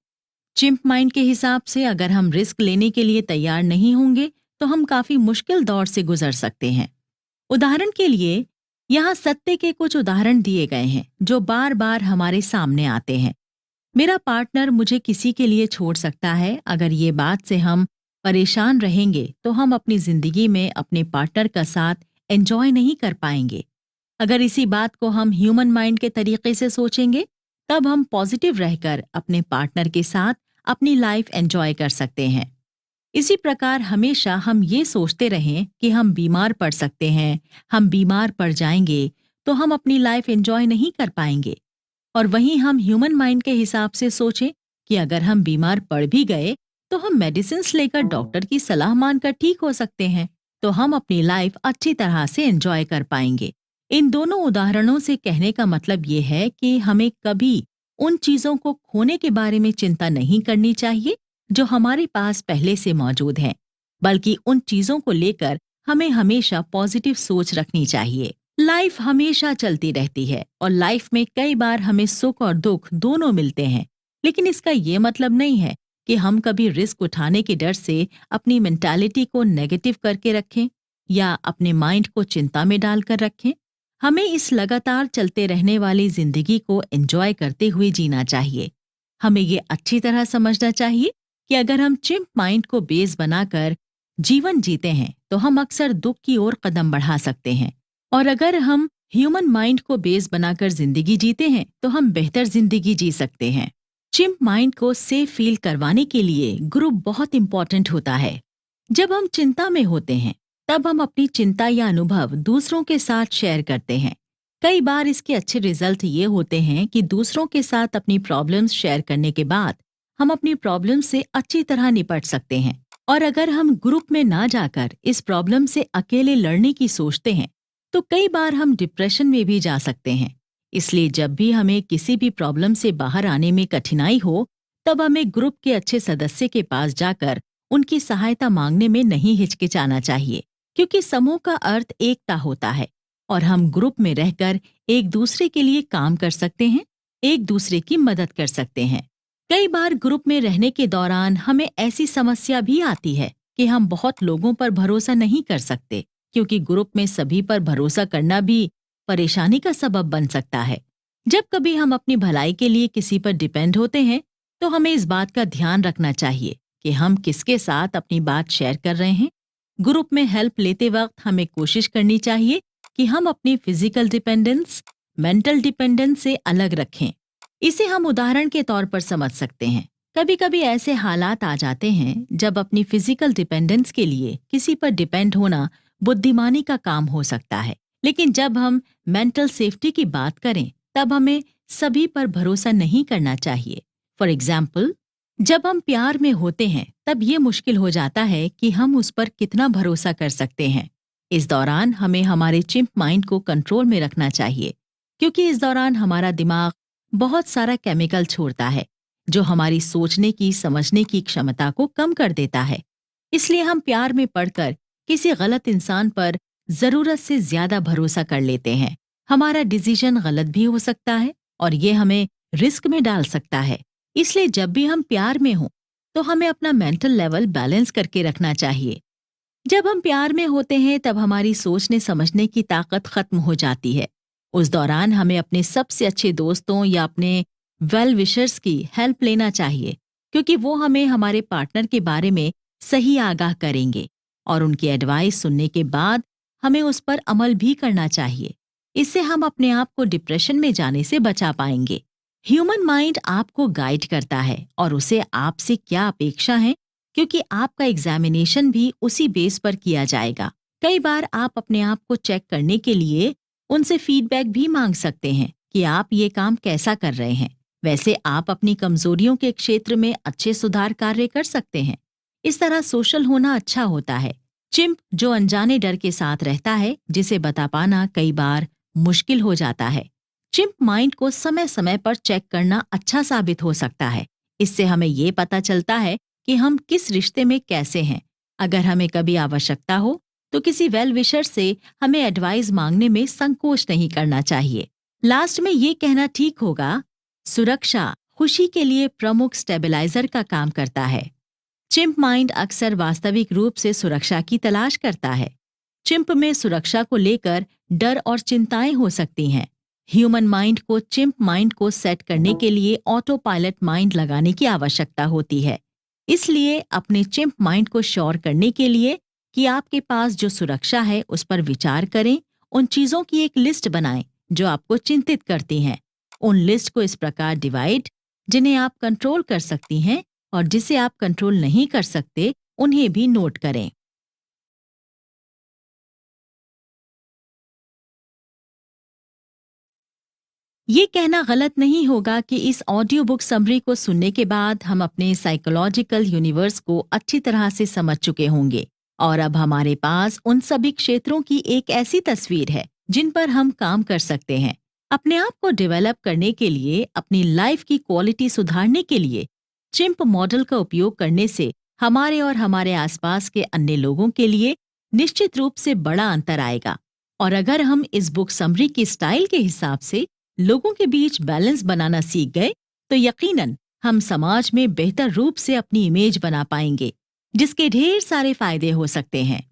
चिंप माइंड के हिसाब से अगर हम रिस्क लेने के लिए तैयार नहीं होंगे तो हम काफी मुश्किल दौर से गुजर सकते हैं। उदाहरण के लिए यहाँ सत्य के कुछ उदाहरण दिए गए हैं जो बार बार हमारे सामने आते हैं। मेरा पार्टनर मुझे किसी के लिए छोड़ सकता है। अगर ये बात से हम परेशान रहेंगे तो हम अपनी जिंदगी में अपने पार्टनर का साथ एंजॉय नहीं कर पाएंगे। अगर इसी बात को हम ह्यूमन माइंड के तरीके से सोचेंगे तब हम पॉजिटिव रहकर अपने पार्टनर के साथ अपनी लाइफ एंजॉय कर सकते हैं। इसी प्रकार हमेशा हम ये सोचते रहें कि हम बीमार पड़ सकते हैं, हम बीमार पड़ जाएंगे तो हम अपनी लाइफ एंजॉय नहीं कर पाएंगे। और वहीं हम ह्यूमन माइंड के हिसाब से सोचें कि अगर हम बीमार पड़ भी गए तो हम मेडिसिन्स लेकर डॉक्टर की सलाह मानकर ठीक हो सकते हैं, तो हम अपनी लाइफ अच्छी तरह से एंजॉय कर पाएंगे। इन दोनों उदाहरणों से कहने का मतलब ये है कि हमें कभी उन चीजों को खोने के बारे में चिंता नहीं करनी चाहिए जो हमारे पास पहले से मौजूद हैं, बल्कि उन चीजों को लेकर हमें हमेशा पॉजिटिव सोच रखनी चाहिए। लाइफ हमेशा चलती रहती है और लाइफ में कई बार हमें सुख और दुख दोनों मिलते हैं, लेकिन इसका ये मतलब नहीं है कि हम कभी रिस्क उठाने के डर से अपनी मेंटालिटी को नेगेटिव करके रखें या अपने माइंड को चिंता में डालकर रखें। हमें इस लगातार चलते रहने वाली जिंदगी को एंजॉय करते हुए जीना चाहिए। हमें ये अच्छी तरह समझना चाहिए कि अगर हम चिंप माइंड को बेस बनाकर जीवन जीते हैं तो हम अक्सर दुख की ओर कदम बढ़ा सकते हैं, और अगर हम ह्यूमन माइंड को बेस बनाकर जिंदगी जीते हैं तो हम बेहतर जिंदगी जी सकते हैं। चिंप माइंड को सेफ फील करवाने के लिए ग्रुप बहुत इंपॉर्टेंट होता है। जब हम चिंता में होते हैं तब हम अपनी चिंता या अनुभव दूसरों के साथ शेयर करते हैं। कई बार इसके अच्छे रिजल्ट ये होते हैं कि दूसरों के साथ अपनी प्रॉब्लम्स शेयर करने के बाद हम अपनी प्रॉब्लम से अच्छी तरह निपट सकते हैं। और अगर हम ग्रुप में ना जाकर इस प्रॉब्लम से अकेले लड़ने की सोचते हैं तो कई बार हम डिप्रेशन में भी जा सकते हैं। इसलिए जब भी हमें किसी भी प्रॉब्लम से बाहर आने में कठिनाई हो तब हमें ग्रुप के अच्छे सदस्य के पास जाकर उनकी सहायता मांगने में नहीं हिचकिचाना चाहिए, क्योंकि समूह का अर्थ एकता होता है और हम ग्रुप में रहकर एक दूसरे के लिए काम कर सकते हैं, एक दूसरे की मदद कर सकते हैं। कई बार ग्रुप में रहने के दौरान हमें ऐसी समस्या भी आती है कि हम बहुत लोगों पर भरोसा नहीं कर सकते, क्योंकि ग्रुप में सभी पर भरोसा करना भी परेशानी का सबब बन सकता है। जब कभी हम अपनी भलाई के लिए किसी पर डिपेंड होते हैं तो हमें इस बात का ध्यान रखना चाहिए कि हम किसके साथ अपनी बात शेयर कर रहे हैं। ग्रुप में हेल्प लेते वक्त हमें कोशिश करनी चाहिए कि हम अपनी फिजिकल डिपेंडेंस मेंटल डिपेंडेंस से अलग रखें। इसे हम उदाहरण के तौर पर समझ सकते हैं। कभी कभी ऐसे हालात आ जाते हैं जब अपनी फिजिकल डिपेंडेंस के लिए किसी पर डिपेंड होना बुद्धिमानी का काम हो सकता है, लेकिन जब हम मेंटल सेफ्टी की बात करें तब हमें सभी पर भरोसा नहीं करना चाहिए। फॉर एग्जाम्पल, जब हम प्यार में होते हैं तब ये मुश्किल हो जाता है कि हम उस पर कितना भरोसा कर सकते हैं। इस दौरान हमें हमारे चिंप माइंड को कंट्रोल में रखना चाहिए, क्योंकि इस दौरान हमारा दिमाग बहुत सारा केमिकल छोड़ता है जो हमारी सोचने की समझने की क्षमता को कम कर देता है। इसलिए हम प्यार में पड़कर किसी गलत इंसान पर जरूरत से ज्यादा भरोसा कर लेते हैं। हमारा डिसीजन गलत भी हो सकता है और ये हमें रिस्क में डाल सकता है। इसलिए जब भी हम प्यार में हों तो हमें अपना मेंटल लेवल बैलेंस करके रखना चाहिए। जब हम प्यार में होते हैं तब हमारी सोचने समझने की ताकत खत्म हो जाती है। उस दौरान हमें अपने सबसे अच्छे दोस्तों या अपने वेल विशर्स की हेल्प लेना चाहिए, क्योंकि वो हमें हमारे पार्टनर के बारे में सही आगाह करेंगे और उनकी एडवाइस सुनने के बाद हमें उस पर अमल भी करना चाहिए। इससे हम अपने आप को डिप्रेशन में जाने से बचा पाएंगे। ह्यूमन माइंड आपको गाइड करता है और उसे आपसे क्या अपेक्षा है, क्योंकि आपका एग्जामिनेशन भी उसी बेस पर किया जाएगा। कई बार आप अपने आप को चेक करने के लिए उनसे फीडबैक भी मांग सकते हैं कि आप ये काम कैसा कर रहे हैं। वैसे आप अपनी कमजोरियों के क्षेत्र में अच्छे सुधार कार्य कर सकते हैं। इस तरह सोशल होना अच्छा होता है। चिंप जो अनजाने डर के साथ रहता है, जिसे बता पाना कई बार मुश्किल हो जाता है। चिंप माइंड को समय समय पर चेक करना अच्छा साबित हो सकता है। इससे हमें ये पता चलता है कि हम किस रिश्ते में कैसे हैं। अगर हमें कभी आवश्यकता हो तो किसी वेल विशर से हमें एडवाइस मांगने में संकोच नहीं करना चाहिए। लास्ट में ये कहना ठीक होगा, सुरक्षा खुशी के लिए प्रमुख स्टेबलाइजर का काम करता है। चिंप माइंड अक्सर वास्तविक रूप से सुरक्षा की तलाश करता है। चिंप में सुरक्षा को लेकर डर और चिंताएं हो सकती हैं। ह्यूमन माइंड को चिंप माइंड को सेट करने के लिए ऑटो पायलट माइंड लगाने की आवश्यकता होती है। इसलिए अपने चिंप माइंड को श्योर करने के लिए कि आपके पास जो सुरक्षा है उस पर विचार करें। उन चीजों की एक लिस्ट बनाएं जो आपको चिंतित करती हैं। उन लिस्ट को इस प्रकार डिवाइड, जिन्हें आप कंट्रोल कर सकती हैं और जिसे आप कंट्रोल नहीं कर सकते उन्हें भी नोट करें। ये कहना गलत नहीं होगा कि इस ऑडियो बुक समरी को सुनने के बाद हम अपने साइकोलॉजिकल यूनिवर्स को अच्छी तरह से समझ चुके होंगे और अब हमारे पास उन सभी क्षेत्रों की एक ऐसी तस्वीर है जिन पर हम काम कर सकते हैं। अपने आप को डेवलप करने के लिए, अपनी लाइफ की क्वालिटी सुधारने के लिए चिंप मॉडल का उपयोग करने से हमारे और हमारे आसपास के अन्य लोगों के लिए निश्चित रूप से बड़ा अंतर आएगा। और अगर हम इस बुक समरी की स्टाइल के हिसाब से लोगों के बीच बैलेंस बनाना सीख गए तो यकीनन हम समाज में बेहतर रूप से अपनी इमेज बना पाएंगे, जिसके ढेर सारे फायदे हो सकते हैं।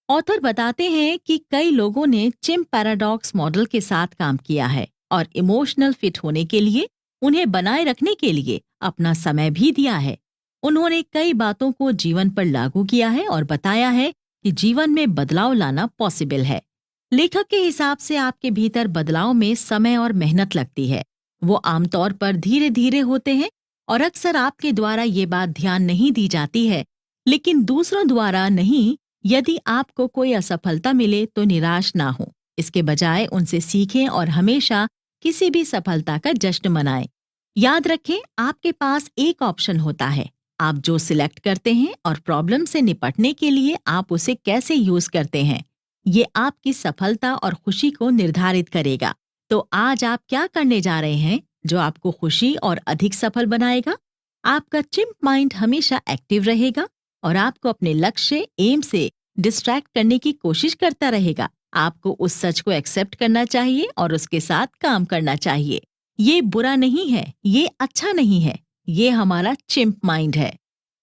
ऑथर बताते हैं कि कई लोगों ने चिंप पैराडॉक्स मॉडल के साथ काम किया है और इमोशनल फिट होने के लिए, उन्हें बनाए रखने के लिए अपना समय भी दिया है। उन्होंने कई बातों को जीवन पर लागू किया है और बताया है कि जीवन में बदलाव लाना पॉसिबल है। लेखक के हिसाब से आपके भीतर बदलाव में समय और मेहनत लगती है। वो आमतौर पर धीरे धीरे होते हैं और अक्सर आपके द्वारा ये बात ध्यान नहीं दी जाती है, लेकिन दूसरों द्वारा नहीं। यदि आपको कोई असफलता मिले तो निराश ना हो, इसके बजाय उनसे सीखें और हमेशा किसी भी सफलता का जश्न मनाएं। याद रखें, आपके पास एक ऑप्शन होता है। आप जो सिलेक्ट करते हैं और प्रॉब्लम से निपटने के लिए आप उसे कैसे यूज करते हैं, ये आपकी सफलता और खुशी को निर्धारित करेगा। तो आज आप क्या करने जा रहे हैं जो आपको खुशी और अधिक सफल बनाएगा? आपका चिंप माइंड हमेशा एक्टिव रहेगा और आपको अपने लक्ष्य एम से डिस्ट्रैक्ट करने की कोशिश करता रहेगा। आपको उस सच को एक्सेप्ट करना चाहिए और उसके साथ काम करना चाहिए। ये बुरा नहीं है, ये अच्छा नहीं है, ये हमारा चिंप माइंड है।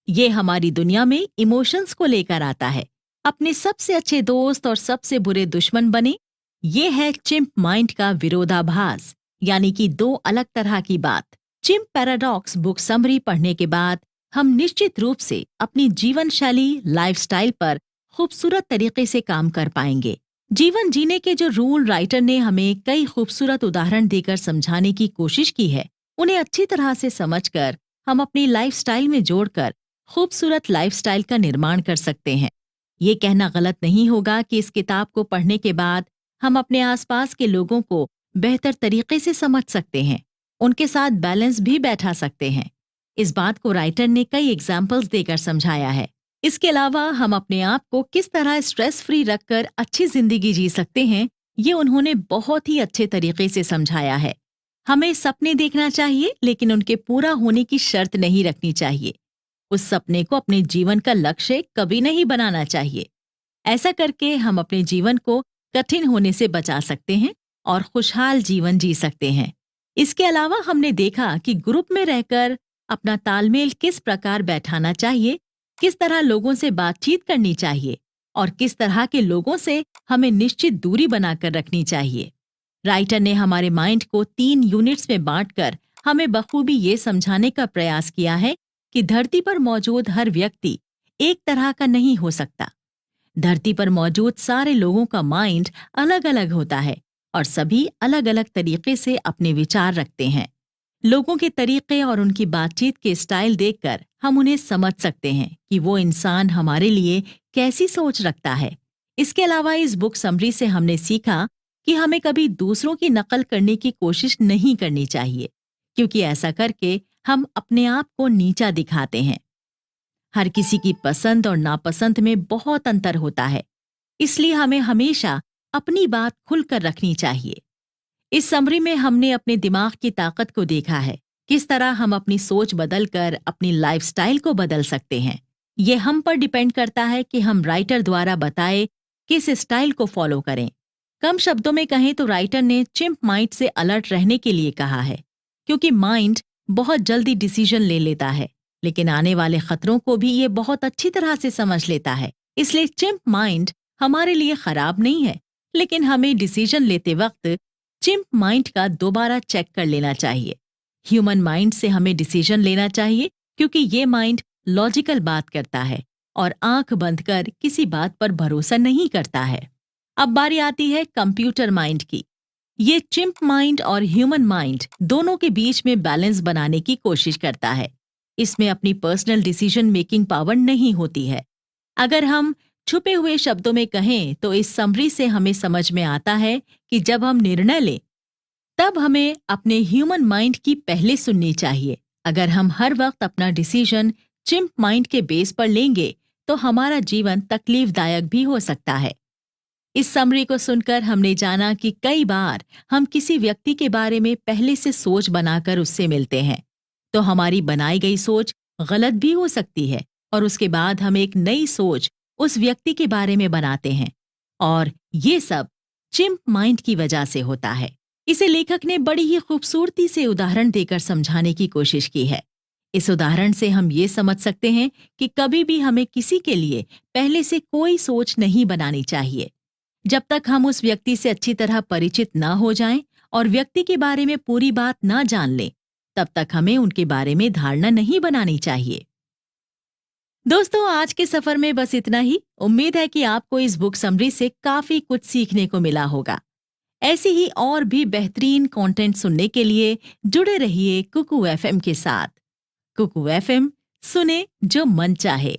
ये हमारी दुनिया में इमोशंस को लेकर आता है। अपने सबसे अच्छे दोस्त और सबसे बुरे दुश्मन बने। ये है चिंप माइंड का विरोधाभास, यानी कि दो अलग तरह की बात। चिंप पैराडॉक्स बुक समरी पढ़ने के बाद हम निश्चित रूप से अपनी जीवन शैली, लाइफस्टाइल पर खूबसूरत तरीके से काम कर पाएंगे। जीवन जीने के जो रूल राइटर ने हमें कई खूबसूरत उदाहरण देकर समझाने की कोशिश की है, उन्हें अच्छी तरह से समझकर हम अपनी लाइफस्टाइल में जोड़कर खूबसूरत लाइफस्टाइल का निर्माण कर सकते हैं। ये कहना गलत नहीं होगा कि इस किताब को पढ़ने के बाद हम अपने आसपास के लोगों को बेहतर तरीके से समझ सकते हैं, उनके साथ बैलेंस भी बैठा सकते हैं। इस बात को राइटर ने कई एग्जाम्पल्स देकर समझाया है। इसके अलावा हम अपने आप को किस तरह स्ट्रेस फ्री रखकर अच्छी जिंदगी जी सकते हैं, ये उन्होंने बहुत ही अच्छे तरीके से समझाया है। हमें सपने देखना चाहिए, लेकिन उनके पूरा होने की शर्त नहीं रखनी चाहिए। उस सपने को अपने जीवन का लक्ष्य कभी नहीं बनाना चाहिए। ऐसा करके हम अपने जीवन को कठिन होने से बचा सकते हैं और खुशहाल जीवन जी सकते हैं। इसके अलावा हमने देखा कि ग्रुप में रहकर अपना तालमेल किस प्रकार बैठाना चाहिए, किस तरह लोगों से बातचीत करनी चाहिए और किस तरह के लोगों से हमें निश्चित दूरी बनाकर रखनी चाहिए। राइटर ने हमारे माइंड को 3 यूनिट्स में बांटकर हमें बखूबी ये समझाने का प्रयास किया है कि धरती पर मौजूद हर व्यक्ति एक तरह का नहीं हो सकता। धरती पर मौजूद सारे लोगों का माइंड अलग अलग होता है और सभी अलग अलग तरीके से अपने विचार रखते हैं। लोगों के तरीके और उनकी बातचीत के स्टाइल देखकर हम उन्हें समझ सकते हैं कि वो इंसान हमारे लिए कैसी सोच रखता है। इसके अलावा इस बुक समरी से हमने सीखा कि हमें कभी दूसरों की नकल करने की कोशिश नहीं करनी चाहिए, क्योंकि ऐसा करके हम अपने आप को नीचा दिखाते हैं। हर किसी की पसंद और नापसंद में बहुत अंतर होता है, इसलिए हमें हमेशा अपनी बात खुलकर रखनी चाहिए। इस समरी में हमने अपने दिमाग की ताकत को देखा है, किस तरह हम अपनी सोच बदलकर अपनी लाइफस्टाइल को बदल सकते हैं। ये हम पर डिपेंड करता है कि हम राइटर द्वारा बताए किस स्टाइल को फॉलो करें। कम शब्दों में कहें तो राइटर ने चिंप माइंड से अलर्ट रहने के लिए कहा है, क्योंकि माइंड बहुत जल्दी डिसीजन ले लेता है, लेकिन आने वाले खतरों को भी ये बहुत अच्छी तरह से समझ लेता है। इसलिए चिंप माइंड हमारे लिए खराब नहीं है, लेकिन हमें डिसीजन लेते वक्त चिंप माइंड का दोबारा चेक कर लेना चाहिए। ह्यूमन माइंड से हमें डिसीजन लेना चाहिए, क्योंकि ये माइंड लॉजिकल बात करता है और आंख बंद कर किसी बात पर भरोसा नहीं करता है। अब बारी आती है कंप्यूटर माइंड की। ये चिंप माइंड और ह्यूमन माइंड दोनों के बीच में बैलेंस बनाने की कोशिश करता है। इसमें अपनी पर्सनल डिसीजन मेकिंग पावर नहीं होती है। अगर हम छुपे हुए शब्दों में कहें तो इस समरी से हमें समझ में आता है कि जब हम निर्णय लें तब हमें अपने ह्यूमन माइंड की पहले सुननी चाहिए। अगर हम हर वक्त अपना डिसीजन चिंप माइंड के बेस पर लेंगे तो हमारा जीवन तकलीफदायक भी हो सकता है। इस समरी को सुनकर हमने जाना कि कई बार हम किसी व्यक्ति के बारे में पहले से सोच बनाकर उससे मिलते हैं, तो हमारी बनाई गई सोच गलत भी हो सकती है और उसके बाद हम एक नई सोच उस व्यक्ति के बारे में बनाते हैं, और ये सब चिंप माइंड की वजह से होता है। इसे लेखक ने बड़ी ही खूबसूरती से उदाहरण देकर समझाने की कोशिश की है। इस उदाहरण से हम ये समझ सकते हैं कि कभी भी हमें किसी के लिए पहले से कोई सोच नहीं बनानी चाहिए। जब तक हम उस व्यक्ति से अच्छी तरह परिचित ना हो जाएं और व्यक्ति के बारे में पूरी बात ना जान लें, तब तक हमें उनके बारे में धारणा नहीं बनानी चाहिए। दोस्तों, आज के सफर में बस इतना ही। उम्मीद है कि आपको इस बुक समरी से काफी कुछ सीखने को मिला होगा। ऐसी ही और भी बेहतरीन कंटेंट सुनने के लिए जुड़े रहिए कुकू एफएम के साथ। कुकू एफएम, सुने जो मन चाहे।